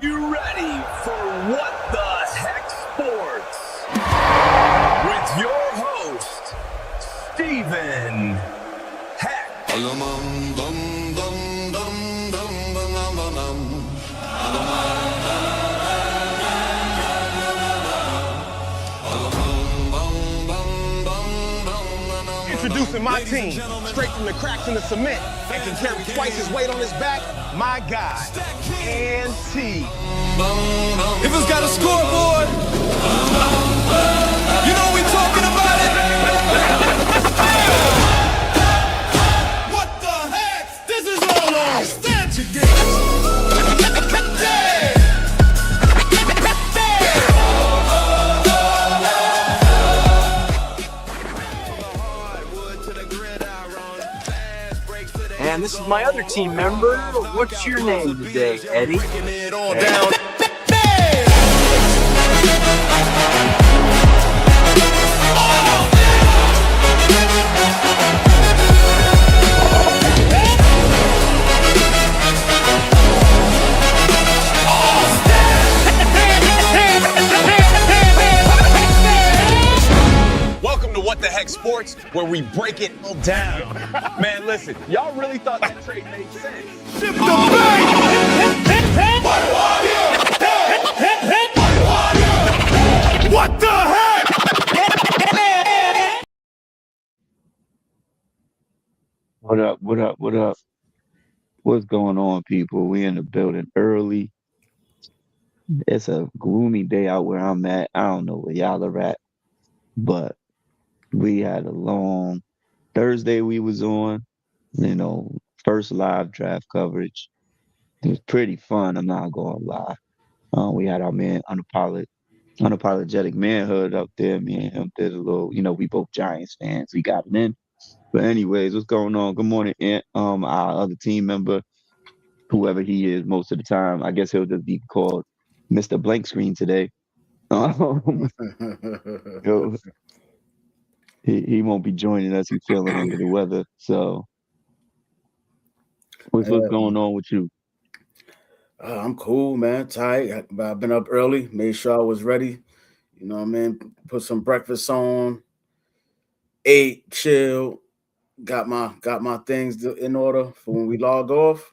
You ready for What the Heck Sports? With your host, Stephen Heck. Introducing my team, straight from the cracks in the cement, and can carry twice his weight on his back, my guy, NT. If it's got a scoreboard, you know we talking about it. What the heck? This is all on stand today. And this is my other team member. What's your name today, Eddie? Breaking it all down. Welcome to What the Heck Sports, where we break it all down. Man, listen, y'all really thought that trade made sense. Ship the bank. What the heck? What up? What up? What up? What's going on, people? We in the building early. It's a gloomy day out where I'm at. I don't know where y'all are at, but we had a long Thursday we was on, first live draft coverage. It was pretty fun, I'm not gonna lie. We had our man unapologetic manhood up there. Me and him did a little, we both Giants fans. We got it in. But anyways, what's going on? Good morning, Ant. Our other team member, whoever he is most of the time, I guess he'll just be called Mr. Blank Screen today. Yo, he won't be joining us. He's feeling under the weather. So what's going on with you? I'm cool, man. Tight. I've been up early, made sure I was ready. You know what I mean? Put some breakfast on, ate, chill, got my things in order for when we log off.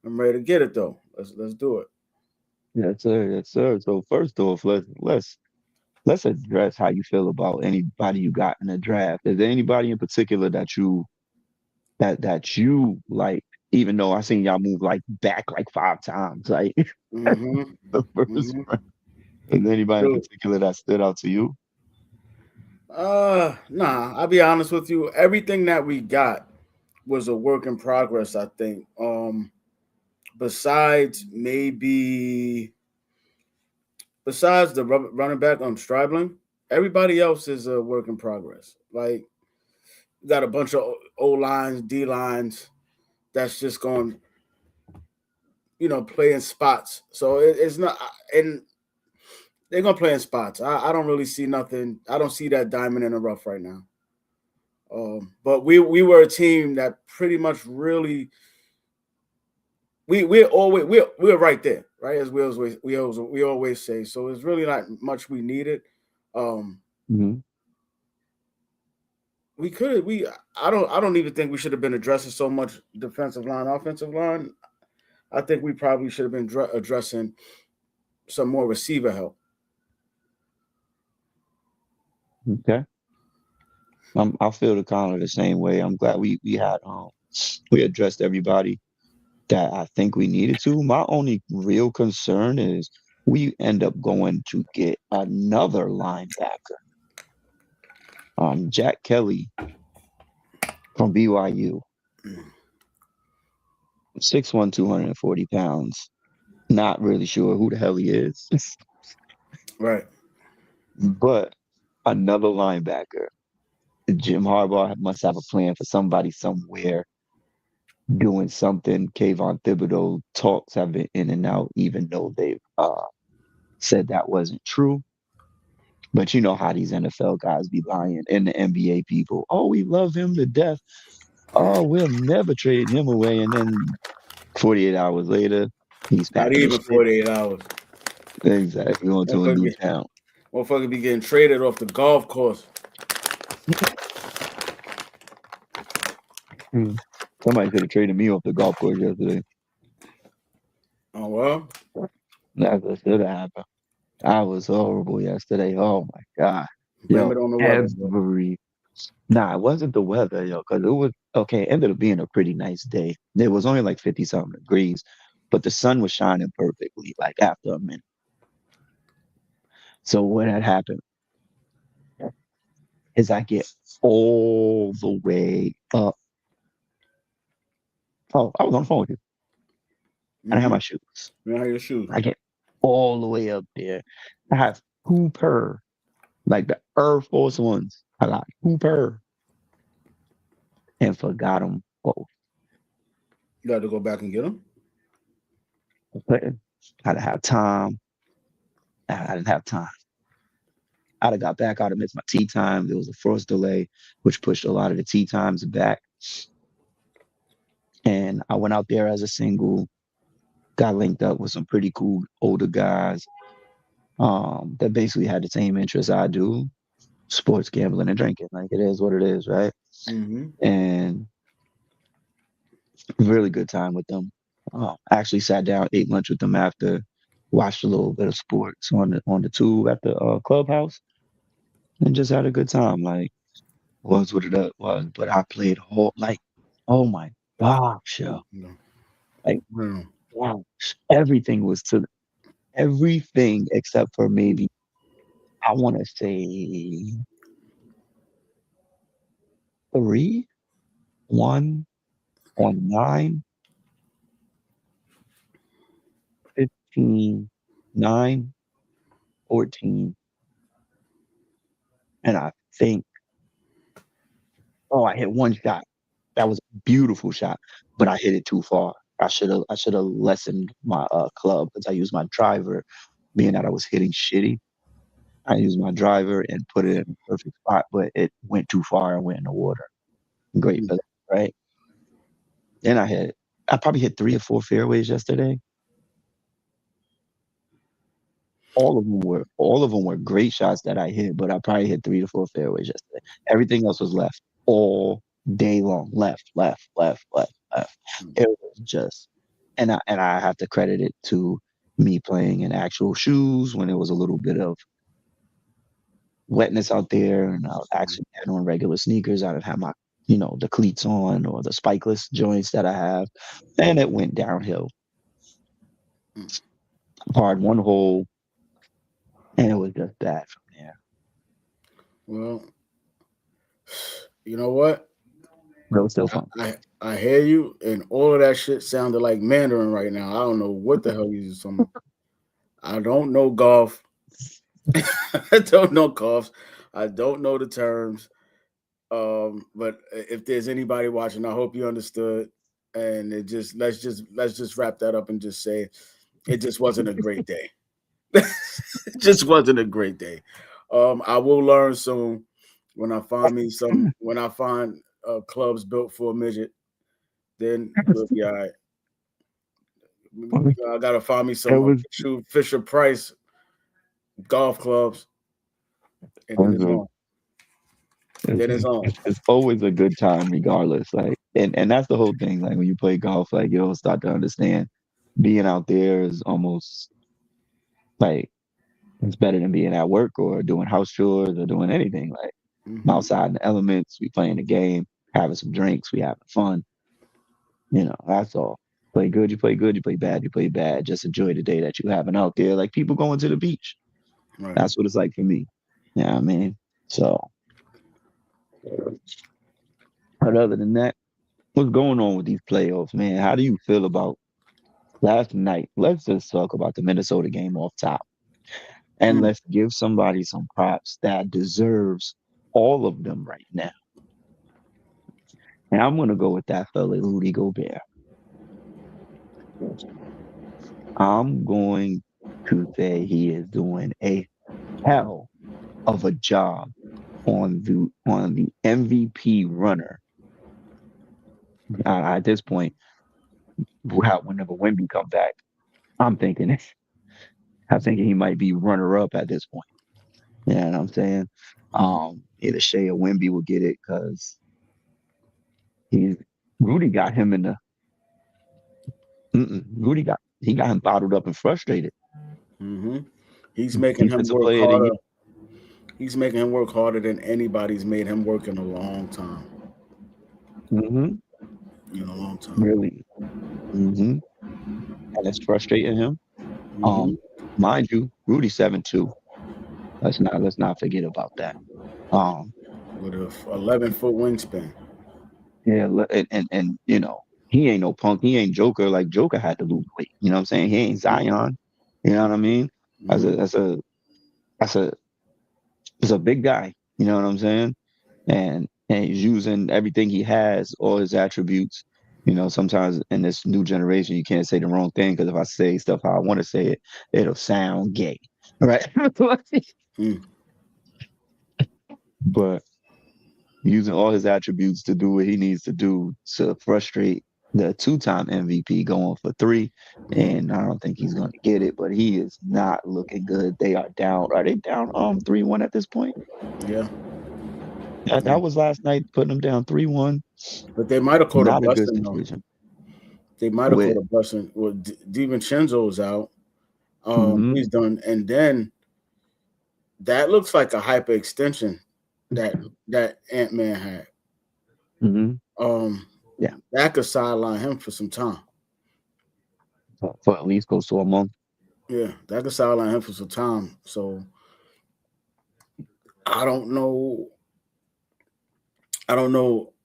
I'm ready to get it though. Let's do it. Yes, sir. Yes, sir. So first off, let's address how you feel about anybody you got in the draft. Is there anybody in particular that you like? Even though I seen y'all move like back like 5 times, like Mm-hmm. the first Mm-hmm. round. Is there anybody in particular that stood out to you? Nah, I'll be honest with you. Everything that we got was a work in progress, I think. Besides the running back Stribling, everybody else is a work in progress. Like, we got a bunch of O lines, D lines that's just going, play in spots. So it's not, and they're gonna play in spots. I don't really see nothing. I don't see that diamond in the rough right now. But we were a team that pretty much really we're right there, right? As we always say. So it's really not much we needed. Mhm. I don't even think we should have been addressing so much defensive line, offensive line. I think we probably should have been addressing some more receiver help. Okay. I feel the kind of the same way. I'm glad we addressed everybody that I think we needed to. My only real concern is we end up going to get another linebacker. Jack Kelly from BYU. 6'1", 240 pounds. Not really sure who the hell he is. Right. But another linebacker. Jim Harbaugh must have a plan for somebody somewhere doing something. Kayvon Thibodeau talks have been in and out, even though they've said that wasn't true. But you know how these NFL guys be lying, and the NBA people. Oh, we love him to death. Oh, we'll never trade him away. And then 48 hours later, He's Not packing his even shit. 48 hours. Exactly. Going to a new town. Motherfucker be getting traded off the golf course. Somebody could have traded me off the golf course yesterday. Oh, well. That's what should have happened. I was horrible yesterday. Oh my God. Blame it on the weather. Nah, it wasn't the weather, yo, because it was okay. It ended up being a pretty nice day. It was only like 50 something degrees, but the sun was shining perfectly, like after a minute. So what had happened is I get all the way up. Oh, I was on the phone with you. I didn't have my shoes. You don't have your shoes. I get all the way up there. I have two pair, like the Air Force Ones. I got two pair and forgot them both. You got to go back and get them? I didn't have time. I didn't have time. I'd have got back. I'd have missed my tea time. There was a frost delay, which pushed a lot of the tea times back. And I went out there as a single, got linked up with some pretty cool older guys that basically had the same interests I do, sports, gambling, and drinking. Like, it is what it is, right? Mm-hmm. And really good time with them. I actually sat down, ate lunch with them after, watched a little bit of sports on the tube at the clubhouse, and just had a good time. Like, was what it was. But I played oh my gosh, yo. Like, wow, everything was everything except for maybe, I want to say 3, 1 on 9, 15, 9, 14. And I think, I hit one shot. That was a beautiful shot, but I hit it too far. I should have lessened my club, because I used my driver, being that I was hitting shitty. I used my driver and put it in a perfect spot, but it went too far and went in the water. Great, right? Then I probably hit 3 or 4 fairways yesterday. All of them were great shots that I hit, but I probably hit 3 to 4 fairways yesterday. Everything else was left all day long. Left. It was just, and I have to credit it to me playing in actual shoes when there was a little bit of wetness out there, and I was actually had on regular sneakers. I didn't have my, the cleats on or the spikeless joints that I have, and it went downhill. Hard one hole, and it was just bad from there. Well, you know what? But it was still fun. I hear you, and all of that shit sounded like Mandarin right now. I don't know what the hell you talking about. I don't know golf. I don't know golf. I don't know the terms. But if there's anybody watching, I hope you understood. And let's just wrap that up and just say it just wasn't a great day. It just wasn't a great day. I will learn soon when I find clubs built for a midget, then we'll be all right. I gotta find me some Fisher Price golf clubs, and then it's on. Then it's on. It's always a good time, regardless. Like, and that's the whole thing. Like, when you play golf, like, you'll start to understand being out there is almost like it's better than being at work or doing house chores or doing anything. Like, I'm outside in the elements, we playing the game, having some drinks, we having fun. That's all. Play good, you play good. You play bad, you play bad. Just enjoy the day that you're having out there. Like people going to the beach. Right. That's what it's like for me. Yeah, you know what I mean? So, but other than that, what's going on with these playoffs, man? How do you feel about last night? Let's just talk about the Minnesota game off top. And let's give somebody some props that deserves all of them right now. And I'm going to go with that fella, Rudy Gobert. I'm going to say he is doing a hell of a job on the MVP runner. At this point, whenever Wemby come back, I'm thinking he might be runner up at this point. You know what I'm saying? Either Shea or Wemby will get it because Rudy got him in the he got him bottled up and frustrated. Mm-hmm. He's making him Defensive work player of the harder. year. He's making him work harder than anybody's made him work in a long time. Mhm. In a long time. Really. And it's frustrating him. Mhm. Mind you, Rudy 7'2". Let's not forget about that. With a 11-foot wingspan. Yeah, and you know, he ain't no punk. He ain't Joker. Like Joker had to lose weight. You know what I'm saying? He ain't Zion. You know what I mean? That's a big guy. You know what I'm saying? And he's using everything he has, all his attributes. You know, sometimes in this new generation, you can't say the wrong thing because if I say stuff how I want to say it, it'll sound gay, right? But using all his attributes to do what he needs to do to frustrate the two-time MVP going for 3. And I don't think he's going to get it, but he is not looking good. They are down. Are they down 3-1 at this point? Yeah. That was last night, putting them down 3-1. But they might have caught Not a a good blessing, though. situation. They might have caught a blessing. Well, DiVincenzo's out. He's done. And then that looks like a hyperextension that Ant-Man had. Yeah. That could sideline him for some time. For at least close to a month. Yeah, that could sideline him for some time. So I don't know if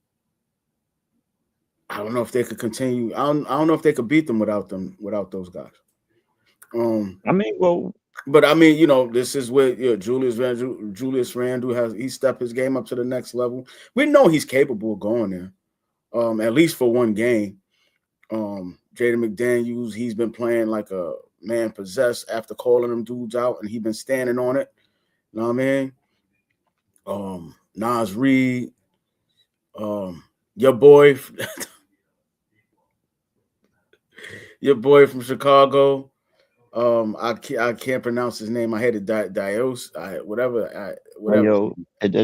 they could continue. I don't know if they could beat them without those guys. I mean, well, but I mean, you know, this is where Julius Randle he stepped his game up to the next level. We know he's capable of going there, at least for one game. Jaden McDaniels, he's been playing like a man possessed after calling them dudes out, and he's been standing on it. You know what I mean? Naz Reid, your boy from Chicago. I can't pronounce his name. I had it Dios. Whatever. Ayo,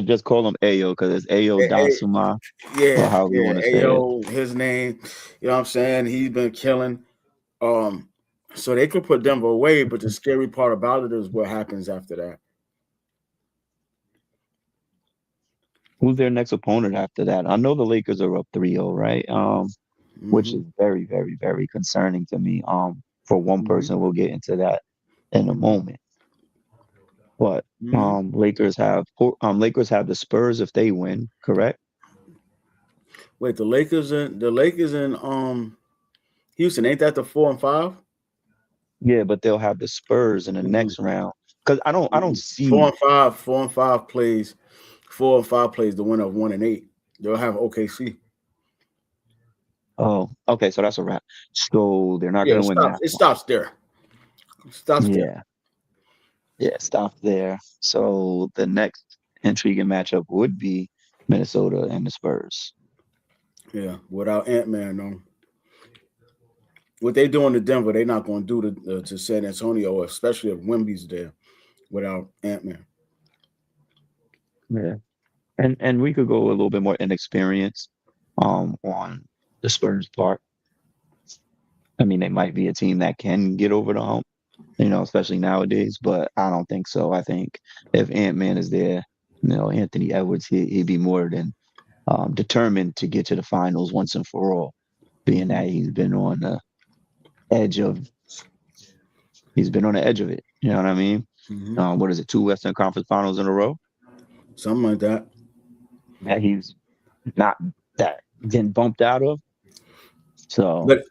just call him Ayo because it's Ayo Dosunmu. Yeah, how we want to say Ayo, his name. You know what I'm saying? He's been killing. So they could put Denver away, but the scary part about it is what happens after that. Who's their next opponent after that? I know the Lakers are up 3-0, right? Which is very, very, very concerning to me. For one person, we'll get into that in a moment. But Lakers have the Spurs if they win, correct? Wait, the Lakers in Houston, ain't that the 4 and 5? Yeah, but they'll have the Spurs in the next round. Because I don't see 4 and 5 plays. 4 and 5 plays the winner of 1 and 8. They'll have OKC. Oh, okay, so that's a wrap. So they're not going to win that. It stops there. Yeah, stop there. So the next intriguing matchup would be Minnesota and the Spurs. Yeah, without Ant-Man, though. What they doing to Denver, they're not going to do to San Antonio, especially if Wemby's there, without Ant-Man. Yeah, and we could go a little bit more inexperienced on the Spurs part. I mean, they might be a team that can get over the hump, you know, especially nowadays, but I don't think so. I think if Ant-Man is there, you know, Anthony Edwards, he'd be more than determined to get to the finals once and for all, being that he's been on the edge of it. You know what I mean? What is it, 2 Western Conference Finals in a row? Something like that. That he's not that getting bumped out of. So, but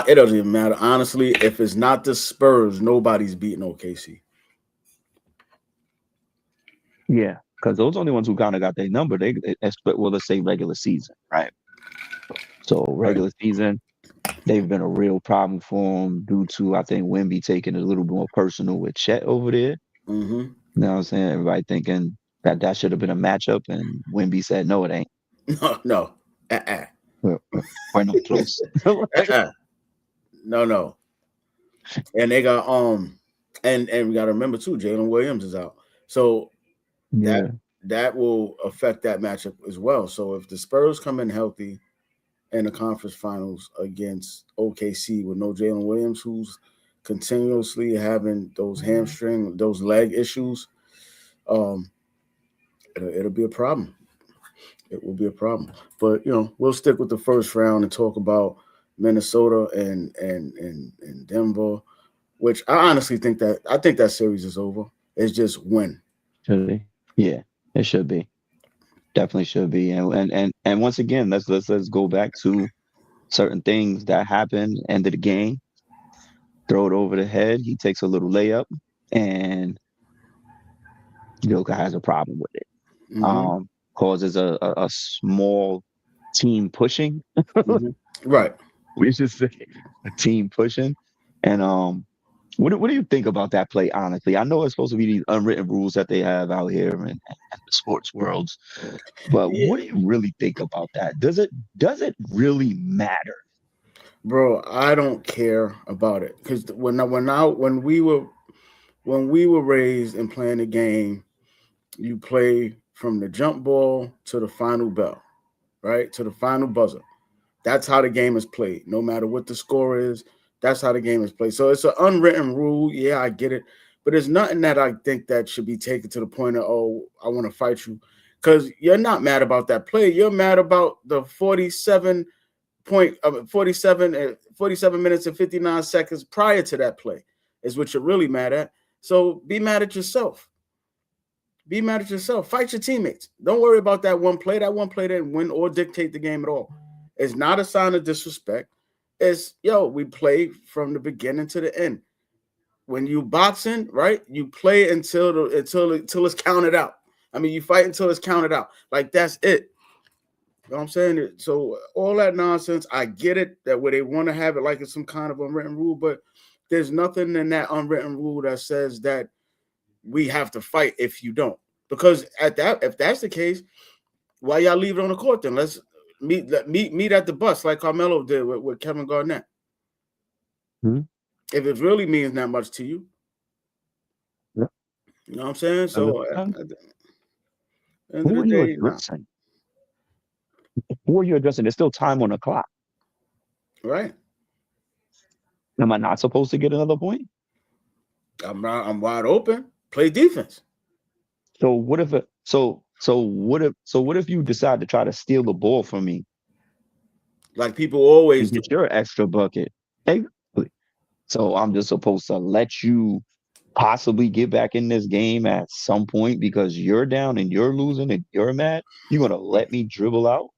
it doesn't even matter. Honestly, if it's not the Spurs, nobody's beating OKC. Yeah, because those are the only ones who kind of got their number. Let's say regular season, right? So regular season, they've been a real problem for them due to, I think, Wemby taking it a little bit more personal with Chet over there. You know what I'm saying? Everybody thinking that should have been a matchup, and Wemby said, "No, it ain't." No. We're not close. No. And they got and we got to remember too, Jalen Williams is out, so Yeah. that will affect that matchup as well. So if the Spurs come in healthy in the conference finals against OKC with no Jalen Williams, who's continuously having those hamstring, those leg issues, it'll be a problem. It will be a problem. But we'll stick with the first round and talk about Minnesota and Denver, which I honestly think that series is over. It's just when. Should be. Yeah, it should be. Definitely should be. And once again, let's go back to certain things that happened end of the game. Throw it over the head. He takes a little layup, and Joker has a problem with it. Mm-hmm. Causes a small team pushing. Mm-hmm. Right. We should say a team pushing. And what do you think about that play, honestly? I know it's supposed to be these unwritten rules that they have out here in the sports worlds, but what do you really think about that? Does it really matter? Bro, I don't care about it, because when we were raised and playing the game, you play from the jump ball to the final bell, right? To the final buzzer. That's how the game is played. No matter what the score is, that's how the game is played. So it's an unwritten rule. Yeah, I get it. But there's nothing that I think that should be taken to the point of, oh, I want to fight you. Because you're not mad about that play. You're mad about the 47 minutes and 59 seconds prior to that play is what you're really mad at. So be mad at yourself. Be mad at yourself. Fight your teammates. Don't worry about that one play. That one play didn't win or dictate the game at all. It's not a sign of disrespect. It's, we play from the beginning to the end. When you boxing, right, you play until it's counted out. I mean, you fight until it's counted out. Like, that's it. You know what I'm saying? So all that nonsense, I get it, that where they want to have it like it's some kind of unwritten rule, but there's nothing in that unwritten rule that says that we have to fight if you don't. Because if that's the case, why y'all leave it on the court then? Let's meet at the bus like Carmelo did with Kevin Garnett. Hmm? If it really means that much to you. Yeah. You know what I'm saying? So who are you addressing? Who are you addressing? There's still time on the clock. Right. Am I not supposed to get another point? I'm wide open. Play defense. So what if what if you decide to try to steal the ball from me? Like people always get your extra bucket. Exactly. So I'm just supposed to let you possibly get back in this game at some point because you're down and you're losing and you're mad. You're gonna let me dribble out?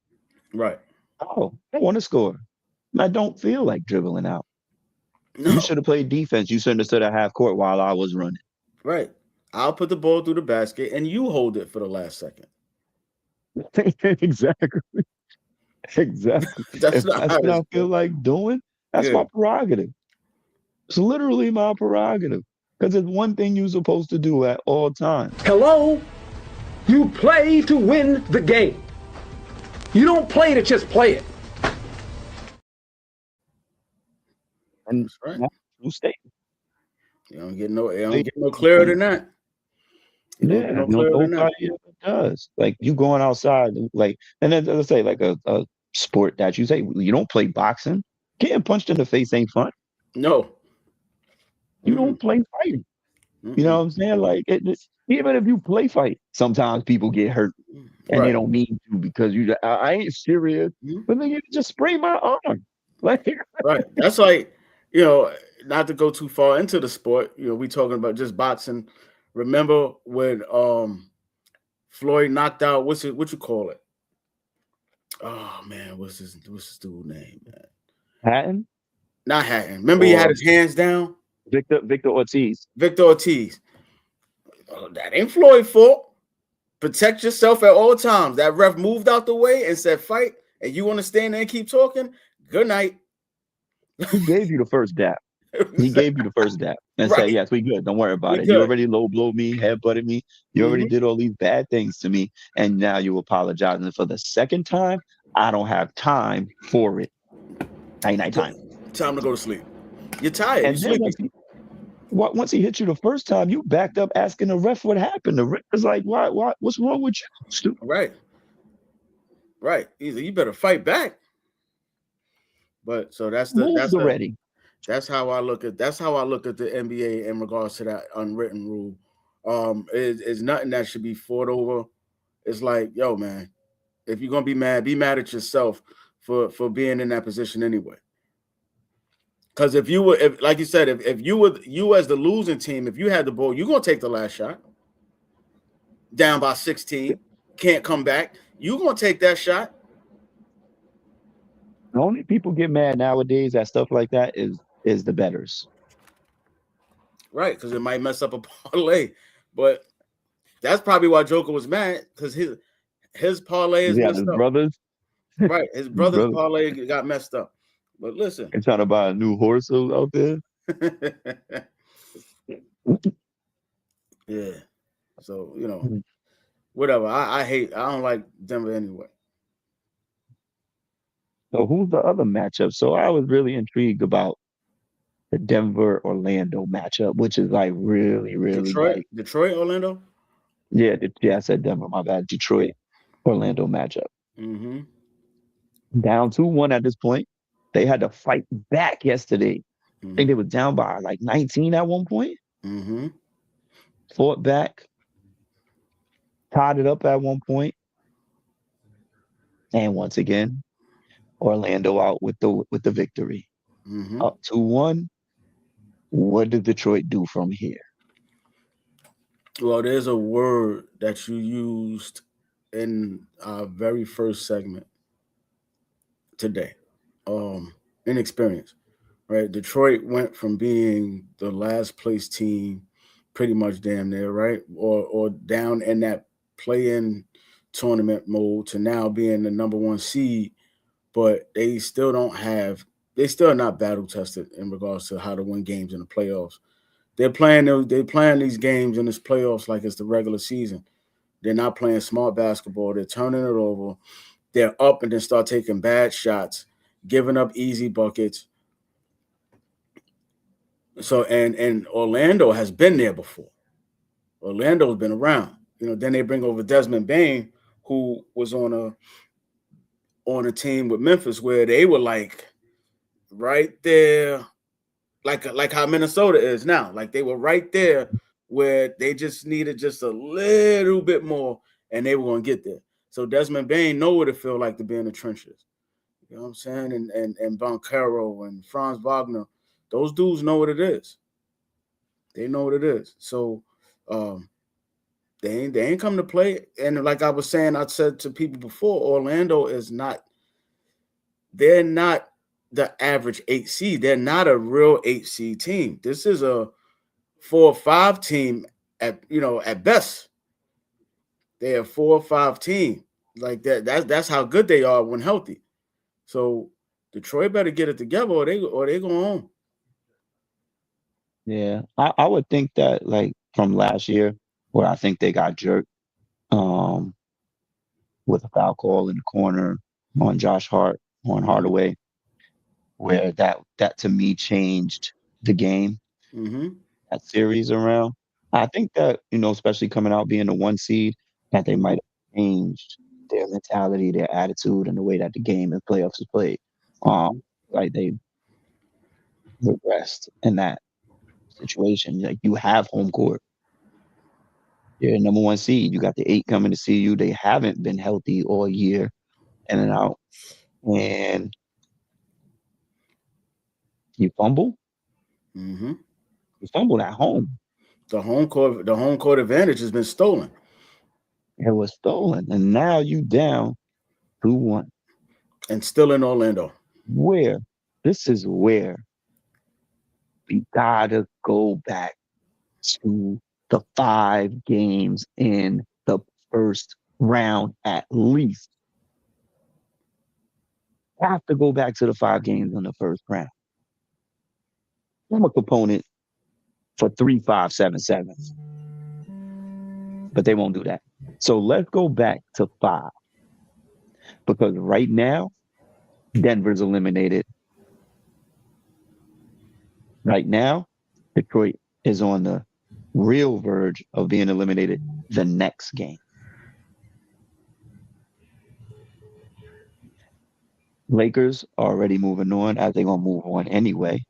Right. Oh, I want to score. I don't feel like dribbling out. No. You should have played defense. You shouldn't have stood at half court while I was running. Right. I'll put the ball through the basket and you hold it for the last second. Exactly. That's what I feel like doing. That's my prerogative. It's literally my prerogative. Because it's one thing you're supposed to do at all times. Hello? You play to win the game. You don't play to just play it. And that's right. True statement. You don't get no clearer than that. Nobody ever does. Like you going outside, like, and then let's say like a sport that you say you don't play boxing. Getting punched in the face ain't fun. No. You don't play fighting. You know what I'm saying? Like even if you play fight, sometimes people get hurt and they don't mean to because I ain't serious. But then you just spray my arm. Like right. That's like, not to go too far into the sport, we talking about just boxing. Remember when Floyd knocked out what you call it? Oh man, what's his dude name, man? Hatton? Not Hatton. Remember he had his hands down? Victor Ortiz. Victor Ortiz. Oh, that ain't Floyd's fault. Protect yourself at all times. That ref moved out the way and said fight, and you want to stand there and keep talking? Good night. He gave you the first dap. He gave you the first dap and said, yes, we good. Don't worry about it. You already low blow me, headbutted me. You already did all these bad things to me. And now you apologizing for the second time. I don't have time for it. Night time. Time to go to sleep. You're tired. You're And then sleepy. once he hit you the first time, you backed up asking the ref what happened. The ref was like, "Why? What's wrong with you?" Stupid. Right. Either you better fight back. But so that's already. That's how I look at the NBA in regards to that unwritten rule. It's nothing that should be fought over. It's like, yo, man, if you're gonna be mad at yourself for being in that position anyway. Because if like you said, if you as the losing team, if you had the ball, you're gonna take the last shot. Down by 16, can't come back. You're gonna take that shot. The only people get mad nowadays at stuff like that is the bettors. Right, because it might mess up a parlay. But that's probably why Joker was mad, because his parlay is messed up. Brothers. Right, his brother's parlay got messed up. But listen, they're trying to buy a new horse out there. Yeah. So, whatever. I don't like Denver anyway. So who's the other matchup? So I was really intrigued about the Denver-Orlando matchup, which is like really, really Detroit, Orlando? Yeah, I said Denver, my bad. Detroit-Orlando matchup. Mm-hmm. Down 2-1 at this point. They had to fight back yesterday. Mm-hmm. I think they were down by like 19 at one point. Mm-hmm. Fought back. Tied it up at one point. And once again, Orlando out with the victory. Mm-hmm. Up 2-1. What did Detroit do from here? Well, there's a word that you used in our very first segment today. Inexperience, right? Detroit went from being the last place team, pretty much damn near, right? Or down in that play-in tournament mode to now being the number 1 seed, but they still are not battle tested in regards to how to win games in the playoffs. They're playing these games in this playoffs like it's the regular season. They're not playing smart basketball. They're turning it over. They're up and then start taking bad shots, giving up easy buckets. So and Orlando has been there before. Orlando's been around. Then they bring over Desmond Bane, who was on a team with Memphis where they were like right there, like how Minnesota is now. Like they were right there where they just needed just a little bit more and they were going to get there. So Desmond Bane know what it feels like to be in the trenches. You know what I'm saying? And Banchero and Franz Wagner, those dudes know what it is. They know what it is. So they ain't come to play. And like I was saying, I said to people before, Orlando is not, they're not the average 8 seed. They're not a real 8 seed team. This is a 4 or 5 team at best. They're a 4 or 5 team. Like that. That's how good they are when healthy. So Detroit better get it together or they go home. Yeah. I would think that like from last year where I think they got jerked with a foul call in the corner on Josh Hart, on Hardaway, where that to me changed the game, that series around. I think that, especially coming out being the 1 seed, that they might have changed their mentality, their attitude, and the way that the game and playoffs is played. Like they regressed in that situation. Like you have home court. You're number 1 seed. You got the 8 coming to see you. They haven't been healthy all year, in and out. And you fumble. Mm-hmm. You fumbled at home. The home court advantage has been stolen. It was stolen, and now you down 2-1, and still in Orlando. This is where we gotta go back to the 5 games in the first round at least. Have to go back to the 5 games in the first round. I'm a component for 3-5-7-7, but they won't do that. So let's go back to 5, because right now Denver's eliminated. Right now, Detroit is on the real verge of being eliminated the next game. Lakers are already moving on, as they're going to move on anyway.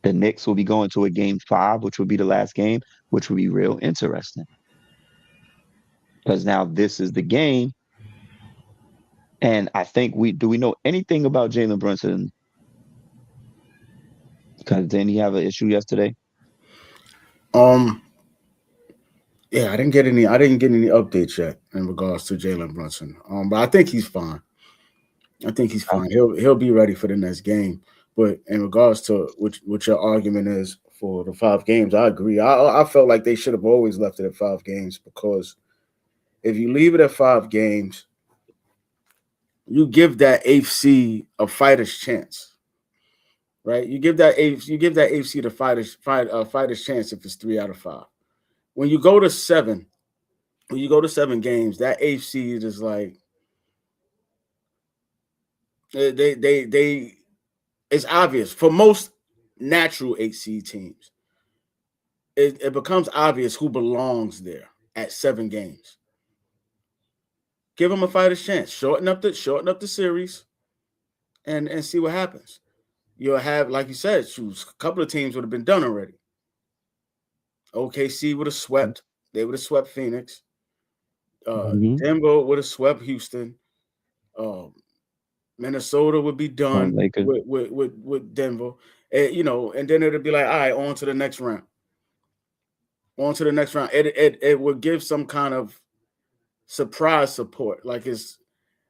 The Knicks will be going to a game 5, which will be the last game, which will be real interesting. Because now this is the game. And I think we know anything about Jalen Brunson? Because didn't he have an issue yesterday? Yeah, I didn't get any updates yet in regards to Jalen Brunson. But I think he's fine. I think he's fine. He'll be ready for the next game. But in regards to what your argument is for the 5 games, I agree. I felt like they should have always left it at 5 games, because if you leave it at 5 games, you give that 8th seed a fighter's chance, right? You give that 8th seed a fighter's chance if it's 3 out of 5. When you go to 7 games, that 8th seed is like they it's obvious for most natural 8 seed teams. It becomes obvious who belongs there at 7 games. Give them a fighter's chance. Shorten up the series, and see what happens. You'll have, like you said, a couple of teams would have been done already. OKC would have swept. They would have swept Phoenix. Denver would have swept Houston. Minnesota would be done with Denver. And then it'd be like, all right, on to the next round. It would give some kind of surprise support. Like, it's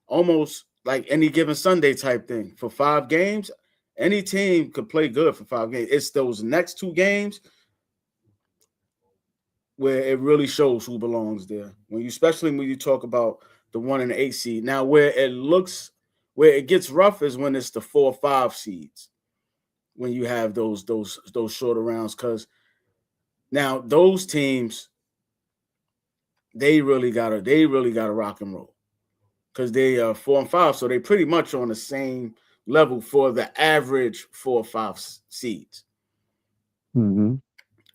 almost like any given Sunday type thing. For 5 games, any team could play good for 5 games. It's those next 2 games where it really shows who belongs there. Especially when you talk about the 1 and the 8 seed. Now, where it gets rough is when it's the 4 or 5 seeds, when you have those shorter rounds, because now those teams, they really gotta rock and roll, because they are 4 and 5, so they pretty much on the same level for the average 4 or 5 seeds. Mm-hmm.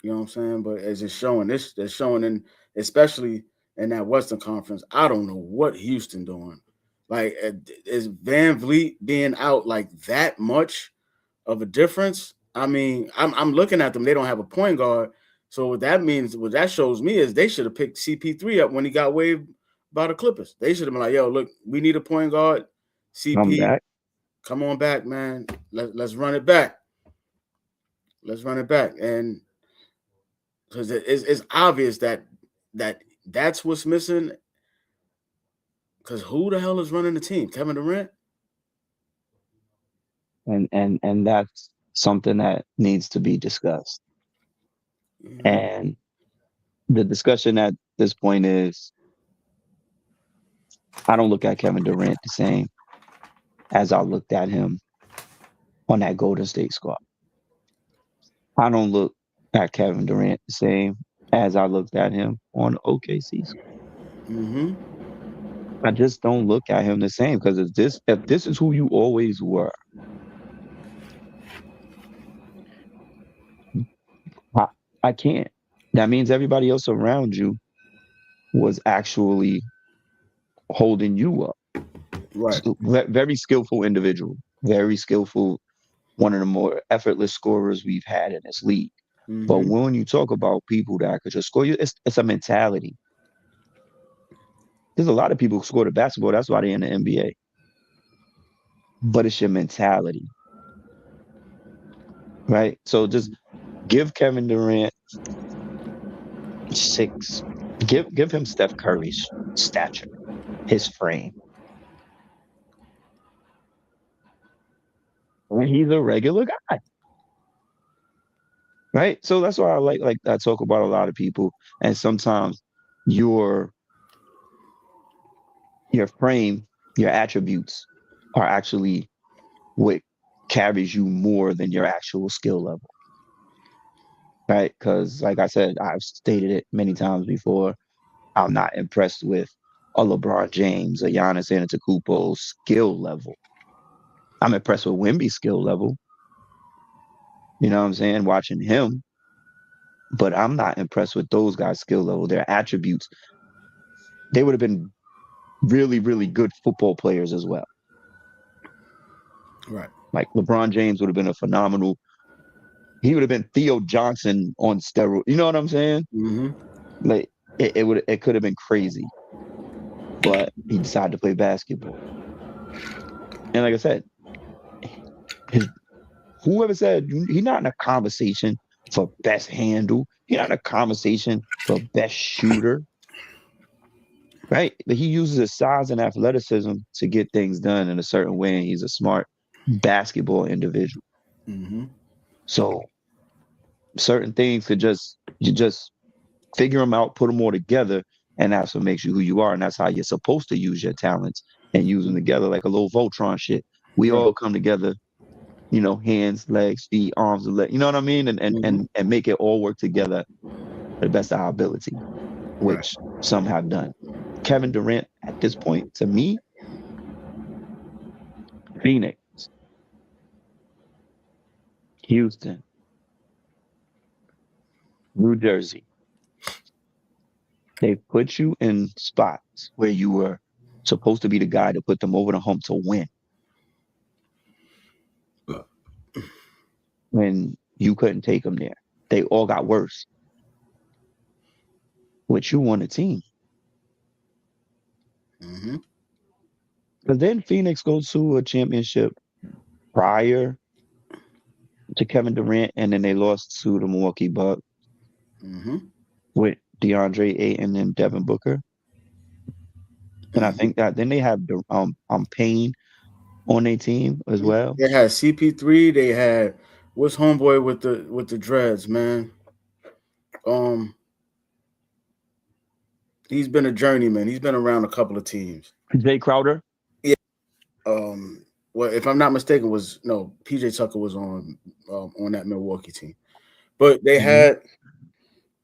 You know what I'm saying? But as it's showing, they're showing especially in that Western Conference, I don't know what Houston doing. Like, is Van Vliet being out like that much of a difference? I mean, I'm looking at them. They don't have a point guard. So what that shows me is they should have picked CP3 up when he got waived by the Clippers. They should have been like, yo, look, we need a point guard. CP, come on back, man. Let's run it back. Let's run it back. And because it's obvious that's what's missing. Because who the hell is running the team? Kevin Durant? And that's something that needs to be discussed. Mm-hmm. And the discussion at this point is, I don't look at Kevin Durant the same as I looked at him on that Golden State squad. I don't look at Kevin Durant the same as I looked at him on OKC squad. Mm-hmm. I just don't look at him the same, because if this is who you always were, I can't. That means everybody else around you was actually holding you up. Right. So, very skillful individual, very skillful, one of the more effortless scorers we've had in this league. Mm-hmm. But when you talk about people that could just score, it's a mentality. There's a lot of people who score the basketball. That's why they're in the NBA. But it's your mentality. Right? So just give Kevin Durant 6. Give him Steph Curry's stature, his frame. And he's a regular guy. Right? So that's why I talk about a lot of people. And sometimes your frame, your attributes are actually what carries you more than your actual skill level. Right? Because, like I said, I've stated it many times before, I'm not impressed with a LeBron James, a Giannis Antetokounmpo skill level. I'm impressed with Wemby's skill level. You know what I'm saying? Watching him. But I'm not impressed with those guys' skill level, their attributes. They would have been really, really good football players as well. Right. Like LeBron James would have been a phenomenal. He would have been Theo Johnson on steroids. You know what I'm saying? Mm-hmm. Like it could have been crazy. But he decided to play basketball. And like I said, whoever said he's not in a conversation for best handle, he's not in a conversation for best shooter. Right? But he uses his size and athleticism to get things done in a certain way, and he's a smart basketball individual. Mm-hmm. So certain things you just figure them out, put them all together, and that's what makes you who you are. And that's how you're supposed to use your talents and use them together like a little Voltron shit. We all come together, you know, hands, legs, feet, arms, and legs. You know what I mean? And make it all work together to the best of our ability, which some have done. Kevin Durant, at this point, to me, Phoenix, Houston, New Jersey. They put you in spots where you were supposed to be the guy to put them over the hump to win. When you couldn't take them there. They all got worse. Which you won a team. Mm-hmm. Because then Phoenix goes to a championship prior to Kevin Durant, and then they lost to the Milwaukee Bucks with DeAndre Ayton and Devin Booker. And I think that then they have Payne on their team as well. They had CP3. They had what's homeboy with the dreads, man. He's been a journeyman. He's been around a couple of teams. Jay Crowder. Yeah. Well, if I'm not mistaken, PJ Tucker was on that Milwaukee team, but they had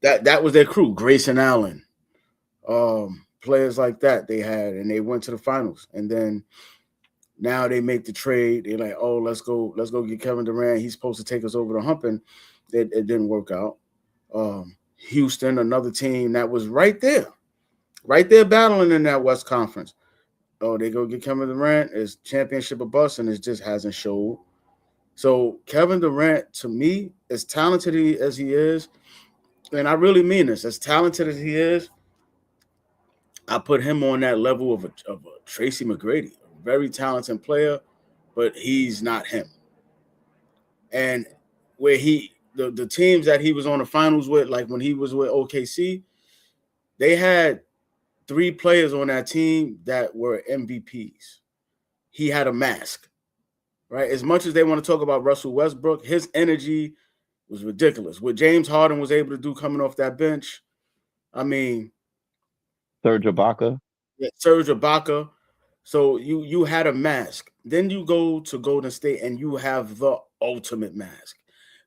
that was their crew. Grayson Allen, players like that they had, and they went to the finals. And then now they make the trade. They're like, oh, let's go get Kevin Durant. He's supposed to take us over the hump, and it didn't work out. Houston, another team that was right there battling in that West Conference. Oh, they go get Kevin Durant. It's championship or bust, and it just hasn't showed. So Kevin Durant, to me, as talented as he is, and I really mean this, as talented as he is, I put him on that level of a Tracy McGrady, a very talented player, but he's not him. And where the teams that he was on the finals with, like when he was with OKC, they had 3 players on that team that were MVPs. He had a mask, right? As much as they want to talk about Russell Westbrook, his energy was ridiculous. What James Harden was able to do coming off that bench, I mean, Serge Ibaka. Yeah, Serge Ibaka. So you had a mask. Then you go to Golden State and you have the ultimate mask.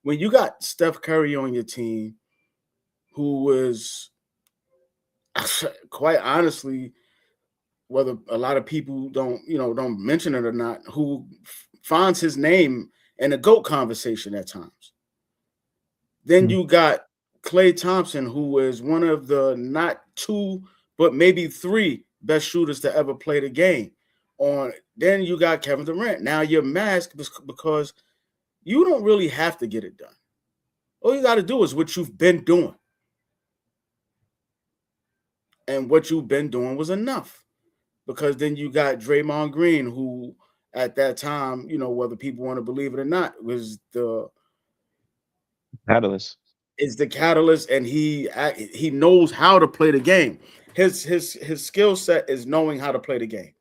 When you got Steph Curry on your team, who was quite honestly, whether a lot of people don't mention it or not, who finds his name in the GOAT conversation at times. Then you got Klay Thompson, who is one of the not 2, but maybe 3 best shooters to ever play the game. Then you got Kevin Durant. Now you're masked because you don't really have to get it done. All you got to do is what you've been doing. And what you've been doing was enough, because then you got Draymond Green, who at that time, whether people want to believe it or not, was the catalyst. Is the catalyst, and he knows how to play the game. His skill set is knowing how to play the game.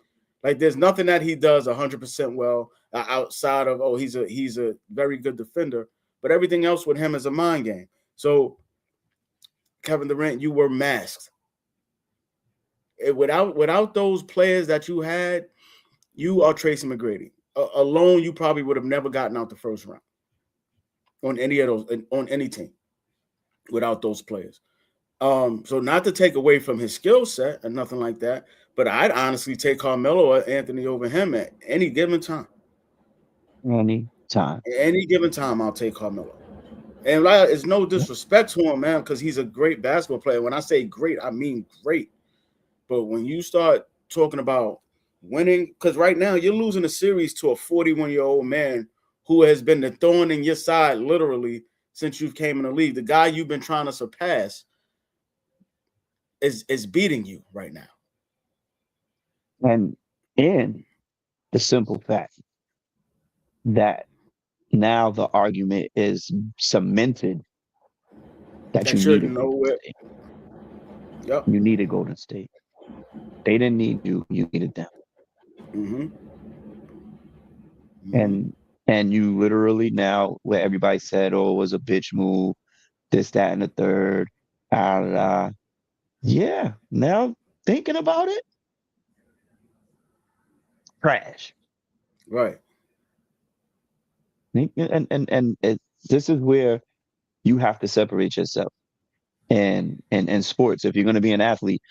Like there's nothing that he does 100% well outside of he's a very good defender, but everything else with him is a mind game. So Kevin Durant, you were masked. Without those players that you had, you are Tracy McGrady. Alone, you probably would have never gotten out the first round on any team without those players. So not to take away from his skill set and nothing like that, but I'd honestly take Carmelo or Anthony over him at any given time. Any given time, I'll take Carmelo. And like, it's no disrespect to him, man, because he's a great basketball player. When I say great, I mean great. But when you start talking about winning, because right now you're losing a series to a 41-year-old man who has been the thorn in your side literally since you came in the league. The guy you've been trying to surpass is beating you right now. And the simple fact that now the argument is cemented that you need to Golden State. Yep. You needed Golden State. They didn't need you. You needed them. Mm-hmm. Mm-hmm. And you literally now, where everybody said, oh, it was a bitch move, this, that, and the third. Yeah. Now thinking about it, trash. Right. And this is where you have to separate yourself. And sports, if you're going to be an athlete,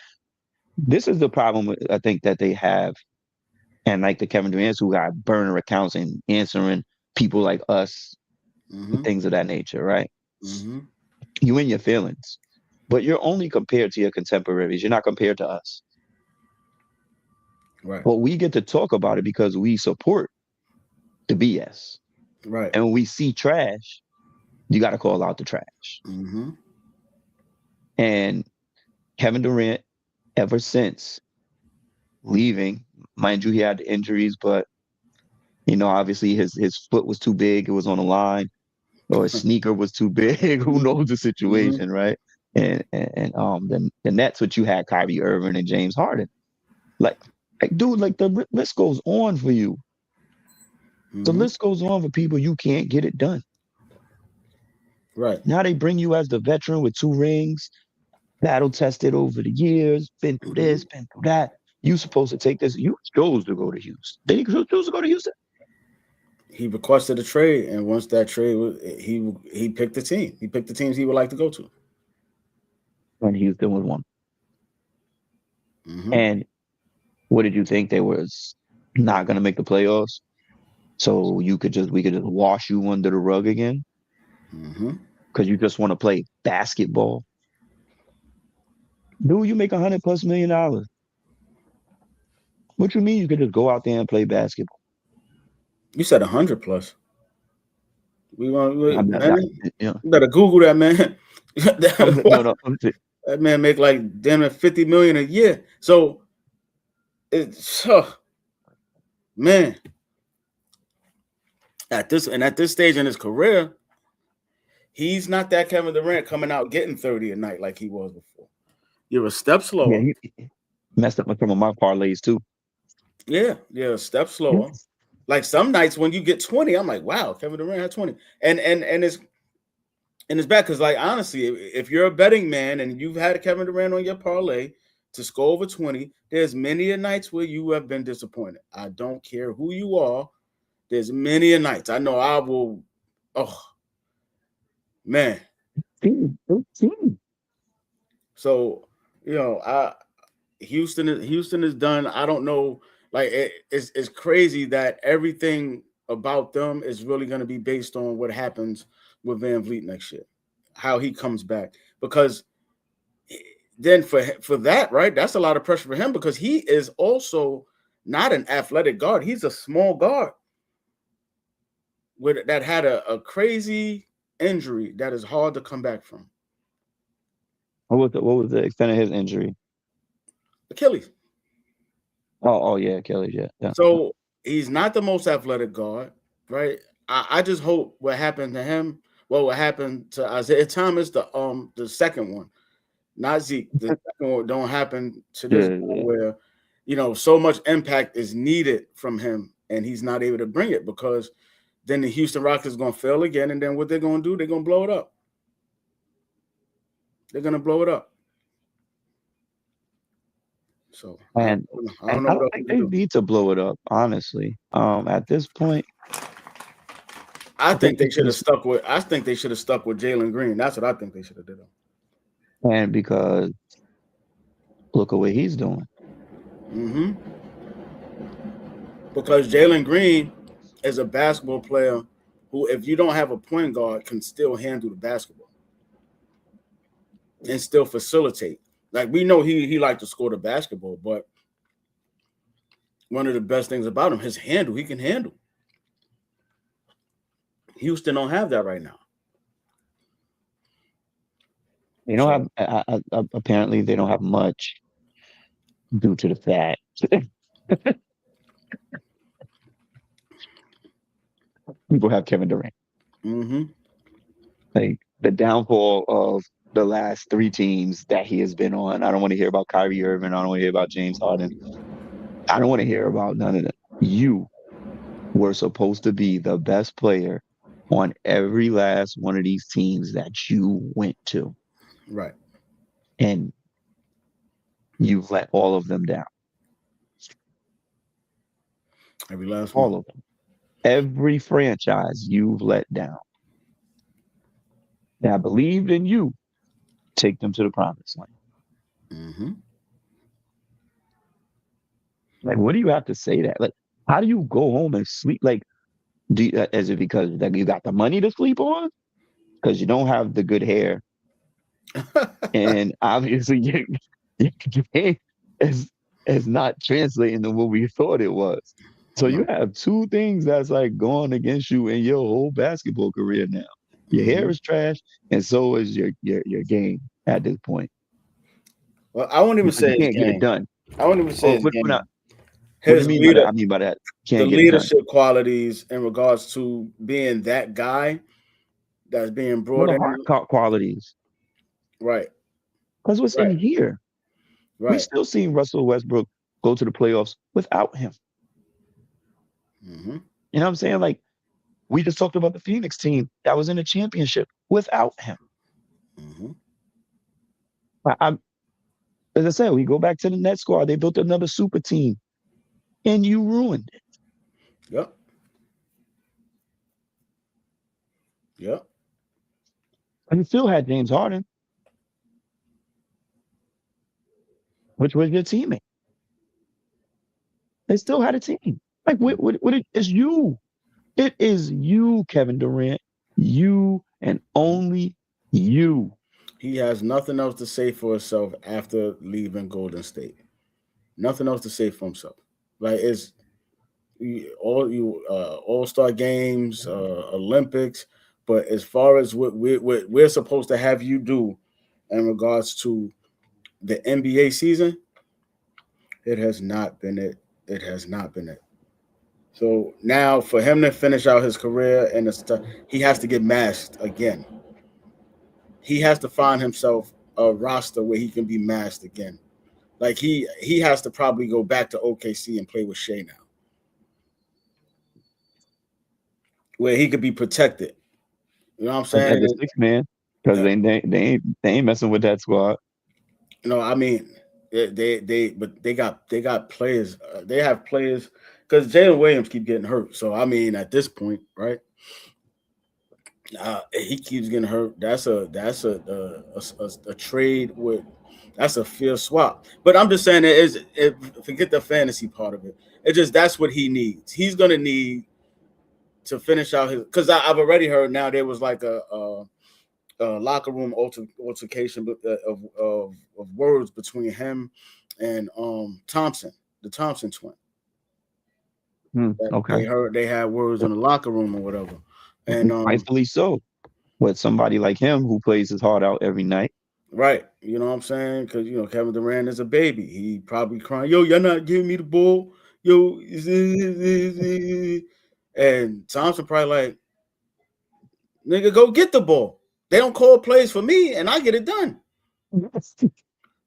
this is the problem I think that they have. And like the Kevin Durant's who got burner accounts and answering people like us, things of that nature, right? Mm-hmm. You in your feelings, but you're only compared to your contemporaries. You're not compared to us. Right. But we get to talk about it because we support the BS. Right. And when we see trash, you got to call out the trash. Mm-hmm. And Kevin Durant, ever since leaving, mind you, he had injuries, but obviously his foot was too big. It was on the line, or his sneaker was too big. Who knows the situation, right? And then that's what you had Kyrie Irving and James Harden. Like dude, like the list goes on for you. The list goes on for people you can't get it done. Right. Now they bring you as the veteran with 2 rings, battle tested over the years, been through this, been through that. You supposed to take this. You chose to go to Houston. Did he choose to go to Houston? He requested a trade, and once that trade was, he picked the team. He picked the teams he would like to go to. And Houston was one. Mm-hmm. And what did you think? They was not going to make the playoffs? So we could just wash you under the rug again? Because you just want to play basketball? Dude, you make $100+ million. What you mean you could just go out there and play basketball? You said 100+. You better Google that, man. That man make like damn it $50 million a year. So it's man. At this stage in his career, he's not that Kevin Durant coming out getting 30 a night like he was before. You're a step slower. Yeah, he messed up some of my parlays too. Yeah, a step slower. Like some nights when you get 20, I'm like, wow, Kevin Durant had 20. And it's bad because, like, honestly, if you're a betting man and you've had a Kevin Durant on your parlay to score over 20, there's many a nights where you have been disappointed. I don't care who you are. There's many a nights. I know I will. Oh, man. So, Houston is done. I don't know. Like, it's crazy that everything about them is really going to be based on what happens with Van Vliet next year, how he comes back. Because then for that, right, that's a lot of pressure for him because he is also not an athletic guard. He's a small guard that had a crazy injury that is hard to come back from. What was the extent of his injury? Achilles. Oh yeah, Achilles, yeah. So he's not the most athletic guard, right? I just hope what happened to him, what happened to Isaiah Thomas, the second one, not Zeke. The second one don't happen to this guy where, so much impact is needed from him and he's not able to bring it because then the Houston Rockets are going to fail again. And then what they're going to do, they're going to blow it up. They're going to blow it up. So and I don't think they need to blow it up, honestly. At this point, I think they should have stuck with Jalen Green. That's what I think they should have did. And because look at what he's doing. Because Jalen Green is a basketball player who, if you don't have a point guard, can still handle the basketball and still facilitate. Like, we know he liked to score the basketball, but one of the best things about him, his handle, he can handle. Houston don't have that right now. They don't have. Apparently, they don't have much due to the fact people have Kevin Durant. Mm-hmm. Like, the downfall of the last 3 teams that he has been on. I don't want to hear about Kyrie Irving. I don't want to hear about James Harden. I don't want to hear about none of that. You were supposed to be the best player on every last one of these teams that you went to. Right. And you've let all of them down. Every last All one. of them. Every franchise you've let down. Now, I believed in you. Take them to the promised land. Mm-hmm. Like, what do you have to say that? Like, how do you go home and sleep? Like, is it because like, you got the money to sleep on? Because you don't have the good hair. And obviously, your game is not translating to what we thought it was. So you have 2 things that's like going against you in your whole basketball career now. Your hair is trash, and so is your game at this point. Well, I won't even say you can't get it done. I won't even say his game. What His do you mean leader, by that? I mean by that, can't the get it done. leadership qualities in regards to being that guy that's being brought What in. are heart qualities? Right. Because what's in here? Right. We still seen Russell Westbrook go to the playoffs without him. Mm-hmm. You know what I'm saying? Like, we just talked about the Phoenix team that was in the championship without him. Mm-hmm. As I said, we go back to the Nets squad. They built another super team, and you ruined it. Yep. Yep. And you still had James Harden, which was your teammate. They still had a team. Like, it's you. It is you, Kevin Durant. You and only you. He has nothing else to say for himself after leaving Golden State. Nothing else to say for himself. Like, it's all-star games, Olympics, but as far as what we're supposed to have you do in regards to the NBA season, it has not been it. It has not been it. So now for him to finish out his career and he has to get masked again. He has to find himself a roster where he can be masked again. Like, he has to probably go back to OKC and play with Shea now, where he could be protected. You know what I'm saying? The 6th man, because they ain't messing with that squad. No, I mean they got players. They have players because Jalen Williams keep getting hurt. So I mean, at this point, right? He keeps getting hurt. That's a trade with. That's a fair swap. But I'm just saying forget the fantasy part of it. It just that's what he needs. He's gonna need to finish out his because I've already heard now there was like a locker room altercation of words between him and Thompson, the Thompson twin. Okay. They had words in the locker room or whatever. And rightfully so. With somebody like him who plays his heart out every night. Right. You know what I'm saying? Because, Kevin Durant is a baby. He probably crying, yo, you're not giving me the ball. Yo. And Thompson probably like, nigga, go get the ball. They don't call plays for me, and I get it done.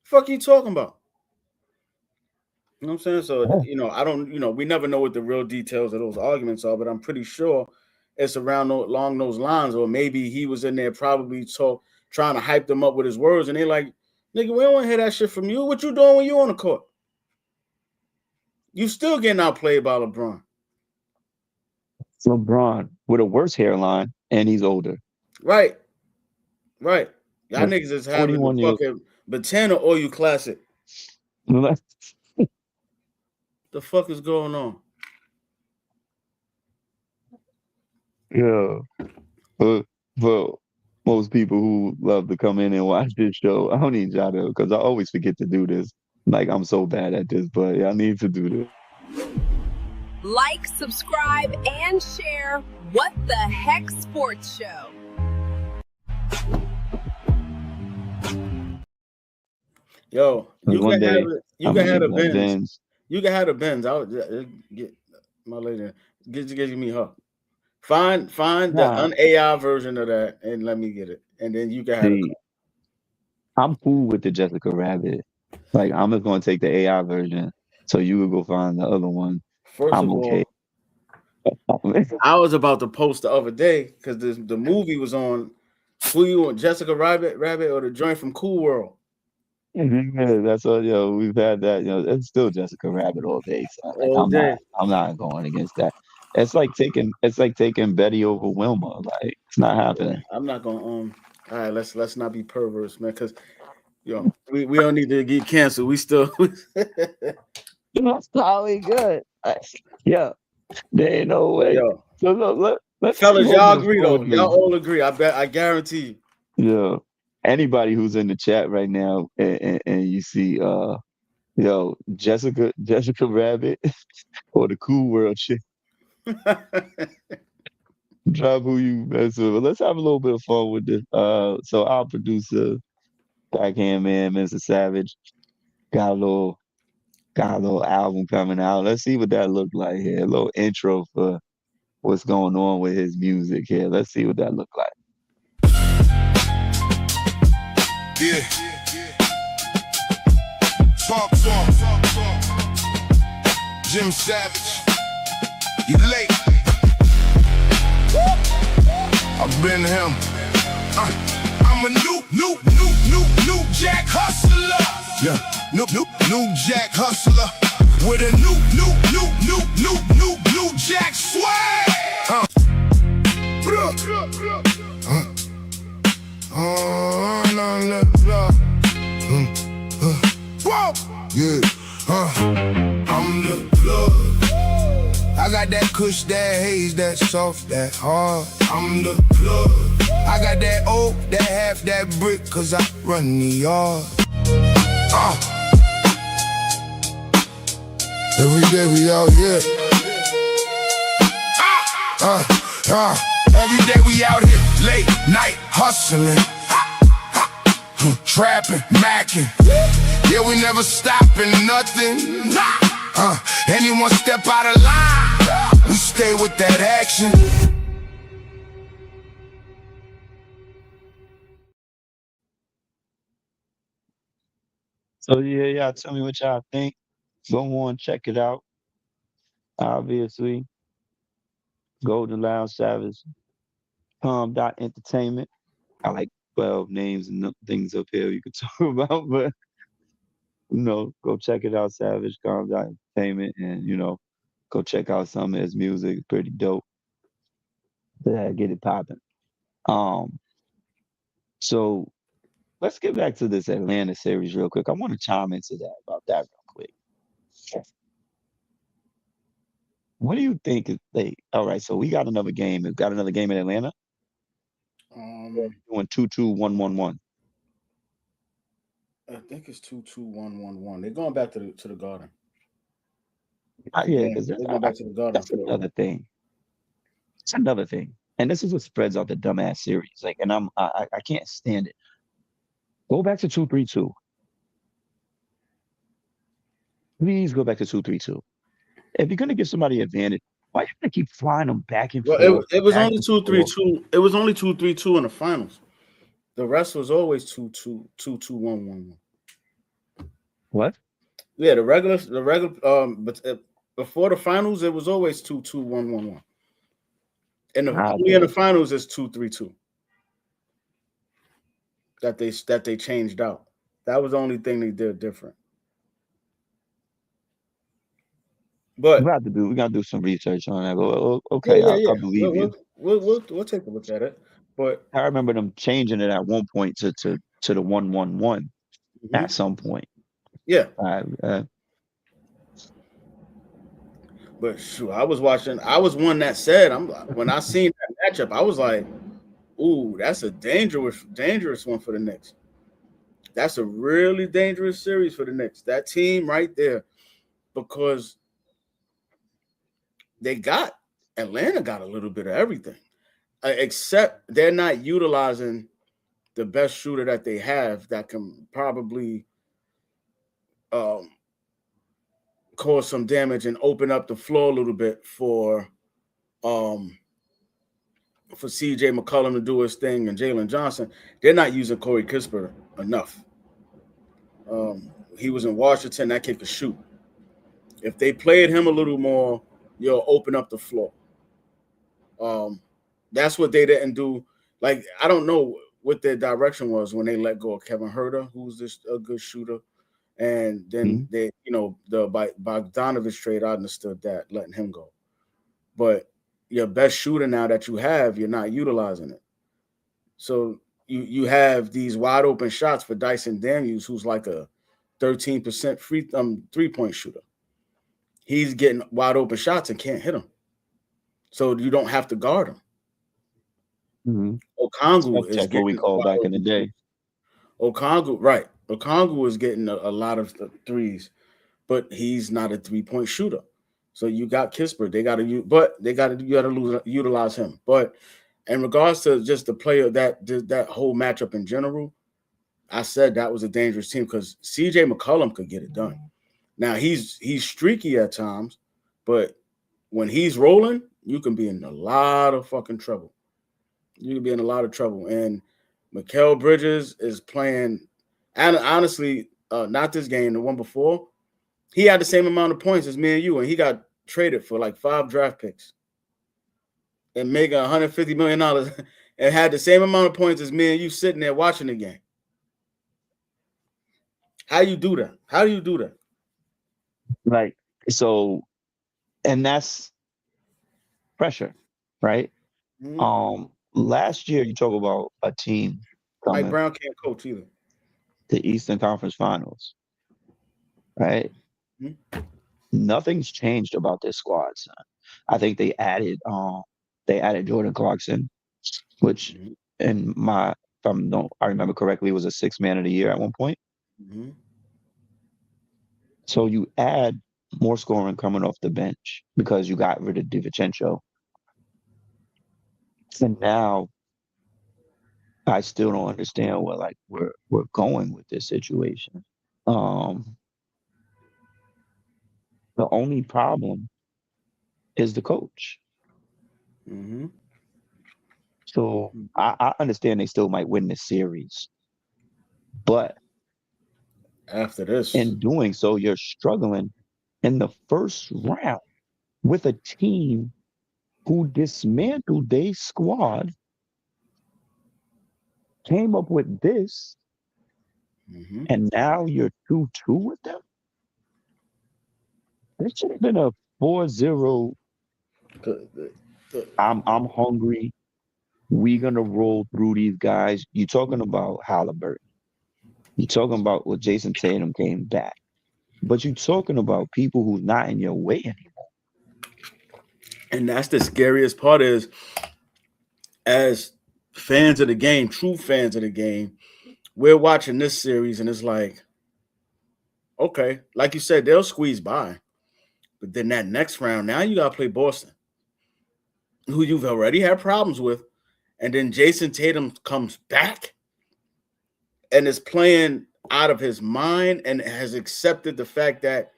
Fuck you talking about? You know what I'm saying? So, I don't, we never know what the real details of those arguments are, but I'm pretty sure it's along those lines, or maybe he was in there probably trying to hype them up with his words, and they're like, nigga, we don't want to hear that shit from you. What you doing when you on the court? You still getting outplayed by LeBron. LeBron with a worse hairline, and he's older. Right. Y'all niggas is having the fucking Botana Oil Classic. The fuck is going on? Yeah. For most people who love to come in and watch this show, I don't need y'all to, because I always forget to do this. Like, I'm so bad at this, but I need to do this. Like, subscribe, and share What the Heck Sports Show. Yo, you One can day, have it. You I'm can gonna have the get that Benz. Benz. You can have the Benz. I'll get my lady. Give me her. Find the Nah, un-AI version of that and let me get it. And then you can have it. see, I'm cool with the Jessica Rabbit. Like, I'm just gonna take the AI version, so you can go find the other one. First I'm of okay. all, I was about to post the other day because the movie was on. Who you want, Jessica Rabbit, or the joint from Cool World? Yeah, that's all. We've had that. It's still Jessica Rabbit all day. So like, All day. I'm not going against that. It's like taking Betty over Wilma. Like, it's not happening. I'm not gonna all right, let's not be perverse, man, because we don't need to get canceled. We still That's probably good. Yeah, there ain't no way. yo. So look, let's Fellas, hold y'all this agree though. forward. Y'all all agree. I guarantee you. Yeah. Anybody who's in the chat right now and you see Jessica Rabbit or the Cool World shit, drop who you mess with. But let's have a little bit of fun with this. So our producer, Backhand Man, Mr. Savage, got a little album coming out. Let's see what that looked like here. A little intro for what's going on with his music here. Let's see what that looked like. Yeah. Talk. Jim Savage. You late. I've been him. I'm a new Jack hustler. Yeah. New Jack hustler. With a new Jack swag. Yeah, I'm the plug. I got that kush, that haze, that soft, that hard. I'm the plug. I got that oak, that half, that brick, cause I run the yard. Every day we out here. Every day we out here, late night hustling. Trapping, macking. Yeah, we never stopping nothing. Anyone step out of line, we stay with that action. So yeah, tell me what y'all think. Go on, check it out. Obviously, Golden Lounge Savage, Entertainment. I like 12 names and things up here you could talk about, but go check it out, Savage, Entertainment, and go check out some of his music. It's pretty dope. Yeah, get it popping. So let's get back to this Atlanta series real quick. I want to chime into that about that real quick. What do you think all right, so we got another game. We've got another game in Atlanta. Doing 2-2-1-1-1. I think it's 2-2-1-1-1. They're going back to the Garden. Yeah, because they're going back to the Garden. That's another thing. It's another thing. And this is what spreads out the dumbass series. Like, and I can't stand it. Go back to 2-3-2. Please go back to 2-3-2. If you're gonna give somebody an advantage, why you gonna keep flying them back and forth? It was only 2-3-2. It was only 2-3-2 in the finals. The rest was always 2-2-1-1-1. What? Yeah, the regular. But before the finals, it was always 2-2-1-1-1. And only in the finals is 2-3-2. That they changed out. That was the only thing they did different. But we got to do some research on that. But okay, yeah. I believe you. We'll take a look at it. But I remember them changing it at one point to the 1-1-1 at some point. Yeah. But shoot, I was watching. I was one that said, when I seen that matchup, I was like, ooh, that's a dangerous one for the Knicks. That's a really dangerous series for the Knicks. That team right there, because Atlanta got a little bit of everything, except they're not utilizing the best shooter that they have that can probably cause some damage and open up the floor a little bit for CJ McCollum to do his thing and Jalen Johnson. They're not using Corey Kispert enough. He was in Washington. That kid could shoot. If they played him a little more, you'll open up the floor. That's what they didn't do. Like, I don't know what their direction was when they let go of Kevin Huerter, who's a good shooter. And then they, the Bogdanovich trade, I understood that, letting him go. But your best shooter now that you have, you're not utilizing it. So you have these wide open shots for Dyson Daniels, who's like a 13% free three-point shooter. He's getting wide open shots and can't hit them. So you don't have to guard him. Okongwu is what we call back in the day. Okongwu is getting a lot of threes, but he's not a three-point shooter. So you got Kispert. You got to utilize him. But in regards to just the player that whole matchup in general, I said that was a dangerous team because CJ McCollum could get it done. Now he's streaky at times, but when he's rolling, you can be in a lot of fucking trouble. You can be in a lot of trouble. And Mikal Bridges is playing, and honestly, not this game, the one before, he had the same amount of points as me and you, and he got traded for like 5 draft picks and making $150 million and had the same amount of points as me and you sitting there watching the game. How you do that? How do you do that? Like, so, and that's pressure, right? Last year, you talk about a team Mike Brown can't coach either. The Eastern Conference Finals, right? Nothing's changed about this squad, son. I think they added Jordan Clarkson, which I remember correctly, was a 6th man of the year at one point. So you add more scoring coming off the bench because you got rid of DiVincenzo. And now I still don't understand what we're going with this situation. The only problem is the coach. So I understand they still might win this series, but after this, in doing so, you're struggling in the first round with a team who dismantled their squad, came up with this, and now you're 2-2 with them? This should have been a 4-0. I'm hungry. We're going to roll through these guys. You're talking about Halliburton. You're talking about Jason Tatum came back. But you're talking about people who's not in your way anymore. And that's the scariest part is, as fans of the game, true fans of the game, we're watching this series and it's like, okay, like you said, they'll squeeze by. But then that next round, now you got to play Boston, who you've already had problems with. And then Jason Tatum comes back and is playing out of his mind and has accepted the fact that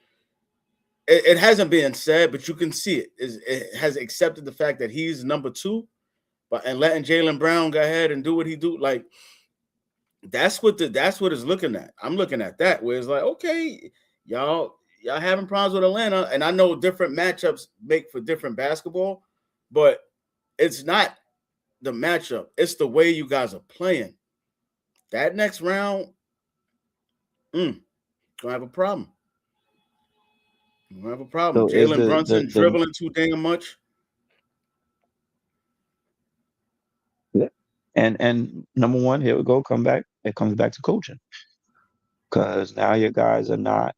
it hasn't been said, but you can see it. It has accepted the fact that he's number 2, and letting Jaylen Brown go ahead and do what he do. Like, that's what it's looking at. I'm looking at that where it's like, okay, y'all having problems with Atlanta, and I know different matchups make for different basketball, but it's not the matchup. It's the way you guys are playing. That next round, gonna have a problem. Gonna have a problem. So Jalen Brunson dribbling too damn much. Yeah. And number one, here we go, it comes back to coaching. Because now your guys are not,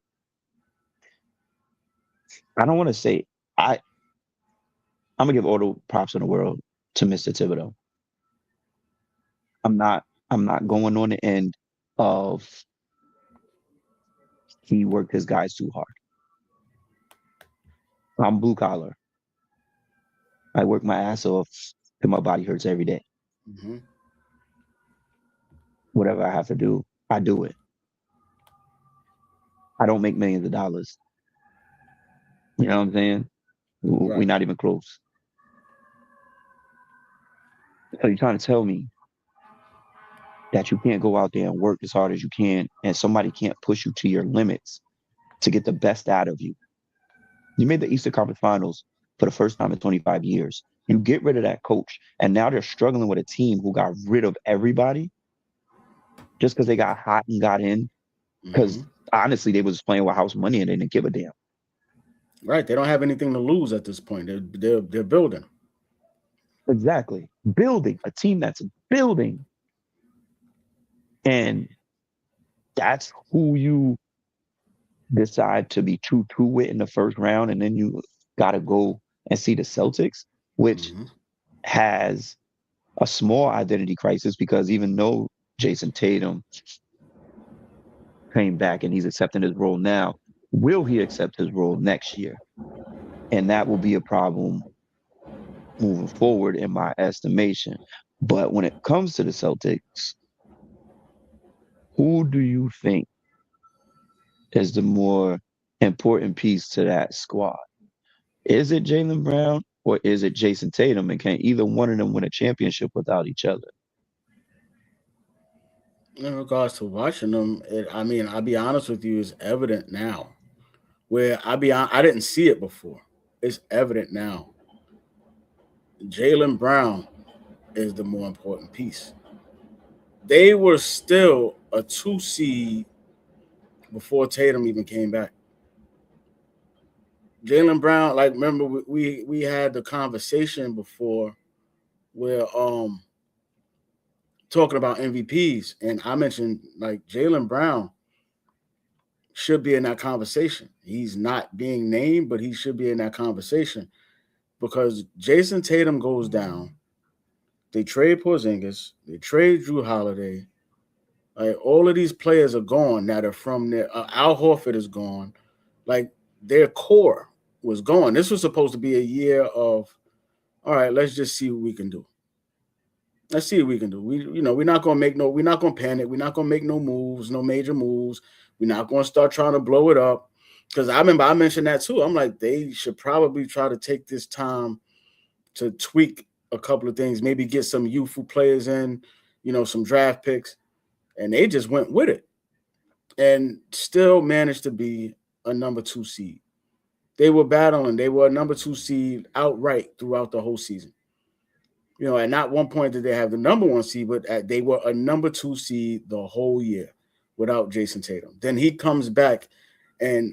I don't want to say, I'm going to give all the props in the world to Mr. Thibodeau. I'm not going on the end of he worked his guys too hard. I'm blue collar. I work my ass off till my body hurts every day. Mm-hmm. Whatever I have to do, I do it. I don't make millions of dollars. You know what I'm saying? Right. We're not even close. So you're trying to tell me that you can't go out there and work as hard as you can and somebody can't push you to your limits to get the best out of you. You made the Eastern Conference Finals for the first time in 25 years. You get rid of that coach, and now they're struggling with a team who got rid of everybody just because they got hot and got in. Because honestly, they was playing with house money and they didn't give a damn. Right. They don't have anything to lose at this point. They're building. Exactly. Building. A team that's building. And that's who you decide to be 2-2 with in the first round, and then you got to go and see the Celtics, which has a small identity crisis because even though Jason Tatum came back and he's accepting his role now, will he accept his role next year? And that will be a problem moving forward in my estimation. But when it comes to the Celtics, who do you think is the more important piece to that squad? Is it Jaylen Brown or is it Jason Tatum? And can either one of them win a championship without each other? In regards to watching them, I'll be honest with you, it's evident now. Where I didn't see it before. It's evident now. Jaylen Brown is the more important piece. They were still a 2 seed before Tatum even came back. Jaylen Brown, like, remember we had the conversation before where talking about MVPs, and I mentioned like Jaylen Brown should be in that conversation. He's not being named, but he should be in that conversation because Jason Tatum goes down. They trade Porzingis. They trade Drew Holiday. Like, all of these players are gone that are from there. Al Horford is gone. Like, their core was gone. This was supposed to be a year of, all right, let's just see what we can do. Let's see what we can do. We're not going to panic. We're not going to make no moves, no major moves. We're not going to start trying to blow it up. Because I remember I mentioned that too. I'm like, they should probably try to take this time to tweak a couple of things, maybe get some youthful players in, some draft picks. And they just went with it and still managed to be a number 2 seed. They were battling. They were a number 2 seed outright throughout the whole season. At not one point did they have the number 1 seed, but they were a number 2 seed the whole year without Jason Tatum. Then he comes back, and,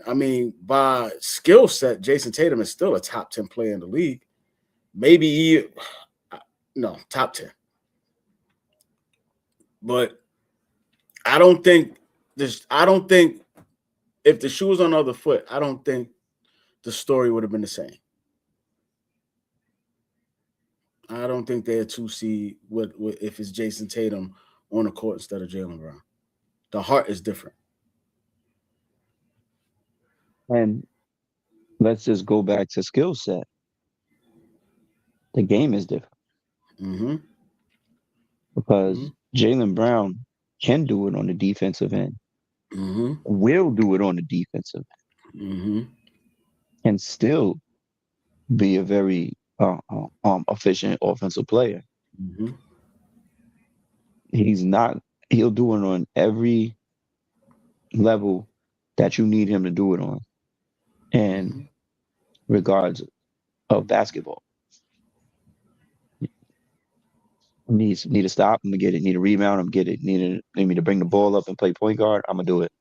by skill set, Jason Tatum is still a top 10 player in the league. Maybe top 10. But I don't think if the shoe was on the other foot, I don't think the story would have been the same. I don't think they're a 2 seed if it's Jason Tatum on the court instead of Jaylen Brown. The heart is different. And let's just go back to skill set. The game is different. Mm-hmm. Because Jaylen Brown can do it on the defensive end. Mm-hmm. Will do it on the defensive end. Mm-hmm. And still be a very efficient offensive player. Mm-hmm. He'll do it on every level that you need him to do it on. And regards of basketball. Need to stop, I'm gonna get it. Need a rebound, I'm gonna get it. Need me to bring the ball up and play point guard, I'm gonna do it.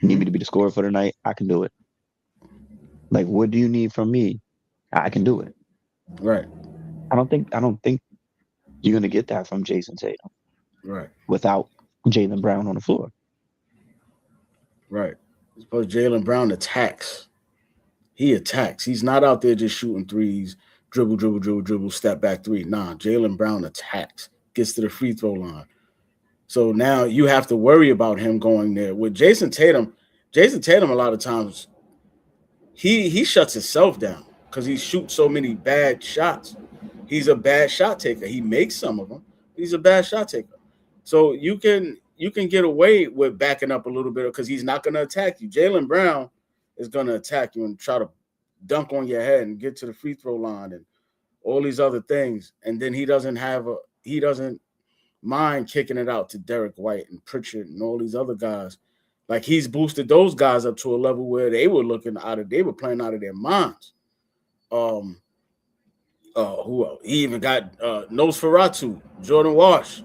Need me to be the scorer for the night, I can do it. Like, what do you need from me? I can do it. Right. I don't think you're gonna get that from Jason Tatum. Right. Without Jaylen Brown on the floor. Right. Suppose Jaylen Brown attacks. He attacks. He's not out there just shooting threes, dribble, step back three. Nah, Jaylen Brown attacks, gets to the free throw line. So now you have to worry about him going there. With Jason Tatum, a lot of times he shuts himself down because he shoots so many bad shots. He's a bad shot taker. He makes some of them. He's a bad shot taker. So you can get away with backing up a little bit because he's not going to attack you. Jaylen Brown is going to attack you and try to dunk on your head and get to the free throw line and all these other things. And then he doesn't mind kicking it out to Derek White and Pritchard and all these other guys. Like he's boosted those guys up to a level where they were playing out of their minds. Who else? He even got Nosferatu, Jordan Walsh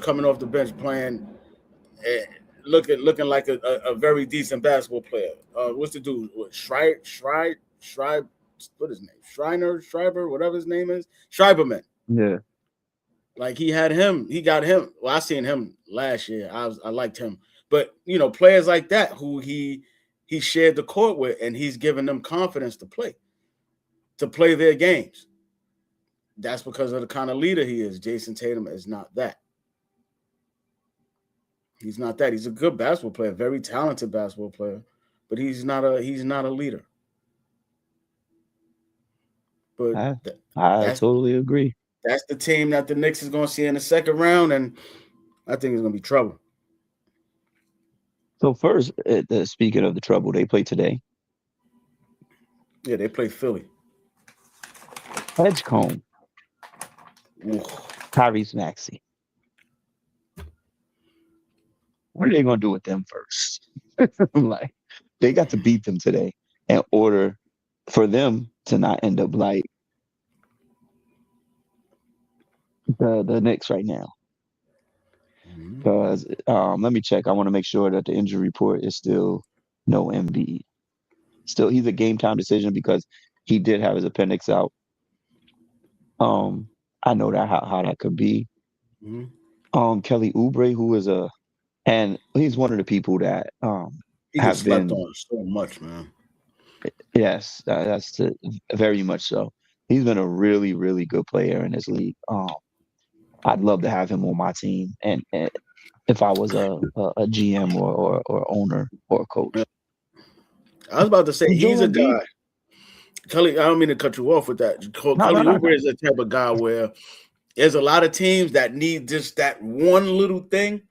coming off the bench playing, looking like a very decent basketball player. What's the dude? Schreiber, what his name? Schreiber, whatever his name is, Schreiberman. Yeah. Like he got him. Well, I seen him last year. I liked him. But players like that who he shared the court with, and he's giving them confidence to play their games. That's because of the kind of leader he is. Jason Tatum is not that. He's not that. He's a good basketball player, very talented basketball player, but he's not a leader. But I totally agree. That's the team that the Knicks is going to see in the second round, and I think it's going to be trouble. So first, speaking of the trouble, they play today. Yeah, they play Philly. Edgecombe. Tyrese Maxey. What are they going to do with them first? Like, they got to beat them today in order for them to not end up like the Knicks right now. Because let me check. I want to make sure that the injury report is still no Embiid. Still, he's a game time decision because he did have his appendix out. I know that how that could be. Kelly Oubre, who is and he's one of the people that he has slept on so much, man. Yes, that's very much so. He's been a really, really good player in this league. I'd love to have him on my team, and if I was a GM or owner or a coach. I was about to say he's a guy. Kelly, I don't mean to cut you off with that. Kelly Oubre is the type of guy where there's a lot of teams that need just that one little thing.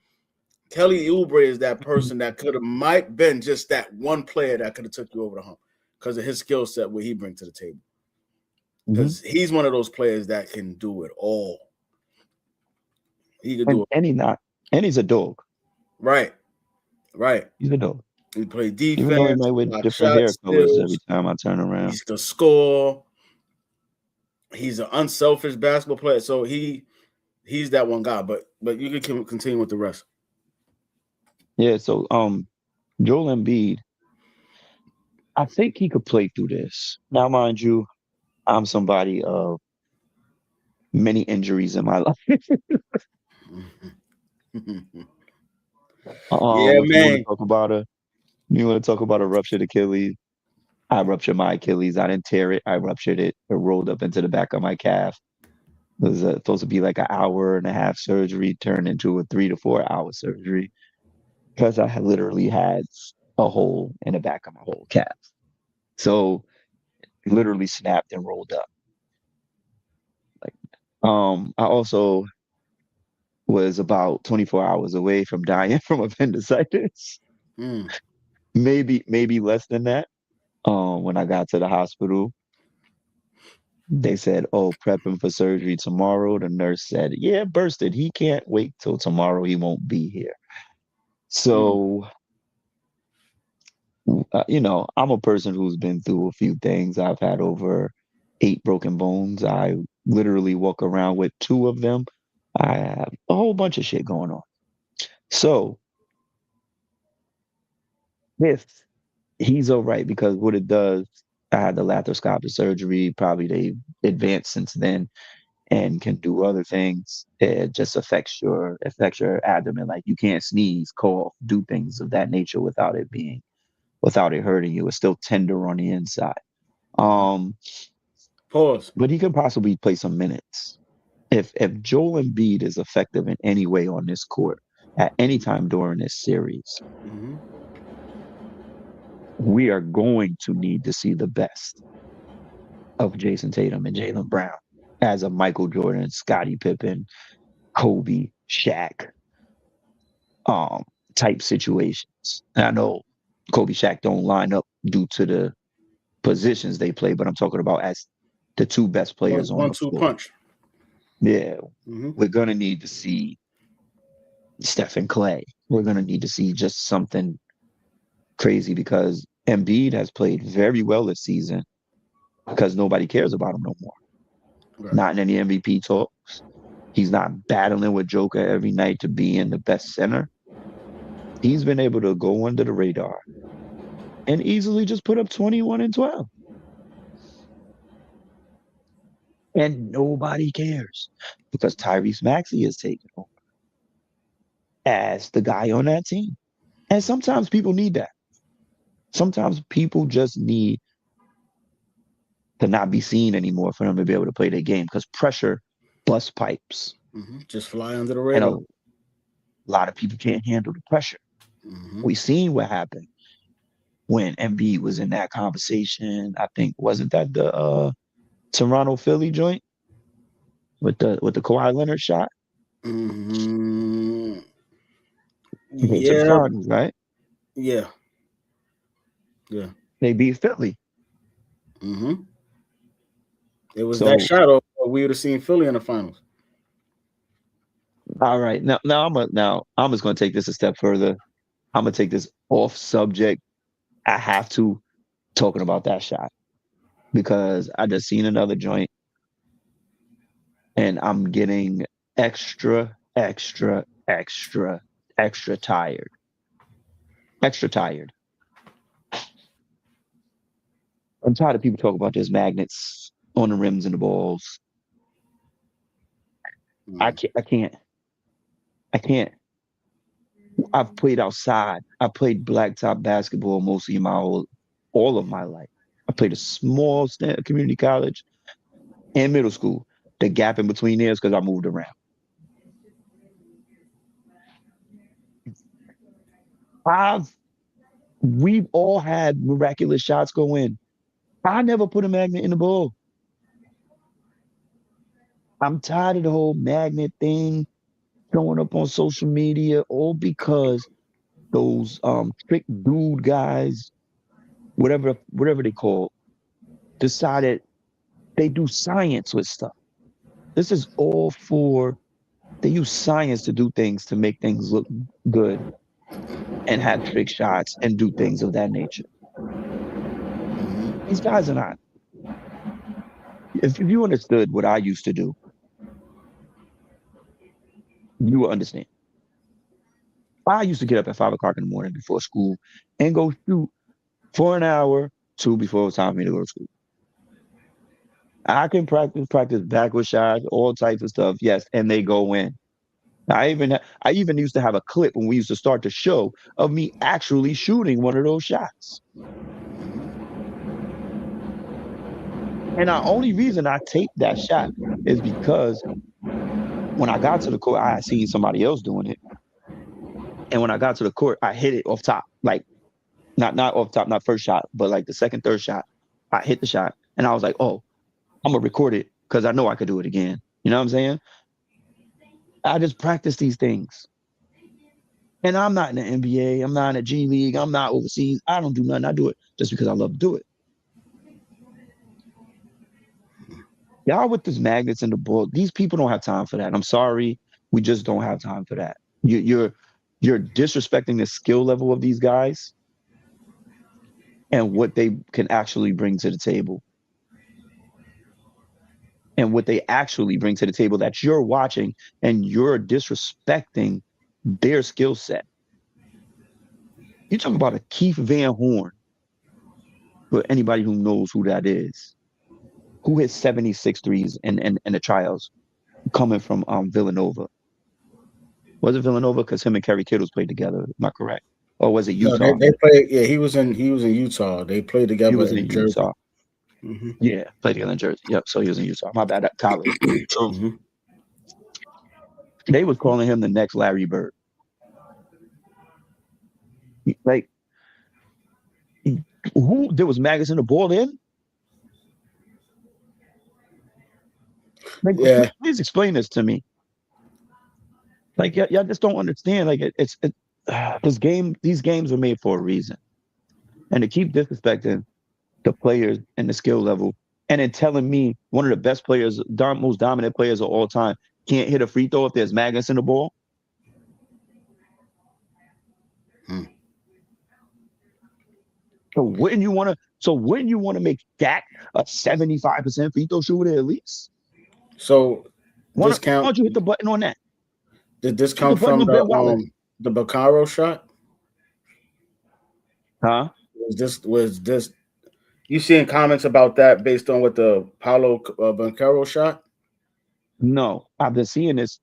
Kelly Oubre is that person that might been just that one player that could have took you over the hump because of his skill set, what he brings to the table. Because he's one of those players that can do it all. He can do it. And he's a dog. Right. He's a dog. He plays defense. Even though he might with different hair colors every time I turn around. He's the score. He's an unselfish basketball player. So he's that one guy. But you can continue with the rest. Yeah, so Joel Embiid, I think he could play through this. Now, mind you, I'm somebody of many injuries in my life. Yeah, man. You want to talk about a ruptured Achilles? I ruptured my Achilles. I didn't tear it. I ruptured it. It rolled up into the back of my calf. It was supposed to be like an hour and a half surgery, turned into a 3 to 4 hour surgery because I had literally had a hole in the back of my whole calf. So it literally snapped and rolled up. I also was about 24 hours away from dying from appendicitis. Maybe less than that. When I got to the hospital, they said, prep him for surgery tomorrow. The nurse said, yeah, bursted. He can't wait till tomorrow. He won't be here. So, I'm a person who's been through a few things. I've had over 8 broken bones. I literally walk around with 2 of them. I have a whole bunch of shit going on. So, if he's all right, because what it does, I had the laparoscopic surgery. Probably they advanced since then and can do other things. It just affects your abdomen. Like you can't sneeze, cough, do things of that nature without it hurting you. It's still tender on the inside. Pause. but he could possibly play some minutes. If Joel Embiid is effective in any way on this court at any time during this series, we are going to need to see the best of Jason Tatum and Jaylen Brown as a Michael Jordan, Scottie Pippen, Kobe, Shaq type situations. And I know Kobe, Shaq don't line up due to the positions they play, but I'm talking about as the two best players on the floor. 1-2 punch. Yeah, we're going to need to see Stephen Clay. We're going to need to see just something crazy because Embiid has played very well this season because nobody cares about him no more. Right. Not in any MVP talks. He's not battling with Joker every night to be in the best center. He's been able to go under the radar and easily just put up 21 and 12. And nobody cares because Tyrese Maxey is taking over as the guy on that team. And sometimes people need that. Sometimes people just need to not be seen anymore for them to be able to play their game because pressure busts pipes. Just fly under the radar. And a lot of people can't handle the pressure. We've seen what happened when Embiid was in that conversation. I think, wasn't that the Toronto Philly joint with the Kawhi Leonard shot? Yeah. Finals, right? Yeah. They beat Philly. It was that shot we would have seen Philly in the finals. All right. Now I'm just gonna take this a step further. I'm gonna take this off subject. I have to talking about that shot because I just seen another joint and I'm getting extra tired. Extra tired. I'm tired of people talking about there's magnets on the rims and the balls. I can't. I've played outside. I played blacktop basketball mostly all of my life. I played a small community college and middle school. The gap in between there is because I moved around. We've all had miraculous shots go in. I never put a magnet in the ball. I'm tired of the whole magnet thing showing up on social media, all because those trick dude guys, whatever they call, decided they do science with stuff. This is all they use science to do things to make things look good and have trick shots and do things of that nature. These guys are not. If you understood what I used to do, you will understand. I used to get up at 5 o'clock in the morning before school and go shoot for an hour, 2 before it was time for me to go to school. I can practice backward shots, all types of stuff, yes, and they go in. I even used to have a clip when we used to start the show of me actually shooting one of those shots. And the only reason I taped that shot is because when I got to the court, I had seen somebody else doing it. And when I got to the court, I hit it off top, like not off top, not first shot, but like the second, third shot. I hit the shot and I was like, oh, I'm gonna record it because I know I could do it again. You know what I'm saying? I just practice these things. And I'm not in the NBA. I'm not in the G League. I'm not overseas. I don't do nothing. I do it just because I love to do it. Y'all with these magnets in the ball, these people don't have time for that. I'm sorry. We just don't have time for that. You're disrespecting the skill level of these guys and what they can actually bring to the table. And what they actually bring to the table that you're watching, and you're disrespecting their skill set. You talk about a Keith Van Horn, for anybody who knows who that is, who hit 76 threes in the trials coming from Villanova. Was it Villanova? Because him and Kerry Kittles played together. Am I correct? Or was it Utah? No, they played. Yeah, he was in Utah. They played together. He was in Utah. Mm-hmm. Yeah, played together in Jersey. Yep. So he was in Utah. My bad. At college. So Mm-hmm. they was calling him the next Larry Bird. Like, who? There was maggots in the ball in? Like, Yeah. please explain this to me. Like, y'all just don't understand. Like, these games are made for a reason. And to keep disrespecting the players and the skill level, and then telling me one of the best players, most dominant players of all time, can't hit a free throw if there's maggots in the ball. So wouldn't you want to make Dak a 75% free throw shooter at least? So Why this count? don't you hit the button on that? Did this Hit come the button from on Ben Wallace. the Baccaro shot? Huh? Was this? You seeing comments about that based on what the Paulo Baccaro shot? No, I've been seeing this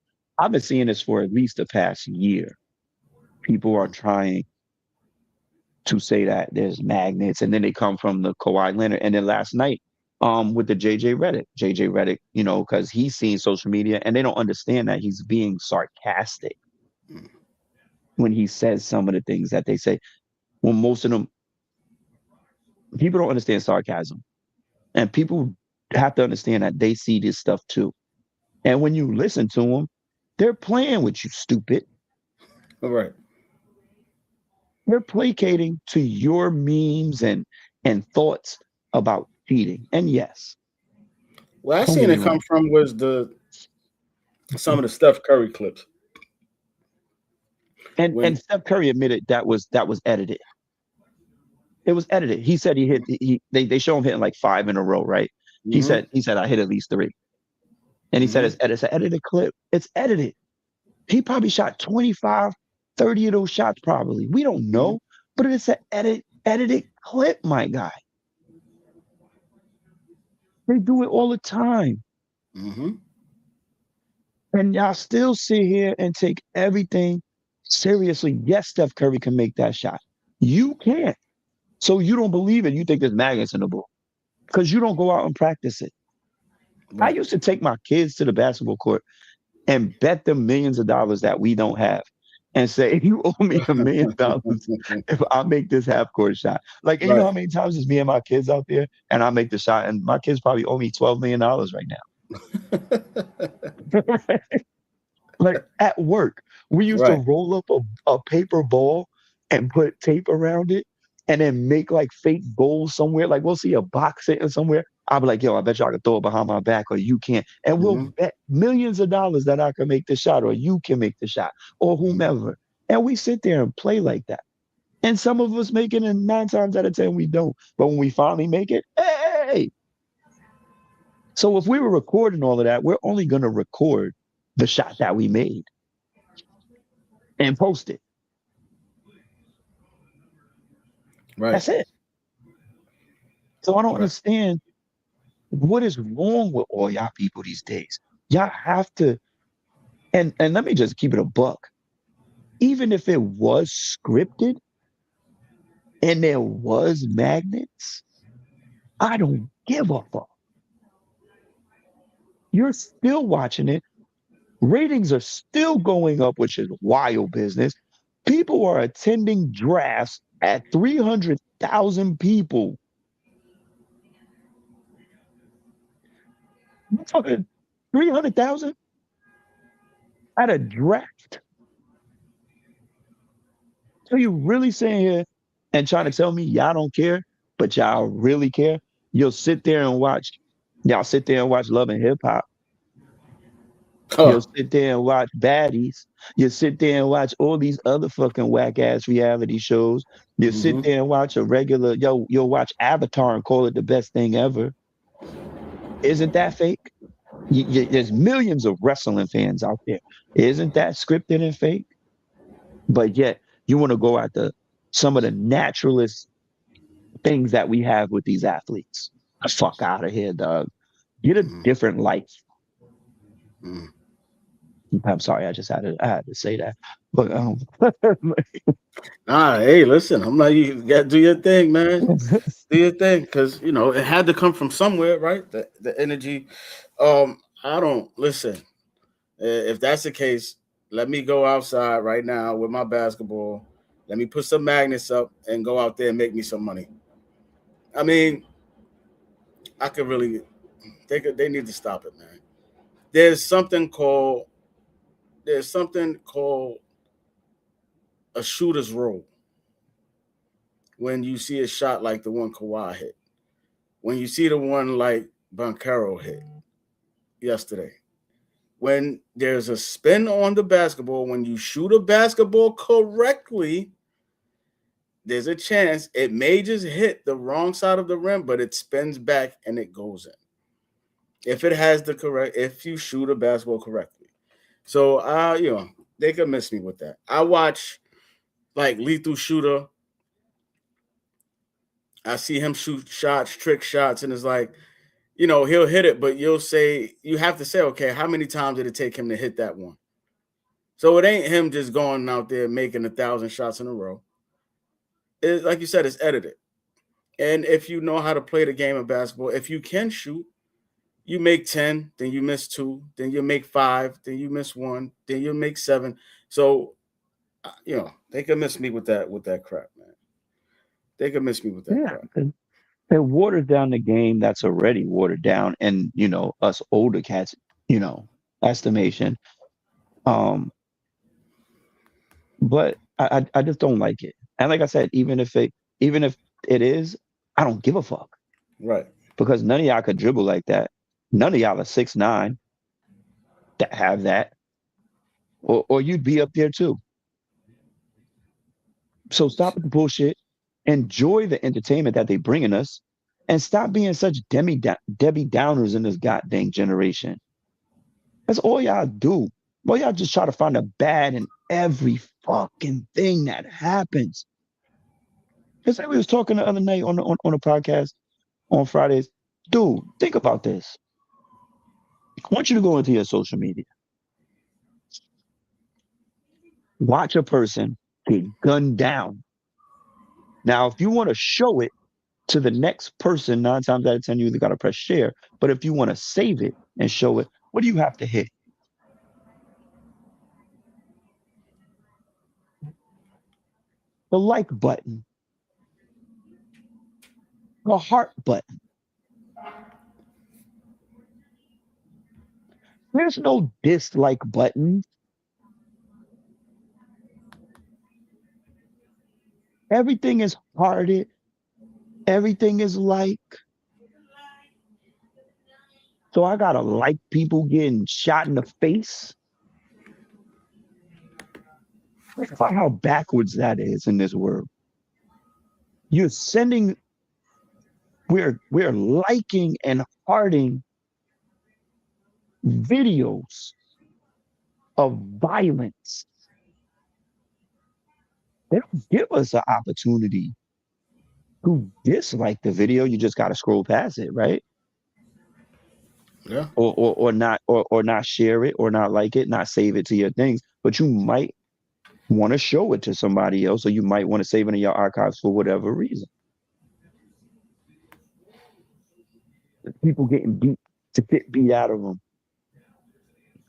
for at least the past year. People are trying to say that there's magnets, and then they come from the Kawhi Leonard. And then last night, with the JJ Redick, you know, because he's seen social media and they don't understand that he's being sarcastic when he says some of the things that they say. Well, most of them, people don't understand sarcasm, and people have to understand that they see this stuff too. And when you listen to them, they're playing with you, stupid. All right. They're placating to your memes and thoughts about cheating. And yes, Well, I seen it come from was some of the Steph Curry clips. And Steph Curry admitted that was edited. It was edited. He said they show him hitting like 5 in a row, right? Mm-hmm. He said I hit at least 3. And he said it's an edited clip. It's edited. He probably shot 25, 30 of those shots probably. We don't know, but it's an edited clip, my guy. They do it all the time. Mm-hmm. And y'all still sit here and take everything seriously. Yes, Steph Curry can make that shot. You can't. So you don't believe it. You think there's maggots in the ball because you don't go out and practice it. Right. I used to take my kids to the basketball court and bet them millions of dollars that we don't have and say, you owe me $1 million if I make this half-court shot. Like, you know how many times it's me and my kids out there and I make the shot and my kids probably owe me $12 million right now. Like at work, we used to roll up a paper ball and put tape around it and then make like fake goals somewhere. Like we'll see a box sitting somewhere. I'll be like, yo, I bet y'all can throw it behind my back or you can't. And we'll bet millions of dollars that I can make the shot or you can make the shot or whomever. And we sit there and play like that. And some of us make it and 9 times out of 10 we don't. But when we finally make it, hey! So if we were recording all of that, we're only going to record the shot that we made and post it. Right. That's it. So I don't understand what is wrong with all y'all people these days. Y'all have to, and let me just keep it a buck. Even if it was scripted and there was magnets, I don't give a fuck. You're still watching it. Ratings are still going up, which is wild business. People are attending drafts at 300,000 people. I'm talking 300,000 at a draft. So you really sitting here and trying to tell me y'all don't care, but y'all really care? You'll sit there and watch. Y'all sit there and watch Love and Hip Hop. You'll sit there and watch Baddies. You'll sit there and watch all these other fucking whack-ass reality shows. You'll sit there and watch a regular, you'll watch Avatar and call it the best thing ever. Isn't that fake? There's millions of wrestling fans out there. Isn't that scripted and fake? But yet, you want to go after some of the naturalist things that we have with these athletes. Fuck out of here, dog. Get a different life. I'm sorry, I had to say that. But Hey, listen, I'm like, you got to do your thing, man. Do your thing, because it had to come from somewhere, right? The energy. I don't listen. If that's the case, let me go outside right now with my basketball. Let me put some magnets up and go out there and make me some money. I mean, I could really. They need to stop it, man. There's something called there's something called a shooter's role when you see a shot like the one Kawhi hit, when you see the one like Bankero hit yesterday, when there's a spin on the basketball, when you shoot a basketball correctly, there's a chance it may just hit the wrong side of the rim, but it spins back and it goes in. If you shoot a basketball correctly. So, they could miss me with that. I watch like Lethal Shooter. I see him shoot shots, trick shots, and it's like, he'll hit it, but you have to say, okay, how many times did it take him to hit that one? So it ain't him just going out there making 1,000 shots in a row. Like you said, it's edited. And if you know how to play the game of basketball, if you can shoot, you make 10, then you miss 2, then you make 5, then you miss 1, then you make 7. So, they can miss me with that crap, man. They can miss me with that crap. It waters down the game that's already watered down, and us older cats, estimation. But I just don't like it. And like I said, even if it is, I don't give a fuck. Right. Because none of y'all could dribble like that. None of y'all are 6'9" that have that. Or you'd be up there too. So stop with the bullshit. Enjoy the entertainment that they bringing us, and stop being such Debbie Downers in this goddamn generation. That's all y'all do. Well, y'all just try to find a bad in every fucking thing that happens. It's like we was talking the other night on a podcast on Fridays. Dude, think about this. I want you to go into your social media. Watch a person get gunned down. Now, if you want to show it to the next person, 9 times out of 10, you either got to press share. But if you want to save it and show it, what do you have to hit? The like button. The heart button. There's no dislike button. Everything is hearted. Everything is like. So I gotta like people getting shot in the face. Think about how backwards that is in this world. You're sending. We're liking and hearting videos of violence. They don't give us an opportunity to dislike the video. You just got to scroll past it, right? Yeah. Or not share it, or not like it, not save it to your things. But you might want to show it to somebody else, or you might want to save it in your archives for whatever reason. People getting beat out of them.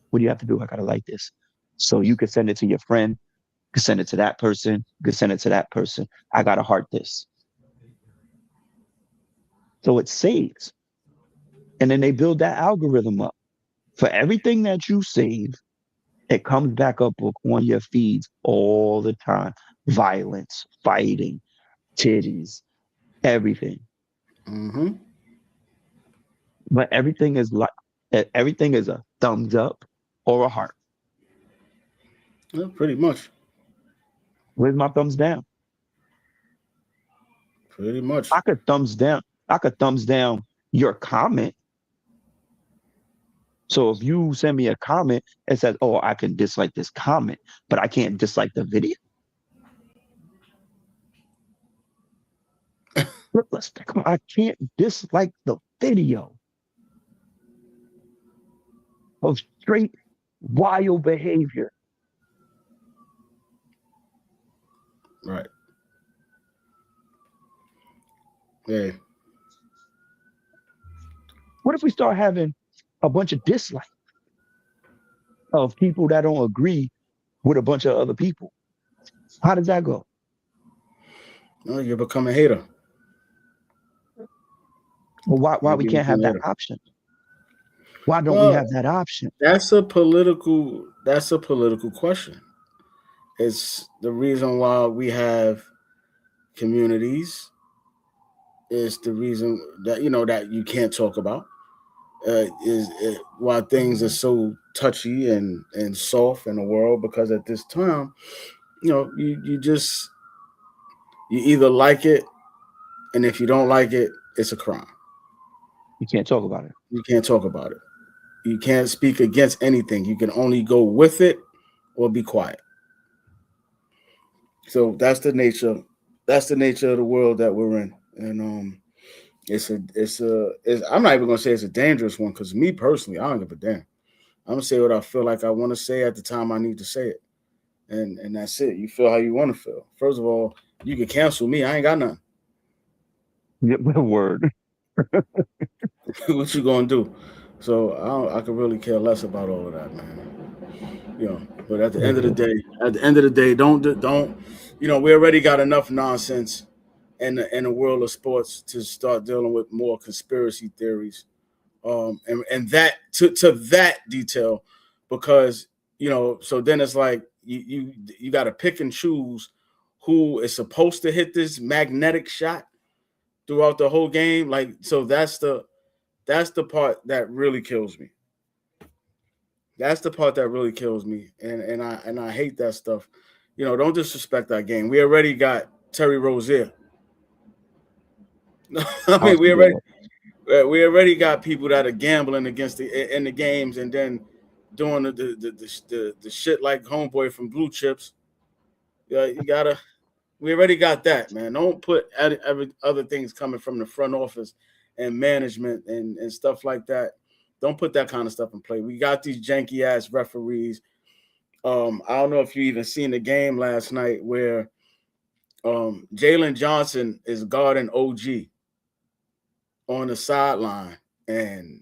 What do you have to do? I gotta like this. So you could send it to your friend, you could send it to that person, you could send it to that person. I gotta heart this. So it saves. And then they build that algorithm up. For everything that you save, it comes back up on your feeds all the time. Violence, fighting, titties, everything. Mm-hmm. But everything is a thumbs up or a heart. Yeah, pretty much. Where's my thumbs down? Pretty much. I could thumbs down your comment. So if you send me a comment, it says, "Oh, I can dislike this comment, but I can't dislike the video." Let's think about. I can't dislike the video of straight wild behavior. Right. Yeah. What if we start having a bunch of dislike of people that don't agree with a bunch of other people? How does that go? No, you become a hater. Well, why we You can't have become a that hater. option? Why don't we Well, have that option? that's a political question. It's the reason why we have communities. Is the reason that that you can't talk about. Why things are so touchy and soft in the world, because at this time, you either like it, and if you don't like it, it's a crime. You can't talk about it. You can't talk about it. You can't speak against anything. You can only go with it or be quiet. So that's the nature. That's the nature of the world that we're in, and I'm not even gonna say it's a dangerous one, because me personally, I don't give a damn. I'm gonna say what I feel like I want to say at the time I need to say it, and that's it. You feel how you want to feel. First of all, you can cancel me. I ain't got nothing. Yeah, word. What you gonna do? So I could really care less about all of that, man. But at the end of the day, don't. We already got enough nonsense in the world of sports to start dealing with more conspiracy theories, and that to that detail, because so then it's like you got to pick and choose who is supposed to hit this magnetic shot throughout the whole game. Like, so that's the part that really kills me. That's the part that really kills me, and I hate that stuff. Don't disrespect our game. We already got Terry Rozier. I mean, we already got people that are gambling against in the games, and then doing the shit like homeboy from Blue Chips. Yeah, we already got that, man. Don't put every other things coming from the front office and management and stuff like that. Don't put that kind of stuff in play. We got these janky ass referees. I don't know if you even seen the game last night where Jalen Johnson is guarding OG on the sideline, and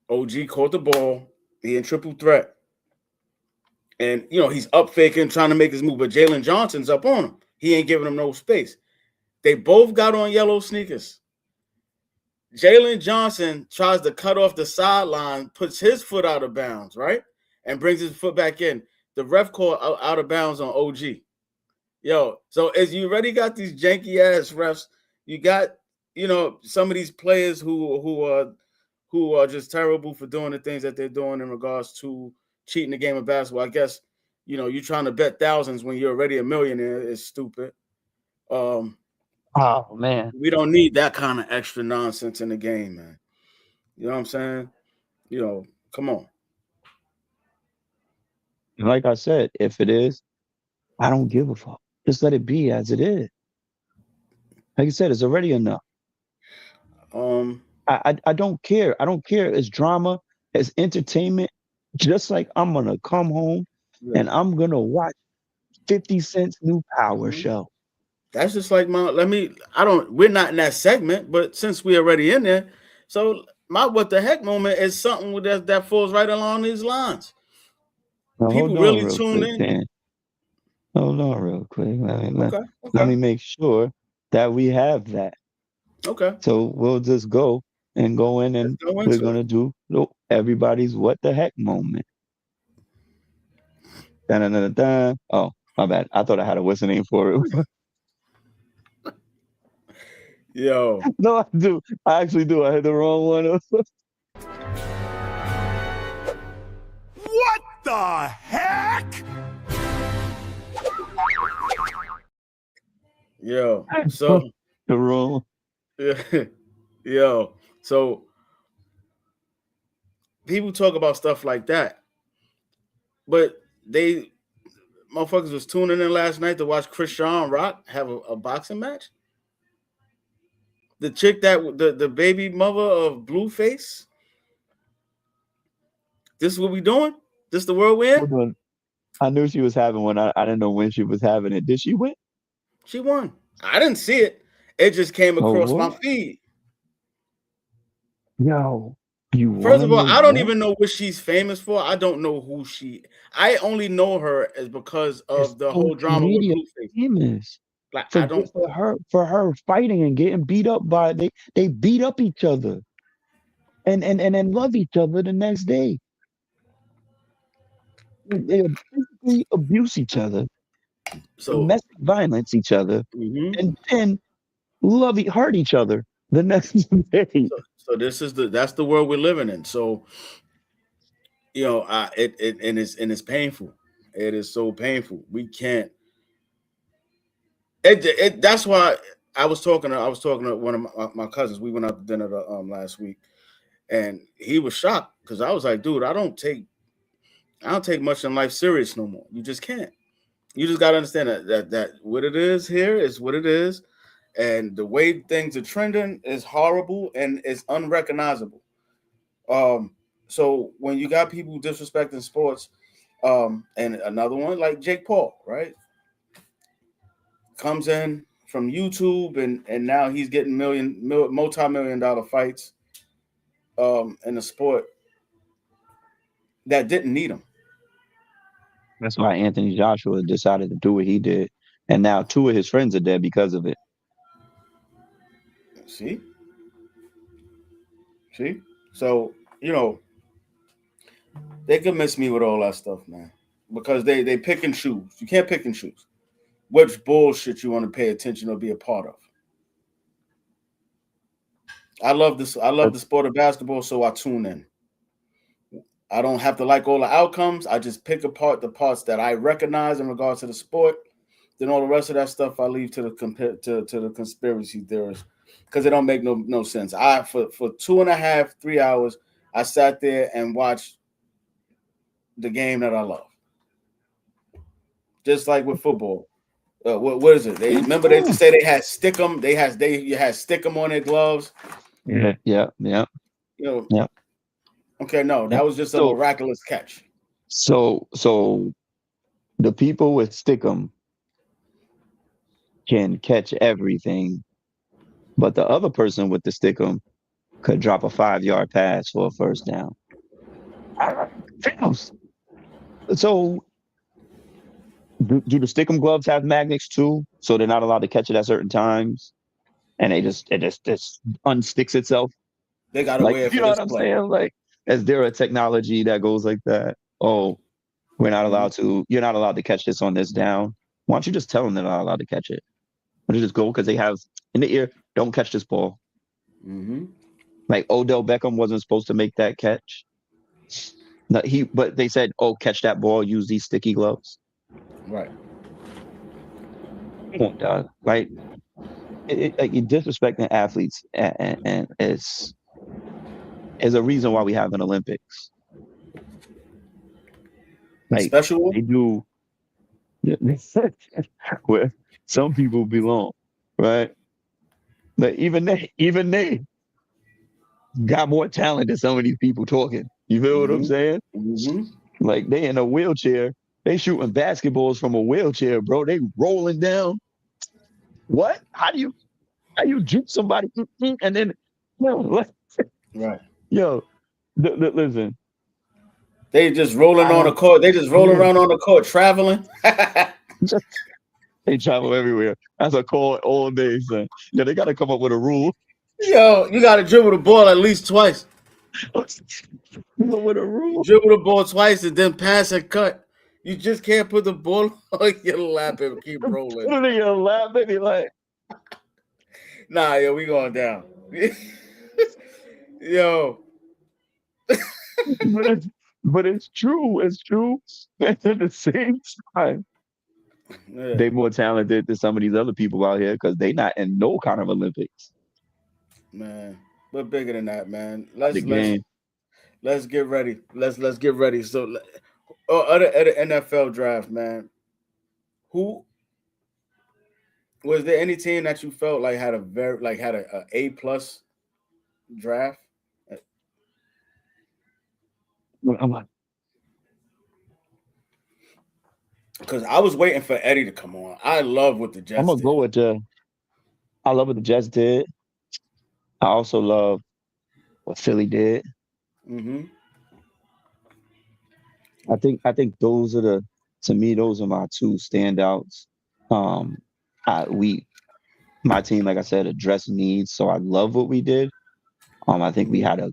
OG caught the ball. He in triple threat, and he's up faking, trying to make his move, but Jalen Johnson's up on him. He ain't giving him no space. They both got on yellow sneakers. Jalen Johnson tries to cut off the sideline, puts his foot out of bounds, right, and brings his foot back in. The ref called out of bounds on OG. So as you already got these janky ass refs, you got some of these players who are just terrible for doing the things that they're doing in regards to cheating the game of basketball. I guess you're trying to bet thousands when you're already a millionaire is stupid. Oh man, we don't need that kind of extra nonsense in the game, man. You know what I'm saying? Come on. Like I said, if it is, I don't give a fuck. Just let it be as it is. Like you said, it's already enough. I don't care. I don't care. It's drama. It's entertainment. Just like I'm gonna come home and I'm gonna watch 50 Cent's new Power show. That's just like we're not in that segment, but since we're already in there, so my what the heck moment is something that falls right along these lines. Now, people really tune in. Dan. Hold on real quick. Let me make sure that we have that. Okay. So we'll just go in, and we're gonna do everybody's what the heck moment. Da-da-da-da-da. Oh, my bad. I thought I had a whistle name for it. Yo. No, I do. I actually do. I had the wrong one. What the heck? Yo. So the wrong. Yo. So people talk about stuff like that, but motherfuckers was tuning in last night to watch Christian Rock have a boxing match. The chick that the baby mother of Blueface, This is what we doing? This the world we're in? Hold on. I knew she was having one. I didn't know when she was having it. Did she win? She won. I didn't see it. It just came across my feed. Yo, you First of all, I don't that? even know what she's famous for. I don't know who she. I only know her as because of the whole drama with Blueface. Famous. Like For, I don't for her fighting and getting beat up by they beat up each other, and then love each other the next day. They basically abuse each other, so domestic violence each other, mhm. and then hurt each other the next day. So that's the world we're living in. So you know, it's painful. It is so painful. We can't. That's why I was talking to one of my cousins. We went out to dinner last week, and he was shocked because I was like, dude, I don't take much in life serious no more. You just can't. You just gotta understand that what it is here is what it is, and the way things are trending is horrible and it's unrecognizable. So when you got people disrespecting sports, and another one like Jake Paul, right, comes in from YouTube and now he's getting multi-million-dollar fights in a sport that didn't need him. That's why Anthony Joshua decided to do what he did, and now 2 of his friends are dead because of it. See, so you know they can miss me with all that stuff, man, because they pick and choose. You can't pick and choose which bullshit you want to pay attention or be a part of. I love this. I love the sport of basketball, so I tune in. I don't have to like all the outcomes. I just pick apart the parts that I recognize in regards to the sport. Then all the rest of that stuff I leave to the conspiracy theorists because it don't make no sense. For 2.5, 3 hours, I sat there and watched the game that I love. Just like with football. What is it? They remember they say they had Stickum. You had Stickum on their gloves. Yeah. You know. Yeah. Okay, no, that was just a miraculous catch. So the people with Stickum can catch everything, but the other person with the Stickum could drop a 5-yard pass for a first down. So do the Stickum gloves have magnets too? So they're not allowed to catch it at certain times, and it just unsticks itself. They got to wear it for you know this what I'm play. saying? Like, is there a technology that goes like that? Oh, we're not allowed to. You're not allowed to catch this on this down. Why don't you just tell them they're not allowed to catch it? Why don't you just go because they have in the ear? Don't catch this ball. Mm-hmm. Like Odell Beckham wasn't supposed to make that catch. No, but they said, "Oh, catch that ball. Use these sticky gloves." Right. Come on, dog. Like, you're disrespecting athletes, and it's a reason why we have an Olympics. Like, special one? They do where some people belong, right? But even they got more talent than some of these people talking. You feel what I'm saying? Mm-hmm. Like, they in a wheelchair, they shooting basketballs from a wheelchair, bro. They rolling down. What? How do you juke somebody and then right? Yo, listen. They just rolling on the court. They just rolling around on the court, traveling. They travel everywhere. That's a call all day, son. Yeah, they got to come up with a rule. Yo, you got to dribble the ball at least twice. With a rule. Dribble the ball twice and then pass and cut. You just can't put the ball on your lap and keep rolling. Put it in your lap, baby, like. Nah, yo, we going down. Yo. But it's true. It's true. At the same time, they more talented than some of these other people out here because they not in no kind of Olympics. Man, we're bigger than that, man. Let's get ready. Let's get ready. So, other NFL draft, man. Who was there? Any team that you felt like had a A+ draft? I'm like, Because I was waiting for Eddie to come on. I love what the Jets I'm gonna did. go with I love what the Jets did. I also love what Philly did. Mm-hmm. I think those are to me, those are my two standouts. My team, like I said, addressed needs, so I love what we did. I think we had a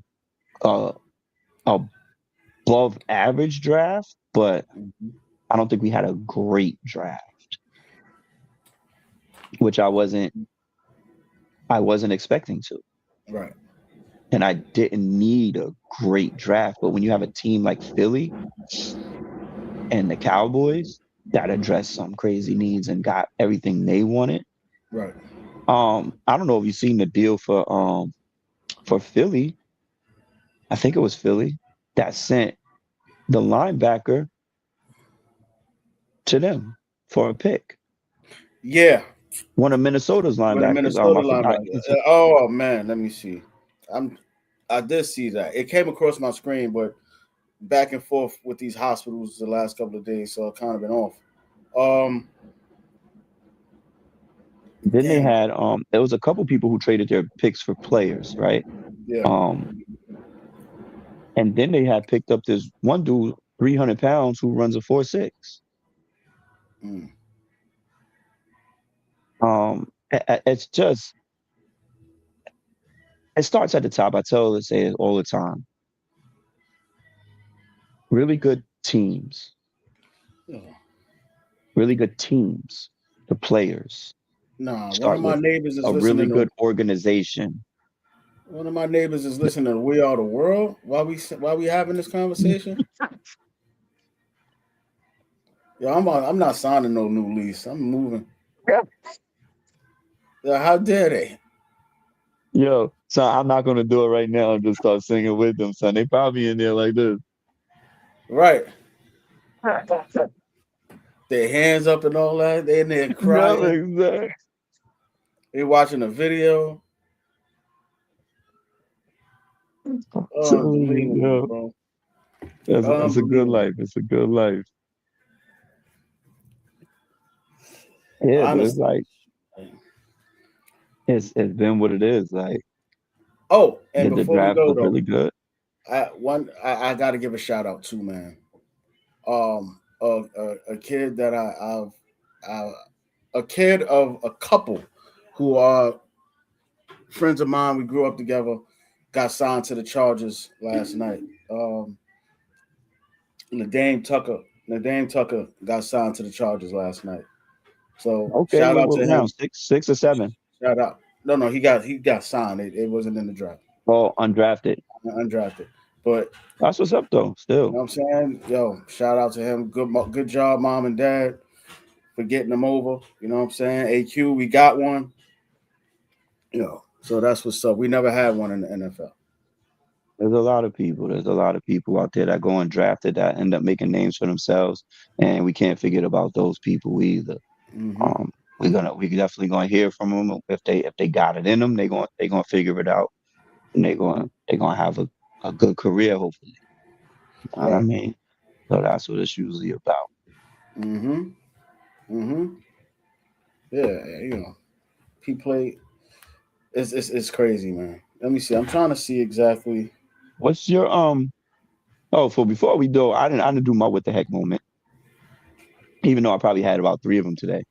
above average draft, but I don't think we had a great draft, which I wasn't expecting to. Right. And I didn't need a great draft, but when you have a team like Philly and the Cowboys that addressed some crazy needs and got everything they wanted. Right. I don't know if you've seen the deal for Philly. I think it was Philly that sent the linebacker to them for a pick. Yeah. One of Minnesota's linebackers. Minnesota linebacker. Oh man, let me see. I did see that. It came across my screen, but back and forth with these hospitals the last couple of days, so I've kind of been off. Then they had there was a couple people who traded their picks for players, right? Yeah. And then they had picked up this one dude, 300 pounds, who runs a 4.6. It's just, it starts at the top. I say it all the time. Really good teams. Really good teams. The players. Nah, one of my neighbors is a listening really good organization. One of my neighbors is listening to We Are the World while we having this conversation. Yeah, I'm not signing no new lease. I'm moving. Yeah, how dare they? Yo, so I'm not gonna do it right now and just start singing with them, son. They probably in there like this. Right. Their hands up and all that. They in there crying. No, exactly. They watching a video. Bro. It's a good life. It's a good life. Yeah, honestly, but it's like it's been what it is. Like, and the draft was really good. I got to give a shout out too, man. A kid that a kid of a couple who are friends of mine. We grew up together. Got signed to the Chargers last night. Nadeem Tucker got signed to the Chargers last night. So shout out to him. 6 or 7. Shout out. No, he got signed. It wasn't in the draft. Oh, undrafted. But that's what's up though. Still, you know what I'm saying? Yo, shout out to him. Good job, mom and dad, for getting them over. You know what I'm saying? AQ, we got one. You know, so that's what's up. We never had one in the NFL. There's a lot of people out there that go undrafted that end up making names for themselves, and we can't forget about those people either. Mm-hmm. We're definitely gonna hear from them if they got it in them. They gonna figure it out, and they gonna have a good career, hopefully. You know what I mean? So that's what it's usually about. Yeah, you know, he played. It's crazy, man. Let me see. I'm trying to see exactly. What's your before we do, I didn't do my what the heck moment, even though I probably had about 3 of them today.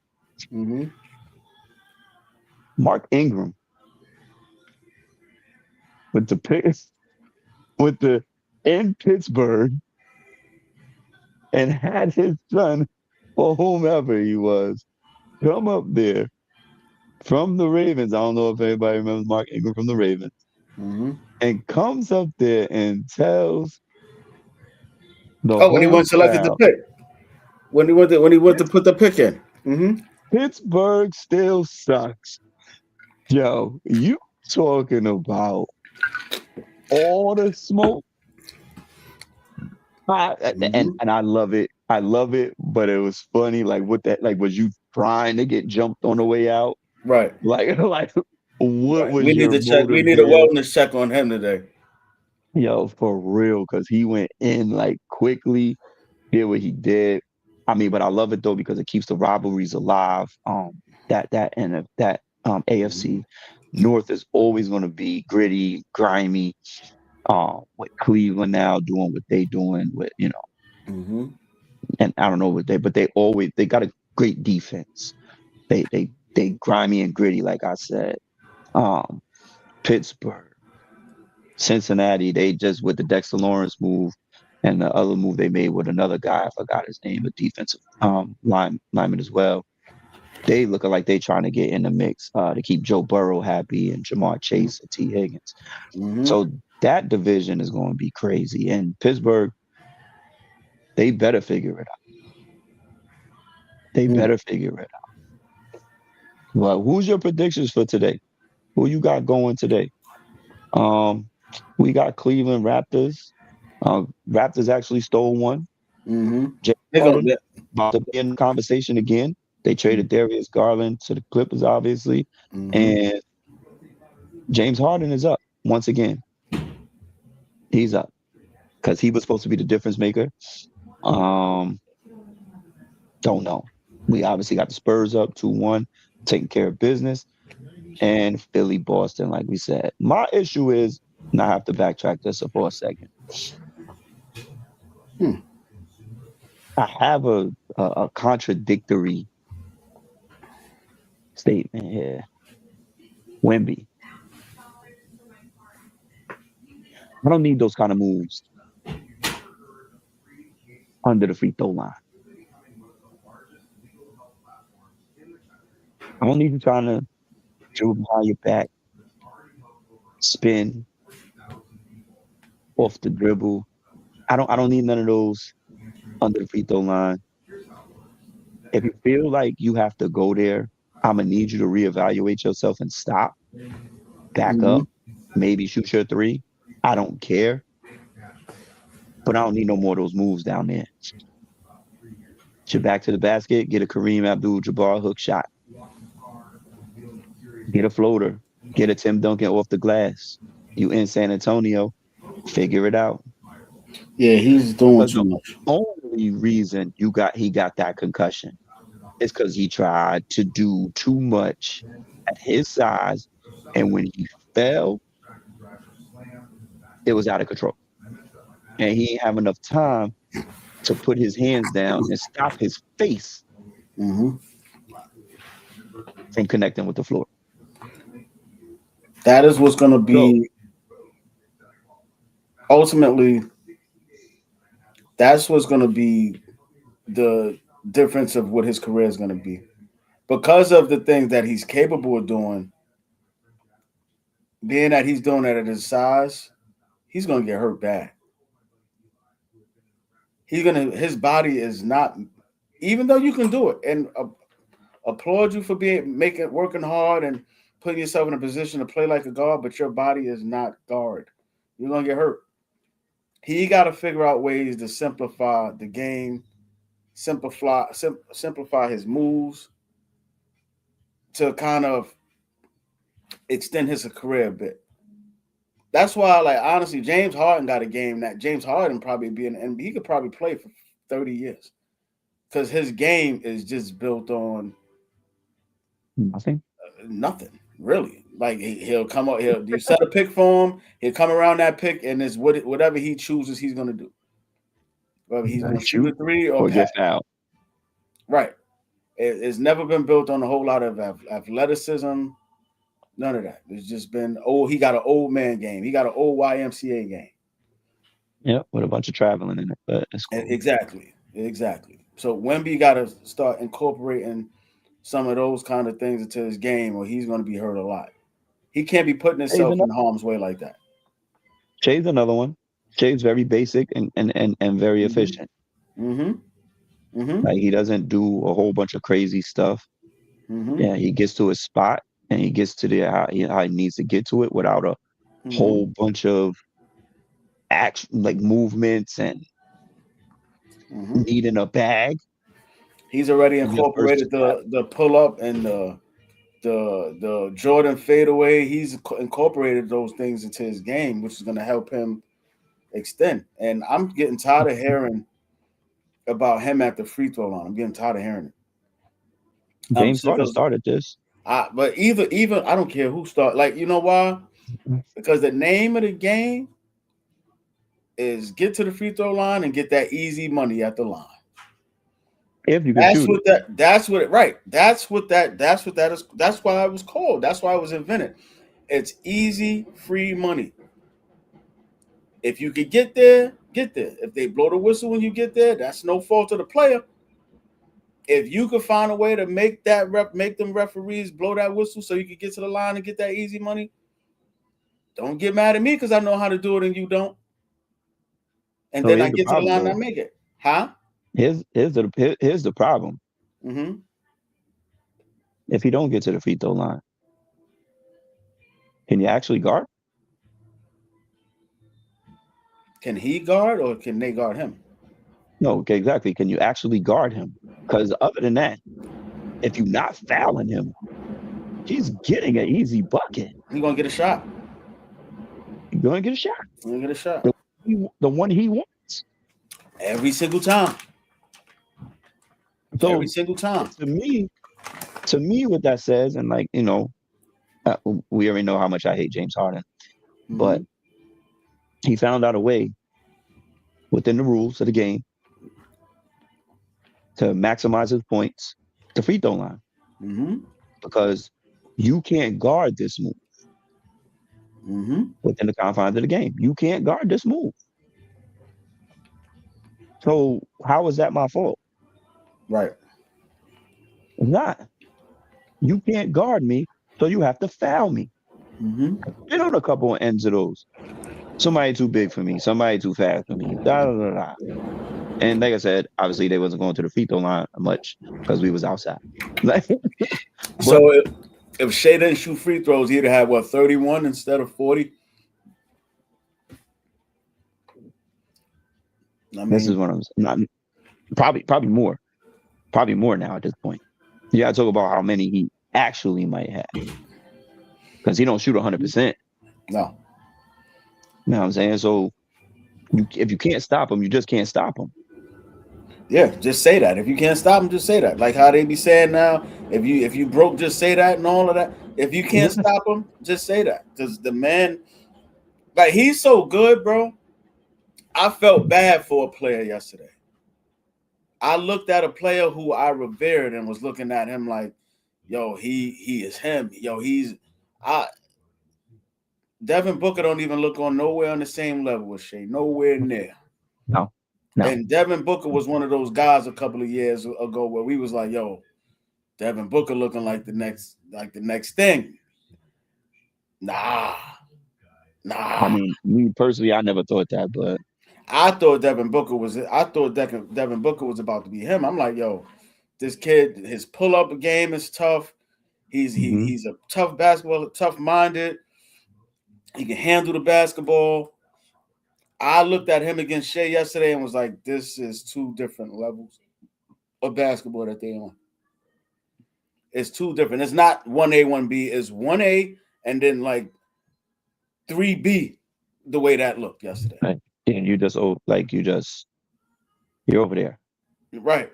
Mark Ingram with the picks in Pittsburgh, and had his son or whomever he was come up there from the Ravens. I don't know if anybody remembers Mark Ingram from the Ravens. And comes up there and tells when he went selected the pick. When he went to put the pick in. Pittsburgh still sucks. Yo, you talking about all the smoke? And I love it. I love it, but it was funny. Like, what that? Like, was you trying to get jumped on the way out? Right. Like what was we need to check? We need a wellness check on him today. Yo, for real, because he went in like quickly, did what he did. I mean, but I love it though because it keeps the rivalries alive. That AFC North is always going to be gritty, grimy. With Cleveland now doing what they doing with and I don't know but they got a great defense. They grimy and gritty, like I said. Pittsburgh, Cincinnati, they just with the Dexter Lawrence move and the other move they made with another guy, I forgot his name, a defensive lineman as well. They looking like they trying to get in the mix to keep Joe Burrow happy and Jamar Chase and T. Higgins. So that division is going to be crazy. And Pittsburgh, they better figure it out. They better figure it out. Well, who's your predictions for today? Who you got going today? We got Cleveland Raptors. Raptors actually stole one. James Harden about to be in the conversation again. They traded Darius Garland to the Clippers, obviously. And James Harden is up once again. He's up because he was supposed to be the difference maker. Don't know. We obviously got the Spurs up 2-1, taking care of business. And Philly, Boston, like we said. My issue is, and I have to backtrack this for a second. I have a contradictory statement here. Wemby. I don't need those kind of moves under the free throw line. I don't need you trying to dribble behind your back, spin off the dribble. I don't need none of those under the free throw line. If you feel like you have to go there, I'm gonna need you to reevaluate yourself and stop. Back up, maybe shoot your three. I don't care. But I don't need no more of those moves down there. Get back to the basket, get a Kareem Abdul-Jabbar hook shot. Get a floater. Get a Tim Duncan off the glass. You in San Antonio, figure it out. Yeah, he's doing too much. The only reason he got that concussion is because he tried to do too much at his size, and when he fell, it was out of control. And he didn't have enough time to put his hands down and stop his face and connecting with the floor. That is what's going to be ultimately. That's what's going to be the difference of what his career is going to be, because of the things that he's capable of doing. Being that he's doing that at his size, he's going to get hurt bad. His body is not, even though you can do it, and applaud you for working hard and putting yourself in a position to play like a guard, but your body is not guard. You're going to get hurt. He got to figure out ways to simplify the game, simplify his moves to kind of extend his career a bit. That's why, like, honestly, James Harden got a game that James Harden probably be in, and he could probably play for 30 years because his game is just built on nothing really. Like he'll come up, you set a pick for him, he'll come around that pick, and it's whatever he chooses, he's going to do. Whether he's going to shoot a three or get out. Right. It's never been built on a whole lot of athleticism. None of that. It's just been, he got an old man game. He got an old YMCA game. Yeah, with a bunch of traveling in it. But it's cool. Exactly. So Wemby got to start incorporating some of those kind of things into his game, or he's going to be hurt a lot. He can't be putting himself in harm's way like that. Shay's another one. Shay's very basic and very efficient. Like he doesn't do a whole bunch of crazy stuff. Yeah, he gets to his spot and he gets to how he needs to get to it without a whole bunch of action, like movements and needing a bag. He's already incorporated the pull up and the Jordan fadeaway. He's incorporated those things into his game, which is going to help him extend. And I'm getting tired of hearing about him at the free throw line. I'm getting tired of hearing it. James Harden started this. But even I don't care who started. Like, you know why? Because the name of the game is get to the free throw line and get that easy money at the line. If you can shoot it. That's what that is. That's why it was called. That's why it was invented. It's easy, free money. If you could get there, get there. If they blow the whistle when you get there, that's no fault of the player. If you could find a way to make them referees blow that whistle so you could get to the line and get that easy money, don't get mad at me because I know how to do it and you don't. And then I get to the line and I make it. Huh? Here's the problem. Mm-hmm. If you don't get to the free throw line, can you actually guard? Can he guard or can they guard him? No, okay, exactly. Can you actually guard him? Because other than that, if you're not fouling him, he's getting an easy bucket. He's going to get a shot. He's going to get a shot. He's going to get a shot. The one he wants. Every single time. So every single time. To me, what that says, and like, you know, we already know how much I hate James Harden, but he found out a way within the rules of the game to maximize his points, the free throw line, because you can't guard this move within the confines of the game. You can't guard this move. So how is that my fault? Right. It's not. You can't guard me, so you have to foul me. Get on a couple of ends of those. Somebody too big for me. Somebody too fast for me. Da, da, da, da. And like I said, obviously they wasn't going to the free throw line much because we was outside. So if Shea didn't shoot free throws, he'd have what, 31 instead of 40? I mean, this is one of them. Probably more. Probably more now at this point. You gotta talk about how many he actually might have. Because he don't shoot 100%. No. You know what I'm saying? So if you can't stop him, you just can't stop him. Yeah, just say that. If you can't stop him, just say that. Like how they be saying now, if you broke, just say that and all of that. If you can't stop him, just say that. Because the man, like, he's so good, bro. I felt bad for a player yesterday. I looked at a player who I revered and was looking at him like, yo, he is him. Yo, Devin Booker don't even look on nowhere on the same level with Shea. Nowhere near. No. And Devin Booker was one of those guys a couple of years ago where we was like, yo, Devin Booker looking like the next thing. Nah. I mean, me personally, I never thought that, but I thought Devin Booker was about to be him. I'm like, yo, this kid, his pull-up game is tough. He's a tough basketball, tough-minded. He can handle the basketball. I looked at him against Shea yesterday and was like, this is two different levels of basketball that they're on. It's two different. It's not 1A, 1B. It's 1A and then like 3B the way that looked yesterday. Right. And you're over there. Right.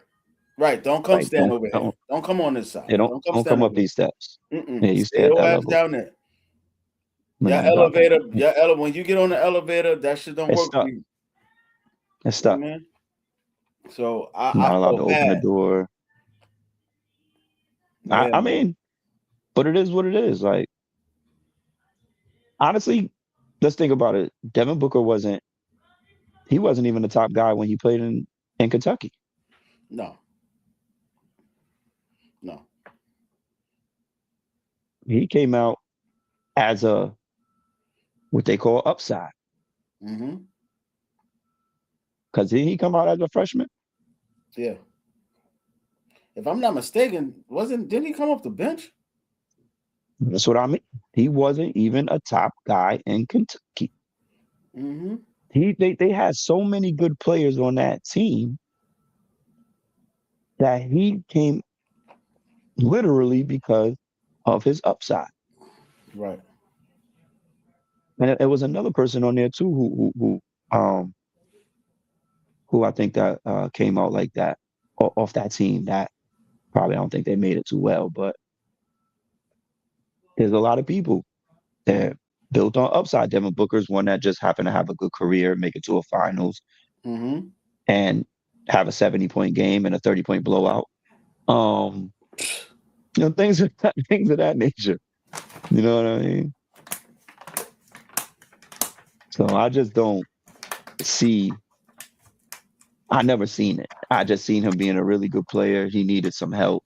Don't come stand over here. Don't come on this side. Yeah, don't come up these steps. Yeah, you stay at that level. Down there. When you get on the elevator, that shit don't work for you. It's stuck. You know, man. So I'm not allowed to open the door. Yeah. I mean, but it is what it is. Like, honestly, let's think about it. Devin Booker wasn't even the top guy when he played in Kentucky. No. He came out as a what they call upside. Because did he come out as a freshman? Yeah. If I'm not mistaken, didn't he come off the bench? That's what I mean. He wasn't even a top guy in Kentucky. They had so many good players on that team that he came literally because of his upside. Right. And it was another person on there too who who I think that came out like that off that team that probably I don't think they made it too well, but there's a lot of people that built on upside. Devin Booker's one that just happened to have a good career, make it to a finals, and have a 70-point game and a 30-point blowout. Things of that nature. You know what I mean? So I just don't see. I never seen it. I just seen him being a really good player. He needed some help.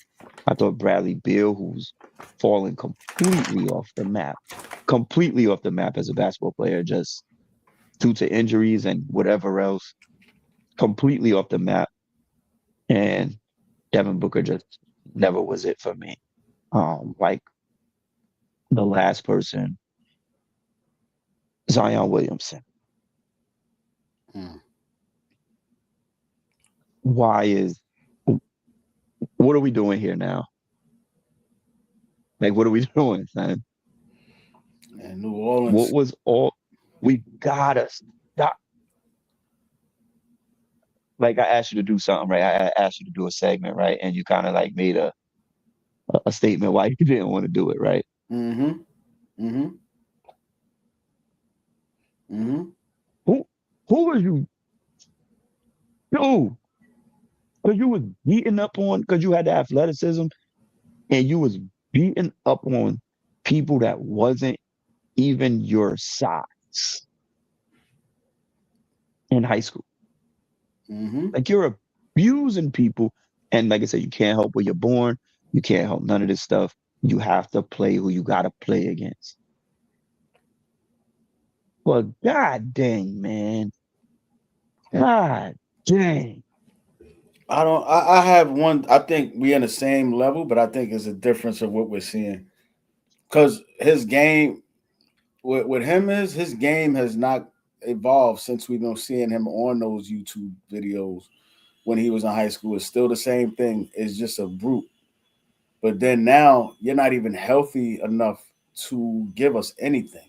I thought Bradley Beal, who's fallen completely off the map as a basketball player, just due to injuries and whatever else, completely off the map. And Devin Booker just never was it for me. Like the last person, Zion Williamson. What are we doing here now? Like, what are we doing, man? And New Orleans. What was all? We gotta stop. Like, I asked you to do something, right? I asked you to do a segment, right? And you kind of like made a statement why you didn't want to do it, right? Who were you? Dude, because you was beating up on, because you had the athleticism, and you was beating up on people that wasn't even your size in high school. Like, you're abusing people, and like I said, you can't help where you're born. You can't help none of this stuff. You have to play who you gotta play against. Well, god dang, man. God dang. I have one. I think we're in the same level, but I think it's a difference of what we're seeing. Because his game, with him is his game has not evolved since we've been seeing him on those YouTube videos when he was in high school. It's still the same thing. It's just a brute. But then now you're not even healthy enough to give us anything.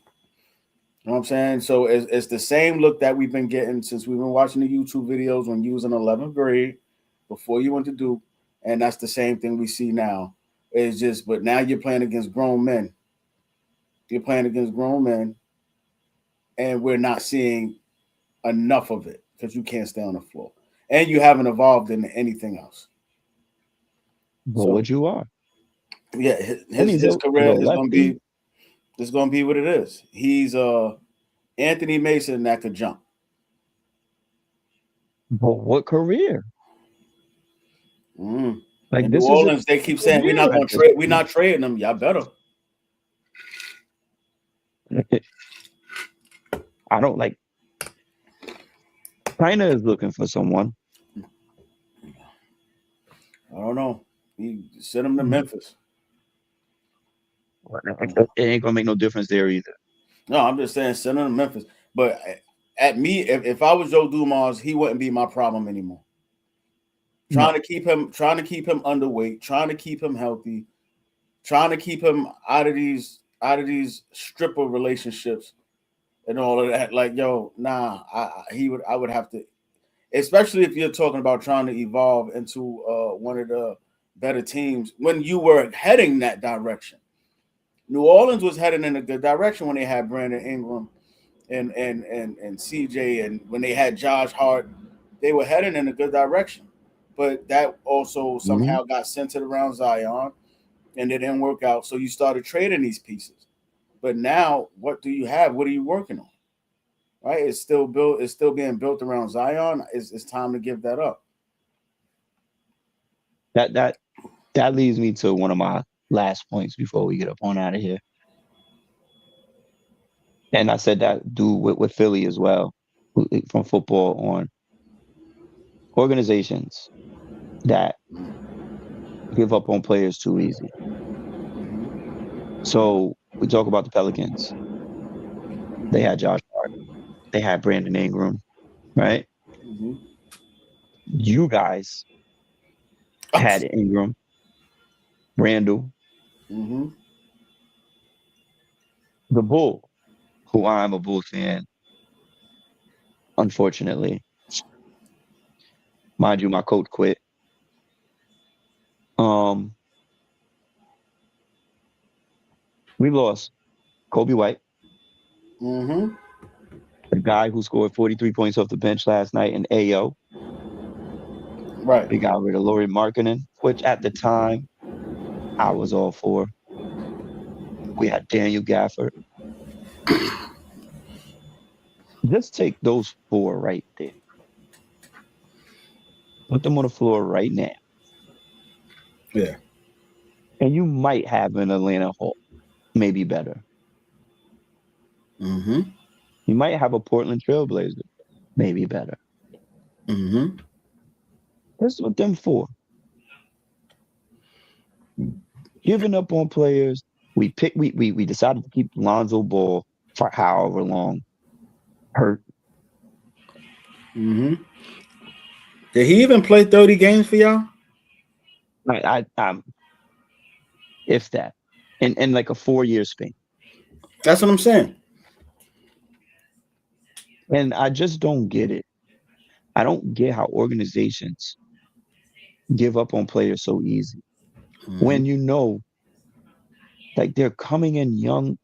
You know what I'm saying? So it's the same look that we've been getting since we've been watching the YouTube videos when you was in 11th grade, before you went to Duke, and that's the same thing we see now. It's just, but now you're playing against grown men. You're playing against grown men, and we're not seeing enough of it because you can't stay on the floor, and you haven't evolved into anything else. But so, what you are? Yeah, his career is going to be what it is. He's Anthony Mason that could jump. But what career? Like in New Orleans, they keep saying we're not going to trade. We're not trading them. Y'all better. I don't like. China is looking for someone. I don't know. He sent him to Memphis. It ain't gonna make no difference there either. No, I'm just saying send him to Memphis. But if I was Joe Dumars, he wouldn't be my problem anymore. Trying to keep him underweight, trying to keep him healthy, trying to keep him out of these stripper relationships and all of that. Like, yo, nah, I would have to, especially if you're talking about trying to evolve into one of the better teams when you were heading that direction. New Orleans was heading in a good direction when they had Brandon Ingram and CJ, and when they had Josh Hart, they were heading in a good direction. But that also somehow got centered around Zion, and it didn't work out. So you started trading these pieces. But now, what do you have? What are you working on? Right? It's still being built around Zion. It's time to give that up. That leads me to one of my last points before we get up on out of here. And I said that dude with Philly as well, from football on. Organizations that give up on players too easy. So we talk about the Pelicans. They had Josh Hart. They had Brandon Ingram, right? You guys had Ingram, Randall, the Bull, who I'm a Bull fan. unfortunately. Mind you, my coach quit. We lost Kobe White, Mm-hmm. the guy who scored 43 points off the bench last night in AO. Right. We got rid of Lauri Markkanen, which at the time I was all for. We had Daniel Gafford. Just take those 4 right there. Put them on the floor right now. Yeah. And you might have an Atlanta Hawk, maybe better. Mm-hmm. You might have a Portland Trailblazer, maybe better. Mm-hmm. That's what them 4. Giving up on players. We decided to keep Lonzo Ball for however long. Hurt. Mm-hmm. Did he even play 30 games for y'all? If that. In like a 4-year span. That's what I'm saying. And I just don't get it. I don't get how organizations give up on players so easy. Mm-hmm. When you know, like, they're coming in young.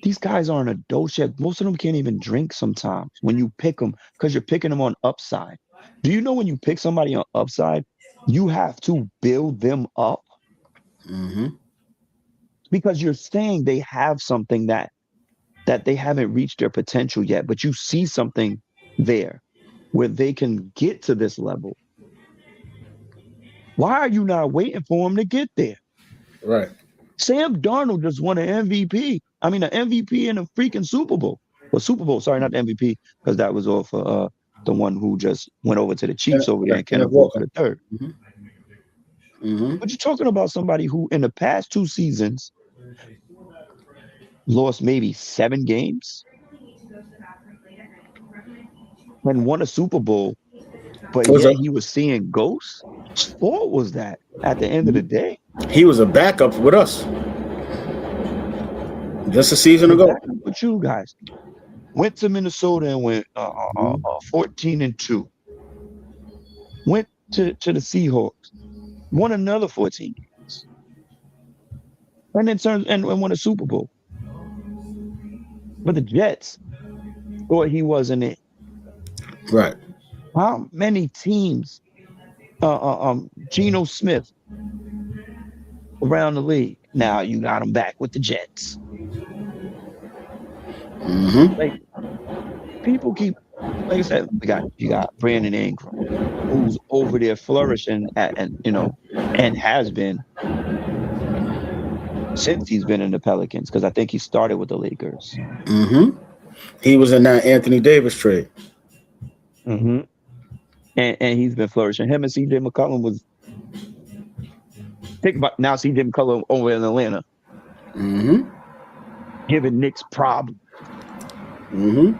These guys aren't adults yet. Most of them can't even drink sometimes when you pick them, because you're picking them on upside. Do you know when you pick somebody on upside, you have to build them up? Mm-hmm. Because you're saying they have something that they haven't reached their potential yet, but you see something there where they can get to this level. Why are you not waiting for them to get there? Right. Sam Darnold just won an MVP. I mean, an MVP in a freaking Super Bowl. Well, Super Bowl, sorry, not the MVP, because that was off the one who just went over to the Chiefs over there and Kenneth Walker III. Mm-hmm. Mm-hmm. But you're talking about somebody who in the past 2 seasons lost maybe 7 games and won a Super Bowl, but yet he was seeing ghosts. What was that at the end of the day? He was a backup with us just a season ago. With you guys, went to Minnesota and went 14-2. Went to the Seahawks, won another 14 games, and then turned and won a Super Bowl. But the Jets thought he wasn't it. Right. How many teams? Geno Smith around the league. Now you got him back with the Jets. Mm-hmm. Like, people keep, like I said, you got Brandon Ingram, who's over there flourishing and has been since he's been in the Pelicans, because I think he started with the Lakers. Mm-hmm. He was in that Anthony Davis trade. Mm-hmm. And he's been flourishing. Him and CJ McCollum was. Think about now, CJ McCollum over in Atlanta. Mm-hmm. Giving Knicks problems. Mm-hmm.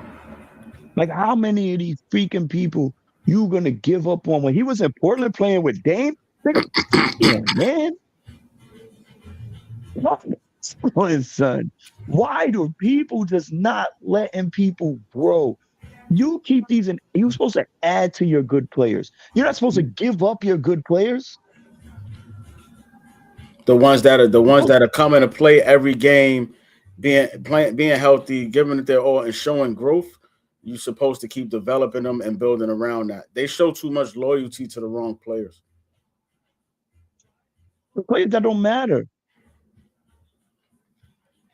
Like, how many of these freaking people you gonna give up on? When he was in Portland playing with Dame? Yeah, man. On his son. Why do people just not letting people grow? You keep these in. You're supposed to add to your good players. You're not supposed to give up your good players. The ones that are coming to play every game, being healthy, giving it their all, and showing growth. You're supposed to keep developing them and building around that. They show too much loyalty to the wrong players. The players that don't matter.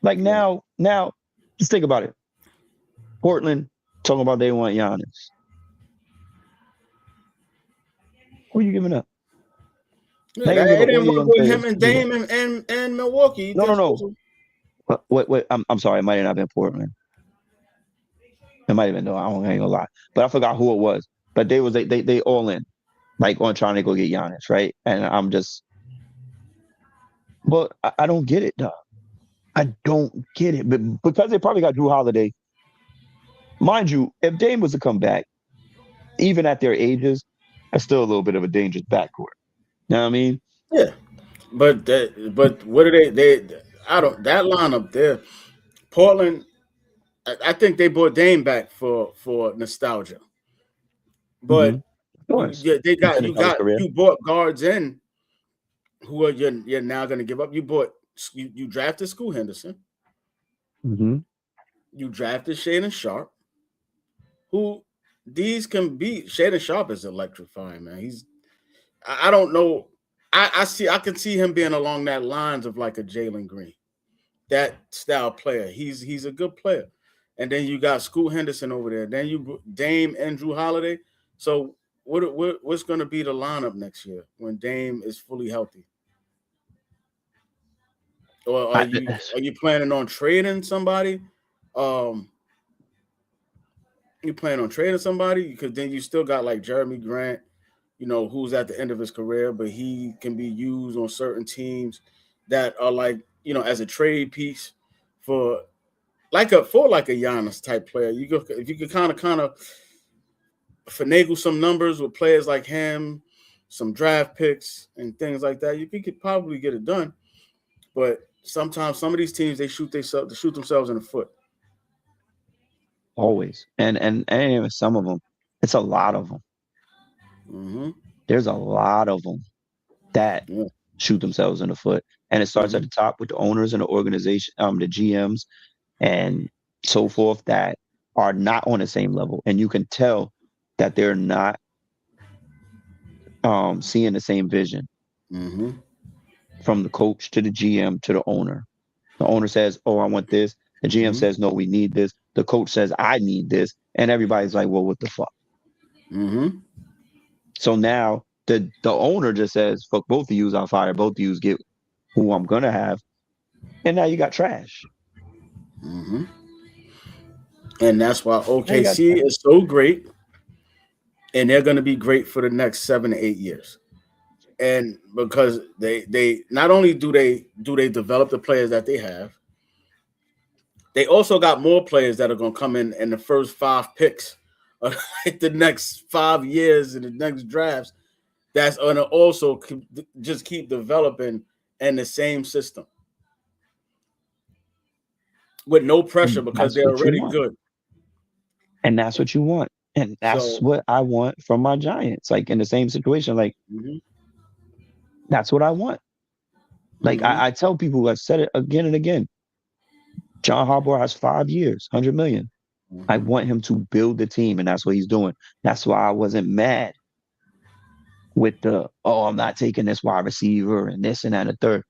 Like now, just think about it. Portland talking about they want Giannis. Who are you giving up? Yeah, they didn't work with him and Dame and Milwaukee. No. Wait. I'm sorry. It might have not been Portland. It might have been. No, I ain't gonna lie. But I forgot who it was. But they all in, like, on trying to go get Giannis, right? And I'm just. But I don't get it, dog. I don't get it. But because they probably got Drew Holiday. Mind you, if Dame was to come back, even at their ages, that's still a little bit of a dangerous backcourt. You know what I mean? Yeah. But what are they I don't that lineup there. Portland, I think they brought Dame back for nostalgia. But Of course. you Finish out his career. you bought guards in who are you're now going to give up. You drafted Scoot Henderson. Mm-hmm. You drafted Shaden Sharp. Who these can be? Shaden Sharp is electrifying, man. I don't know. I can see him being along that lines of like a Jalen Green, that style player. He's a good player. And then you got Scoot Henderson over there. Then you Dame and Drew Holiday. So what's going to be the lineup next year when Dame is fully healthy? Or are you planning on trading somebody? You plan on trading somebody? Because then you still got like Jeremy Grant, who's at the end of his career, but he can be used on certain teams that are like, as a trade piece for like a Giannis type player. If you could kind of finagle some numbers with players like him, some draft picks and things like that, you could probably get it done. But sometimes some of these teams, they shoot themselves in the foot. Always. And even some of them, it's a lot of them. Mm-hmm. There's a lot of them that shoot themselves in the foot. And it starts at the top with the owners and the organization, the GMs and so forth, that are not on the same level. And you can tell that they're not seeing the same vision. Mm-hmm. From the coach to the GM to the owner. The owner says, "Oh, I want this." The GM says, "No, we need this." The coach says, "I need this," and everybody's like, "Well, what the fuck?" Mm-hmm. So now the owner just says, "Fuck both of yous, I'll fire both of yous, get who I'm gonna have," and now you got trash. Mm-hmm. And that's why OKC is so great, and they're gonna be great for the next 7 to 8 years. And because they not only do they develop the players that they have, they also got more players that are going to come in the first 5 picks of like the next 5 years in the next drafts. That's going to also just keep developing in the same system with no pressure because they're already good. And that's what you want. And that's what I want from my Giants. Like in the same situation, like. Mm-hmm. That's what I want. Like I tell people, I've said it again and again. John Harbaugh has 5 years, $100 million. I want him to build the team, and that's what he's doing. That's why I wasn't mad with I'm not taking this wide receiver and this and that and the third.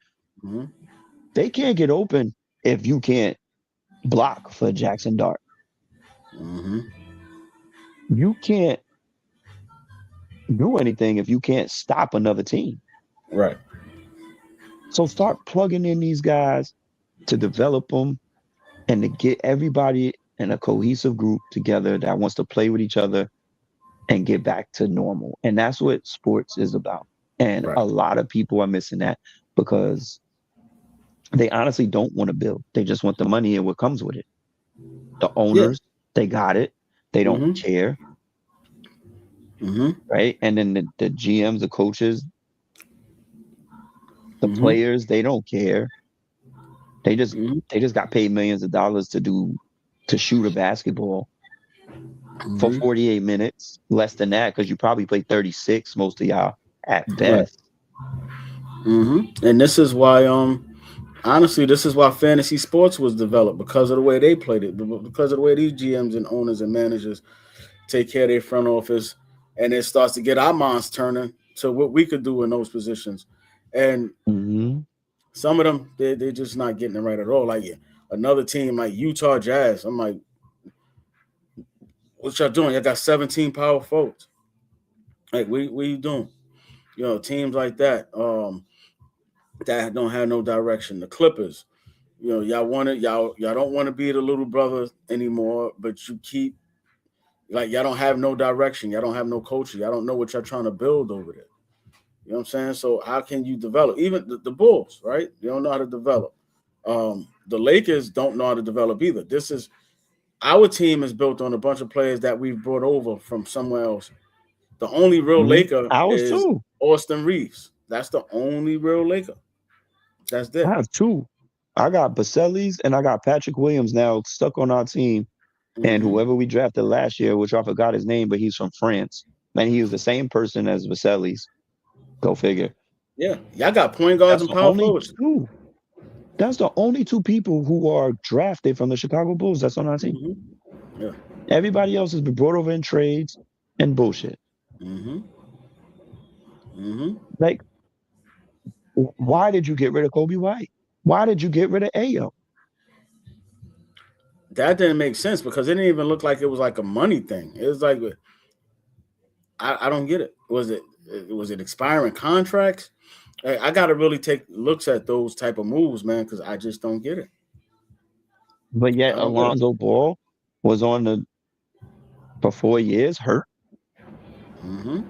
Mm-hmm. They can't get open if you can't block for Jackson Dart. Mm-hmm. You can't do anything if you can't stop another team. Right. So start plugging in these guys to develop them and to get everybody in a cohesive group together that wants to play with each other and get back to normal. And that's what sports is about. And a lot of people are missing that because they honestly don't want to build. They just want the money and what comes with it. The owners, they got it. They don't care. Mm-hmm. Right? And then the GMs, the coaches, the players, they don't care. They just got paid millions of dollars to shoot a basketball for 48 minutes, less than that, because you probably play 36, most of y'all at best. And this is why, honestly, this is why fantasy sports was developed, because of the way they played it, because of the way these GMs and owners and managers take care of their front office, and it starts to get our minds turning to what we could do in those positions. And some of them, they're just not getting it right at all. Like another team like Utah Jazz, I'm like, what y'all doing? Y'all got 17 power forwards. Like, what are you doing? Teams like that, that don't have no direction. The Clippers, y'all don't want to be the little brother anymore, but you keep, like, y'all don't have no direction. Y'all don't have no culture. Y'all don't know what y'all trying to build over there. You know what I'm saying? So how can you develop? Even the Bulls, right? You don't know how to develop. The Lakers don't know how to develop either. Our team is built on a bunch of players that we've brought over from somewhere else. The only real Laker is Austin Reeves. That's the only real Laker. That's it. I have 2. I got Basellis and I got Patrick Williams now stuck on our team. And whoever we drafted last year, which I forgot his name, but he's from France. and he was the same person as Vaselis. Go figure. Yeah, y'all got point guards and power forwards. That's the only two people who are drafted from the Chicago Bulls that's on our team. Mm-hmm. Yeah. Everybody else has been brought over in trades and bullshit. Mm-hmm. Mm-hmm. Like, why did you get rid of Kobe White? Why did you get rid of Ayo? That didn't make sense because it didn't even look like it was like a money thing. It was like, I don't get it. Was it expiring contracts? I got to really take looks at those type of moves, man, because I just don't get it. But yet Alonzo Ball was for 4 years hurt. Mm-hmm.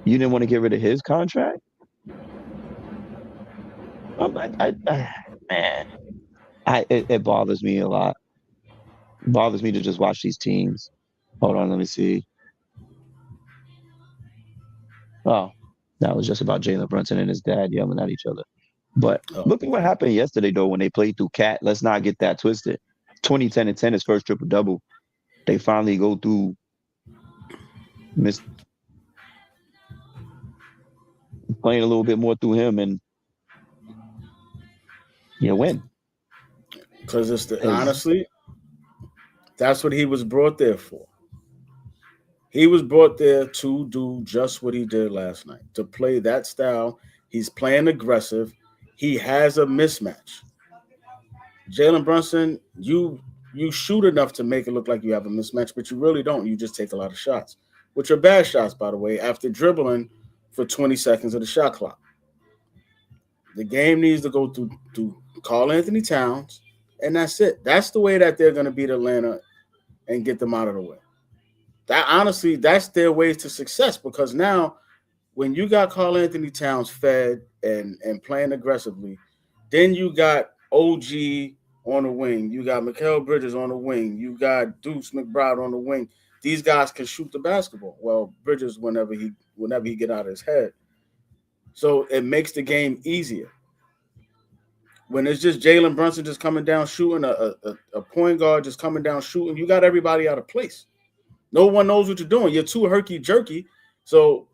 You didn't want to get rid of his contract? It bothers me a lot. It bothers me to just watch these teams. Hold on, let me see. Oh, that was just about Jalen Brunson and his dad yelling at each other. But look at what happened yesterday, though, when they played through Cat. Let's not get that twisted. 2010 and 10, his first triple-double. They finally go through playing a little bit more through him, and you win. Because honestly, that's what he was brought there for. He was brought there to do just what he did last night, to play that style. He's playing aggressive. He has a mismatch. Jalen Brunson, you shoot enough to make it look like you have a mismatch, but you really don't. You just take a lot of shots, which are bad shots, by the way, after dribbling for 20 seconds of the shot clock. The game needs to go through Karl-Anthony Towns, and that's it. That's the way that they're going to beat Atlanta and get them out of the way. Honestly, that's their way to success, because now when you got Karl-Anthony Towns fed and playing aggressively, then you got OG on the wing, you got Mikal Bridges on the wing, you got Deuce McBride on the wing. These guys can shoot the basketball. Well, Bridges whenever he get out of his head. So it makes the game easier. When it's just Jalen Brunson just coming down shooting, a point guard just coming down shooting, you got everybody out of place. No one knows what you're doing. You're too herky-jerky. So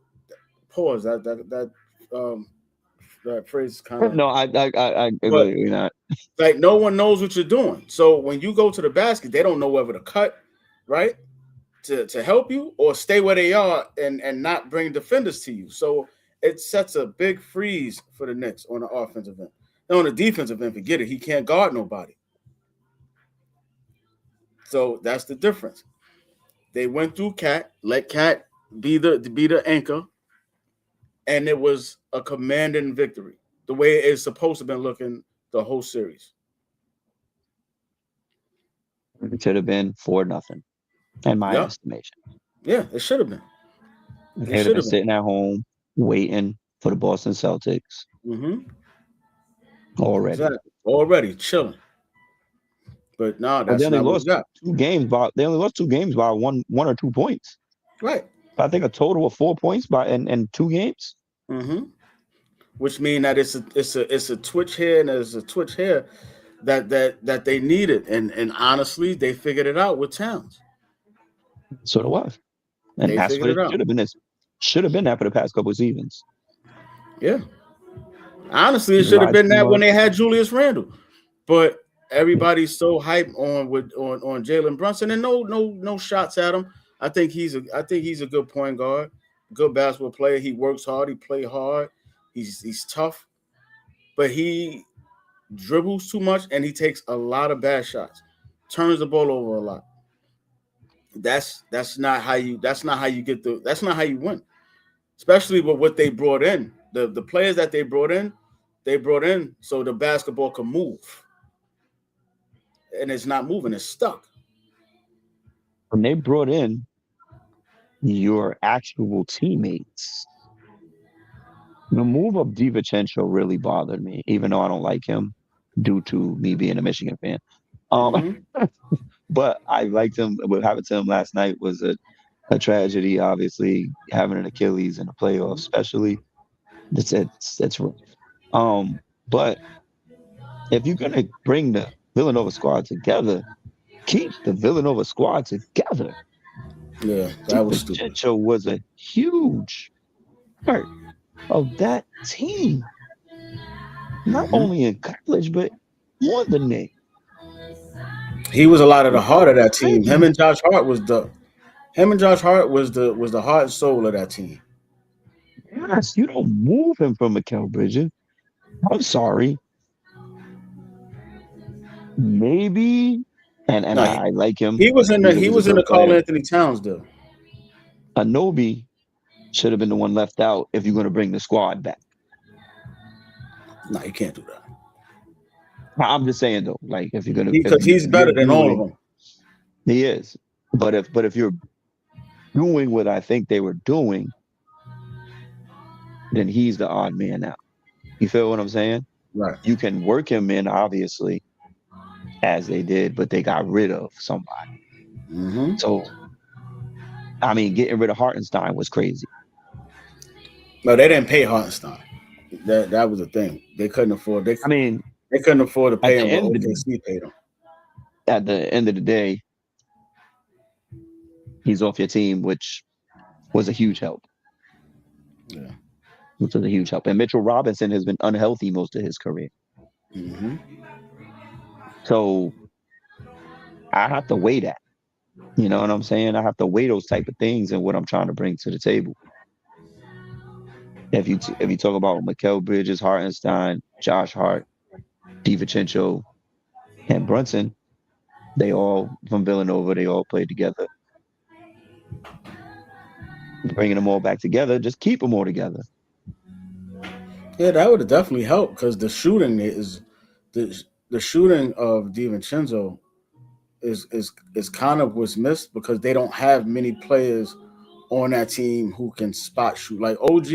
pause. That phrase is kind of... No, I agree not. Like, no one knows what you're doing. So when you go to the basket, they don't know whether to cut, right, to help you, or stay where they are and not bring defenders to you. So it sets a big freeze for the Knicks on the offensive end. Now on the defensive end, forget it. He can't guard nobody. So that's the difference. They went through Cat, let Cat be the anchor, and it was a commanding victory, the way it's supposed to have been looking the whole series. It should have been 4-0, in my estimation. Yeah, it should have been. They should have been sitting at home waiting for the Boston Celtics. Mm-hmm. Already. Exactly. Already chilling. But no, that's not what we got. They only lost 2 games by one or 2 points. Right. I think a total of 4 points in 2 games. Mm-hmm. Which means that it's a twitch here and there's a twitch here that they needed. And honestly, they figured it out with Towns. So it was. And they that's what it should have been. Should have been that for the past couple of seasons. Yeah. Honestly, it should have been that when they had Julius Randle. But everybody's so hyped on Jalen Brunson, and no shots at him. I think he's a good point guard, good basketball player. He works hard, he plays hard, he's tough, but he dribbles too much and he takes a lot of bad shots, turns the ball over a lot. That's not how you win, especially with what they brought in. The players that they brought in so the basketball can move. And it's not moving, it's stuck. When they brought in your actual teammates, the move of DiVincenzo really bothered me, even though I don't like him due to me being a Michigan fan. But I liked him. What happened to him last night was a tragedy, obviously, having an Achilles in the playoffs, especially. It's rough. But if you're going to bring the Villanova squad together, keep the Villanova squad together. Yeah, that was stupid. DiVincenzo was a huge part of that team. Not only in college, but more than that. He was a lot of the heart of that team. Him and Josh Hart was the heart and soul of that team. Yes, you don't move him from Mikal Bridges. I'm sorry. Maybe, and No, I like him. He was in the Karl player. Anthony Towns deal. Anobi should have been the one left out if you're going to bring the squad back. No, you can't do that. I'm just saying though, like if you're going to, Because he's better than all of them. He is, but if you're doing what I think they were doing, then he's the odd man out. You feel what I'm saying? Right. You can work him in, obviously, as they did, but they got rid of somebody. Mm-hmm. So, I mean, getting rid of Hartenstein was crazy. No, they didn't pay Hartenstein. That was the thing. They couldn't afford. They couldn't afford to pay him, but OKC paid him. At the end of the day, he's off your team, which was a huge help. Yeah. Which was a huge help. And Mitchell Robinson has been unhealthy most of his career. Mm-hmm. So I have to weigh that. You know what I'm saying? I have to weigh those type of things and what I'm trying to bring to the table. If you talk about Mikal Bridges, Hartenstein, Josh Hart, DiVincenzo, and Brunson, they all from Villanova, they all played together. Bringing them all back together, just keep them all together. Yeah, that would have definitely helped because the shooting is the shooting of DiVincenzo is kind of what's missed because they don't have many players on that team who can spot shoot. Like OG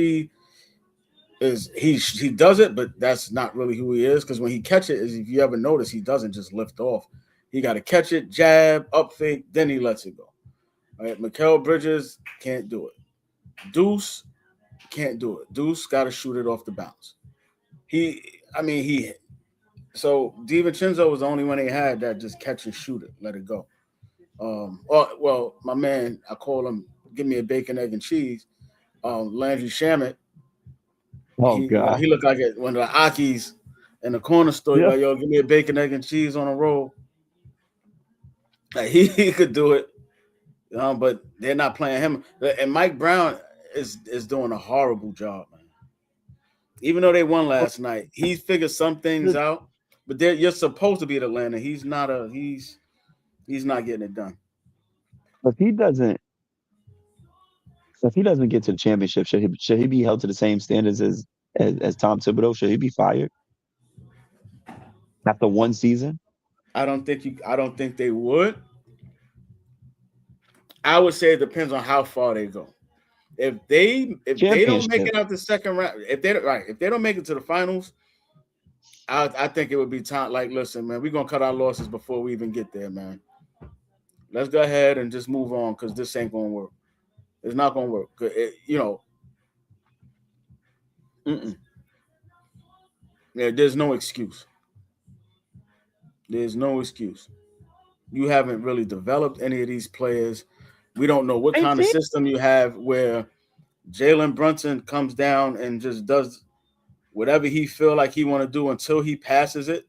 he does it, but that's not really who he is because when he catches it, if you ever notice, he doesn't just lift off. He got to catch it, jab, up fake, then he lets it go. All right, Mikal Bridges can't do it. Deuce can't do it. Deuce got to shoot it off the bounce. So DiVincenzo was the only one they had that just catch and shoot it, let it go. Well, my man, I call him, give me a bacon, egg, and cheese. Landry Shamet. God. He looked like one of the Akis in the corner store. Yeah. Like, yo, give me a bacon, egg, and cheese on a roll. Like, he could do it. But they're not playing him. And Mike Brown is doing a horrible job, man. Even though they won last night, he figured some things out. But you're supposed to be at Atlanta. He's not getting it done. If he doesn't get to the championship, should he be held to the same standards as Tom Thibodeau? Should he be fired after one season? I don't think they would. I would say it depends on how far they go. If they don't make it out the second round, if they don't make it to the finals, I think it would be time. Like, listen, man, we're gonna cut our losses before we even get there, man. Let's go ahead and just move on because this ain't gonna work. It's not gonna work. Yeah, there's no excuse. There's no excuse. You haven't really developed any of these players. We don't know what kind of system you have where Jalen Brunson comes down and just does whatever he feel like he want to do until he passes it,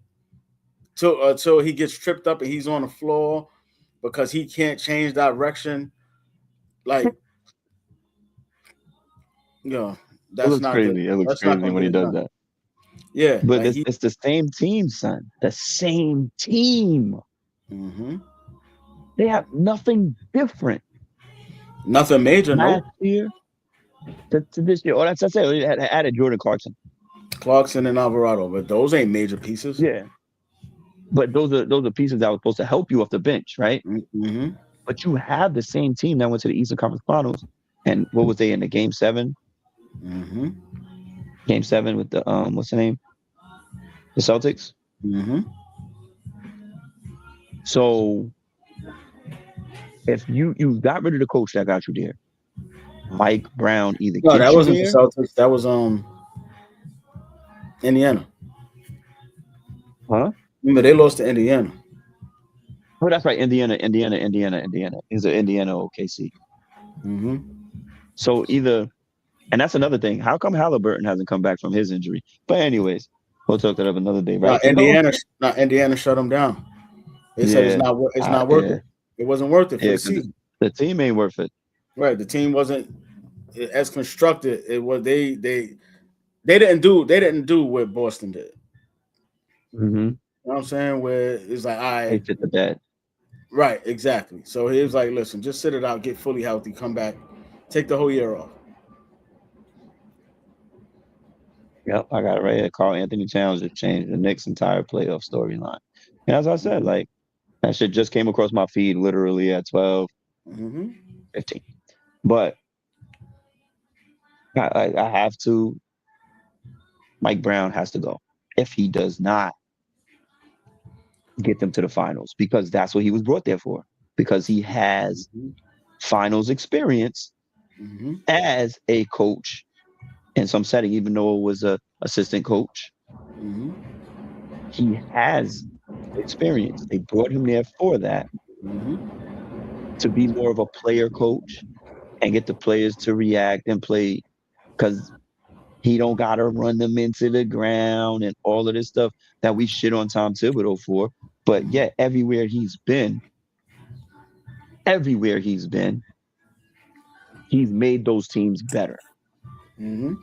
until he gets tripped up and he's on the floor because he can't change direction. Like, that's not crazy. good. It looks crazy when he does that. Yeah, but it's the same team, son. The same team. Mm-hmm. They have nothing different. Nothing major, last year to this year. Oh, that's it. They added Jordan Clarkson and Alvarado, but those ain't major pieces. Yeah, but those are pieces that were supposed to help you off the bench, right? Mm-hmm. But you have the same team that went to the Eastern Conference Finals, and what was they in the Game 7? Mm-hmm. Game 7 with the what's the name? The Celtics. Mm-hmm. So if you got rid of the coach that got you there, Mike Brown either. No, that wasn't the Celtics. That was Indiana. Huh? Remember, they lost to Indiana. Oh, that's right. Indiana. Is it Indiana OKC? Mm-hmm. So either, and that's another thing. How come Halliburton hasn't come back from his injury? But anyways, we'll talk that up another day, right? Indiana shut him down. They said it's not worth Yeah. it. It wasn't worth it for Yeah, the 'cause season. the team ain't worth it. Right. The team wasn't as constructed. It was they didn't do what Boston did. Mm-hmm. You know what I'm saying? Where it's like, all They right, fit the bed. right, exactly. So he was like, listen, just sit it out, get fully healthy, come back, take the whole year off. Yep, I got it right here. Karl Anthony Towns just changed the Knicks' entire playoff storyline. And as I said, like, that shit just came across my feed literally at 12, Mm-hmm. 15. But I have to. Mike Brown has to go. If he does not get them to the finals, because that's what he was brought there for, because he has finals experience Mm-hmm. as a coach in some setting, even though it was a assistant coach. Mm-hmm. He has experience. They brought him there for that, Mm-hmm. to be more of a player coach and get the players to react and play, because he don't gotta run them into the ground and all of this stuff that we shit on Tom Thibodeau for. But yet everywhere he's been, he's made those teams better. Mm-hmm.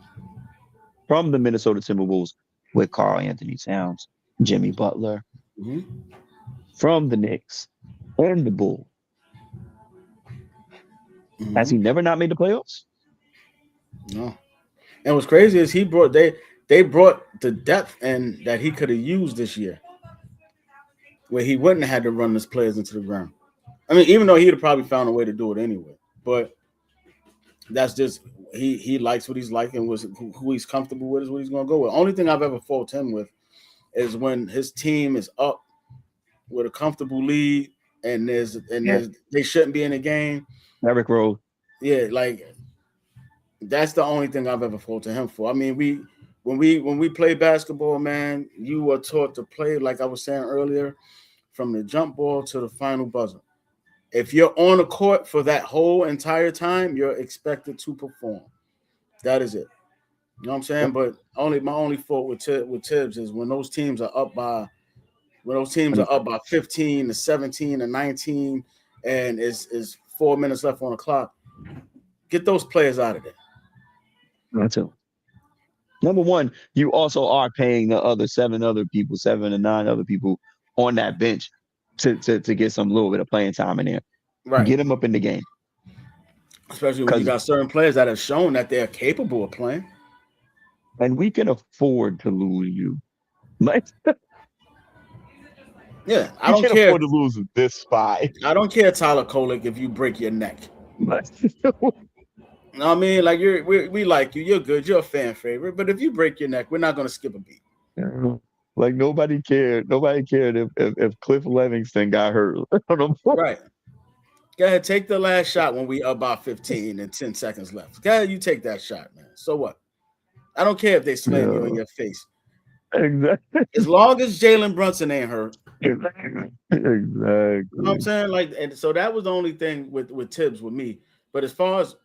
From the Minnesota Timberwolves with Karl Anthony Towns, Jimmy Butler, Mm-hmm. from the Knicks and the Bulls. Mm-hmm. Has he never not made the playoffs? No. And what's crazy is they brought the depth in that he could have used this year, where he wouldn't have had to run his players into the ground. I mean, even though he'd have probably found a way to do it anyway, but that's just he likes what he's like, and who he's comfortable with is what he's going to go with. Only thing I've ever faulted him with is when his team is up with a comfortable lead and they shouldn't be in the game. Derrick Rose. Yeah, like that's the only thing I've ever faulted him for. I mean, when we play basketball, man, you were taught to play, like I was saying earlier, from the jump ball to the final buzzer. If you're on the court for that whole entire time, you're expected to perform. That is it. You know what I'm saying? But my only fault with Tibbs is when those teams are up by 15 to 17 to 19, and is 4 minutes left on the clock. Get those players out of there. That's it. Number one, you also are paying the other 7 to 9 other people on that bench to get some little bit of playing time in there. Right. Get them up in the game. Especially when you got certain players that have shown that they're capable of playing. And we can afford to lose you. Yeah, I don't care. Afford to lose this spy. I don't care, Tyler Kolek, if you break your neck. I mean, like we like you. You're good. You're a fan favorite. But if you break your neck, we're not going to skip a beat. Like nobody cared. Nobody cared if Cliff Livingston got hurt. Right. Go ahead, take the last shot when we up by 15 and 10 seconds left. Go ahead, you take that shot, man. So what? I don't care if they slam you in your face. Exactly. As long as Jalen Brunson ain't hurt. Exactly. You know what I'm saying? Like, and so that was the only thing with Tibbs with me. But as far as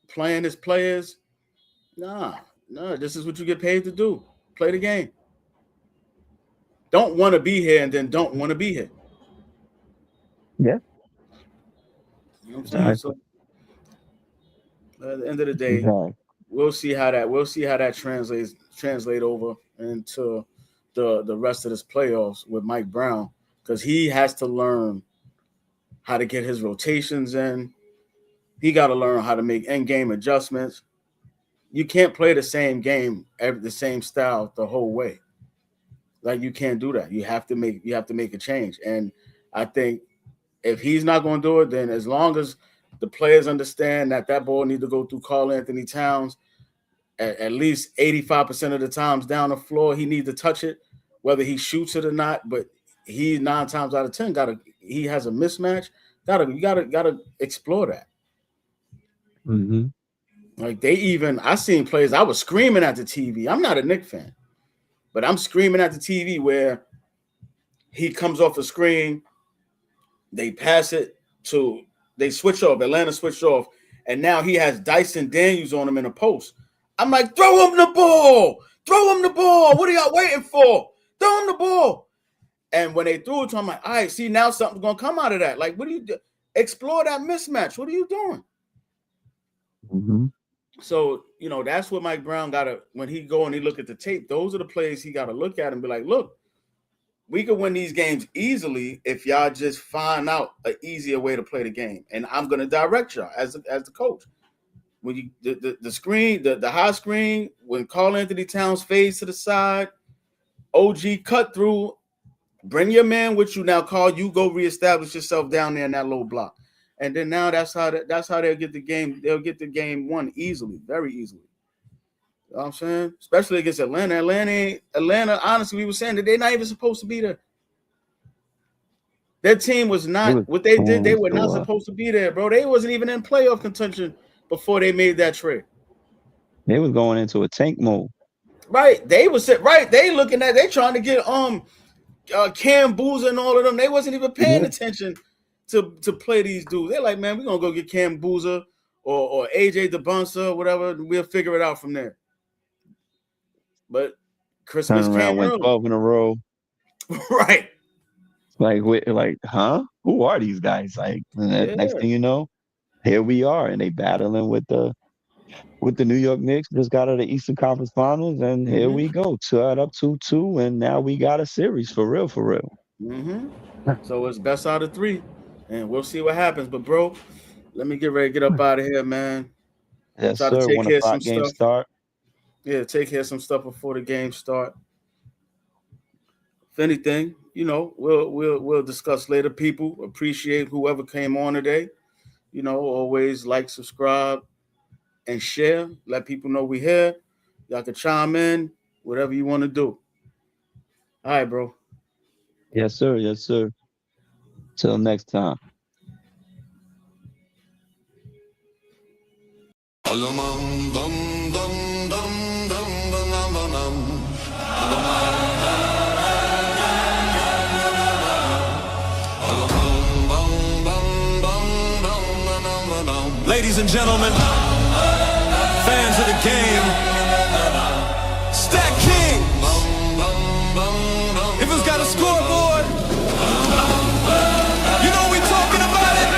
playing his players, nah, this is what you get paid to do. Play the game. Don't want to be here and then don't want to be here. Yeah. You know what I'm saying? So at the end of the day, we'll see how that translate over into the rest of this playoffs with Mike Brown, because he has to learn how to get his rotations in. He got to learn how to make end-game adjustments. You can't play the same game, the same style the whole way. Like, you can't do that. You have to make a change. And I think if he's not going to do it, then as long as the players understand that ball needs to go through Karl Anthony Towns at least 85% of the times down the floor, he needs to touch it, whether he shoots it or not. But he 9 times out of 10 he has a mismatch. You gotta explore that. Mm-hmm. Like I seen players, I was screaming at the TV. I'm not a Knicks fan, but I'm screaming at the TV where he comes off the screen They pass it to, they switch off. Atlanta switched off. And now he has Dyson Daniels on him in a post. I'm like, throw him the ball. Throw him the ball. What are y'all waiting for? Throw him the ball. And when they threw it to him, I'm like, all right, see, now something's going to come out of that. Like, what do you do? Explore that mismatch. What are you doing? Mm-hmm. So, you know, that's what Mike Brown got to, when he go and he look at the tape, those are the plays he got to look at and be like, look, we could win these games easily if y'all just find out an easier way to play the game. And I'm going to direct y'all as the coach. When you the screen, the high screen, when Karl-Anthony Towns fades to the side, OG cut through, bring your man with you now, Carl. You go reestablish yourself down there in that low block. And then now that's how they'll get the game. They'll get the game won easily, very easily. You know what I'm saying? Especially against Atlanta. Atlanta, honestly, we were saying that they're not even supposed to be there. Their team was not what they did. They were not supposed to be there, bro. They wasn't even in playoff contention before they made that trade. They was going into a tank mode. Right. They was right. They looking at, they trying to get Cam Boozer and all of them. They wasn't even paying attention to play these dudes. They're like, man, we're gonna go get Cam Boozer or AJ DeBonsa, whatever. We'll figure it out from there. But Christmas came went 12 in a row. Right. Like, huh? Who are these guys? Like, next thing you know, here we are, and they battling with the New York Knicks. Just got out of the Eastern Conference Finals, and here we go, tied up 2-2, and now we got a series for real. So it's best out of 3, and we'll see what happens. But bro, let me get ready to get up out of here, man. Yes, sir. 1 o'clock game start. Yeah, take care of some stuff before the game start. If anything, you know, we'll discuss later. People, appreciate whoever came on today. You know, always like, subscribe, and share. Let people know we here. Y'all can chime in, whatever you want to do. All right, bro. Yes, sir. Till next time. Ladies and gentlemen, fans of the game, Stack King. If it's got a scoreboard, you know we talking about it.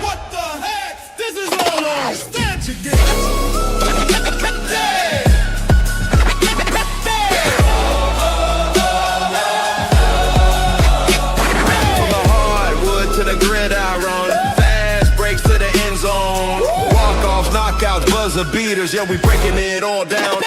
What the heck? This is all on Stack King. Buzzer beaters, yeah, we breaking it all down.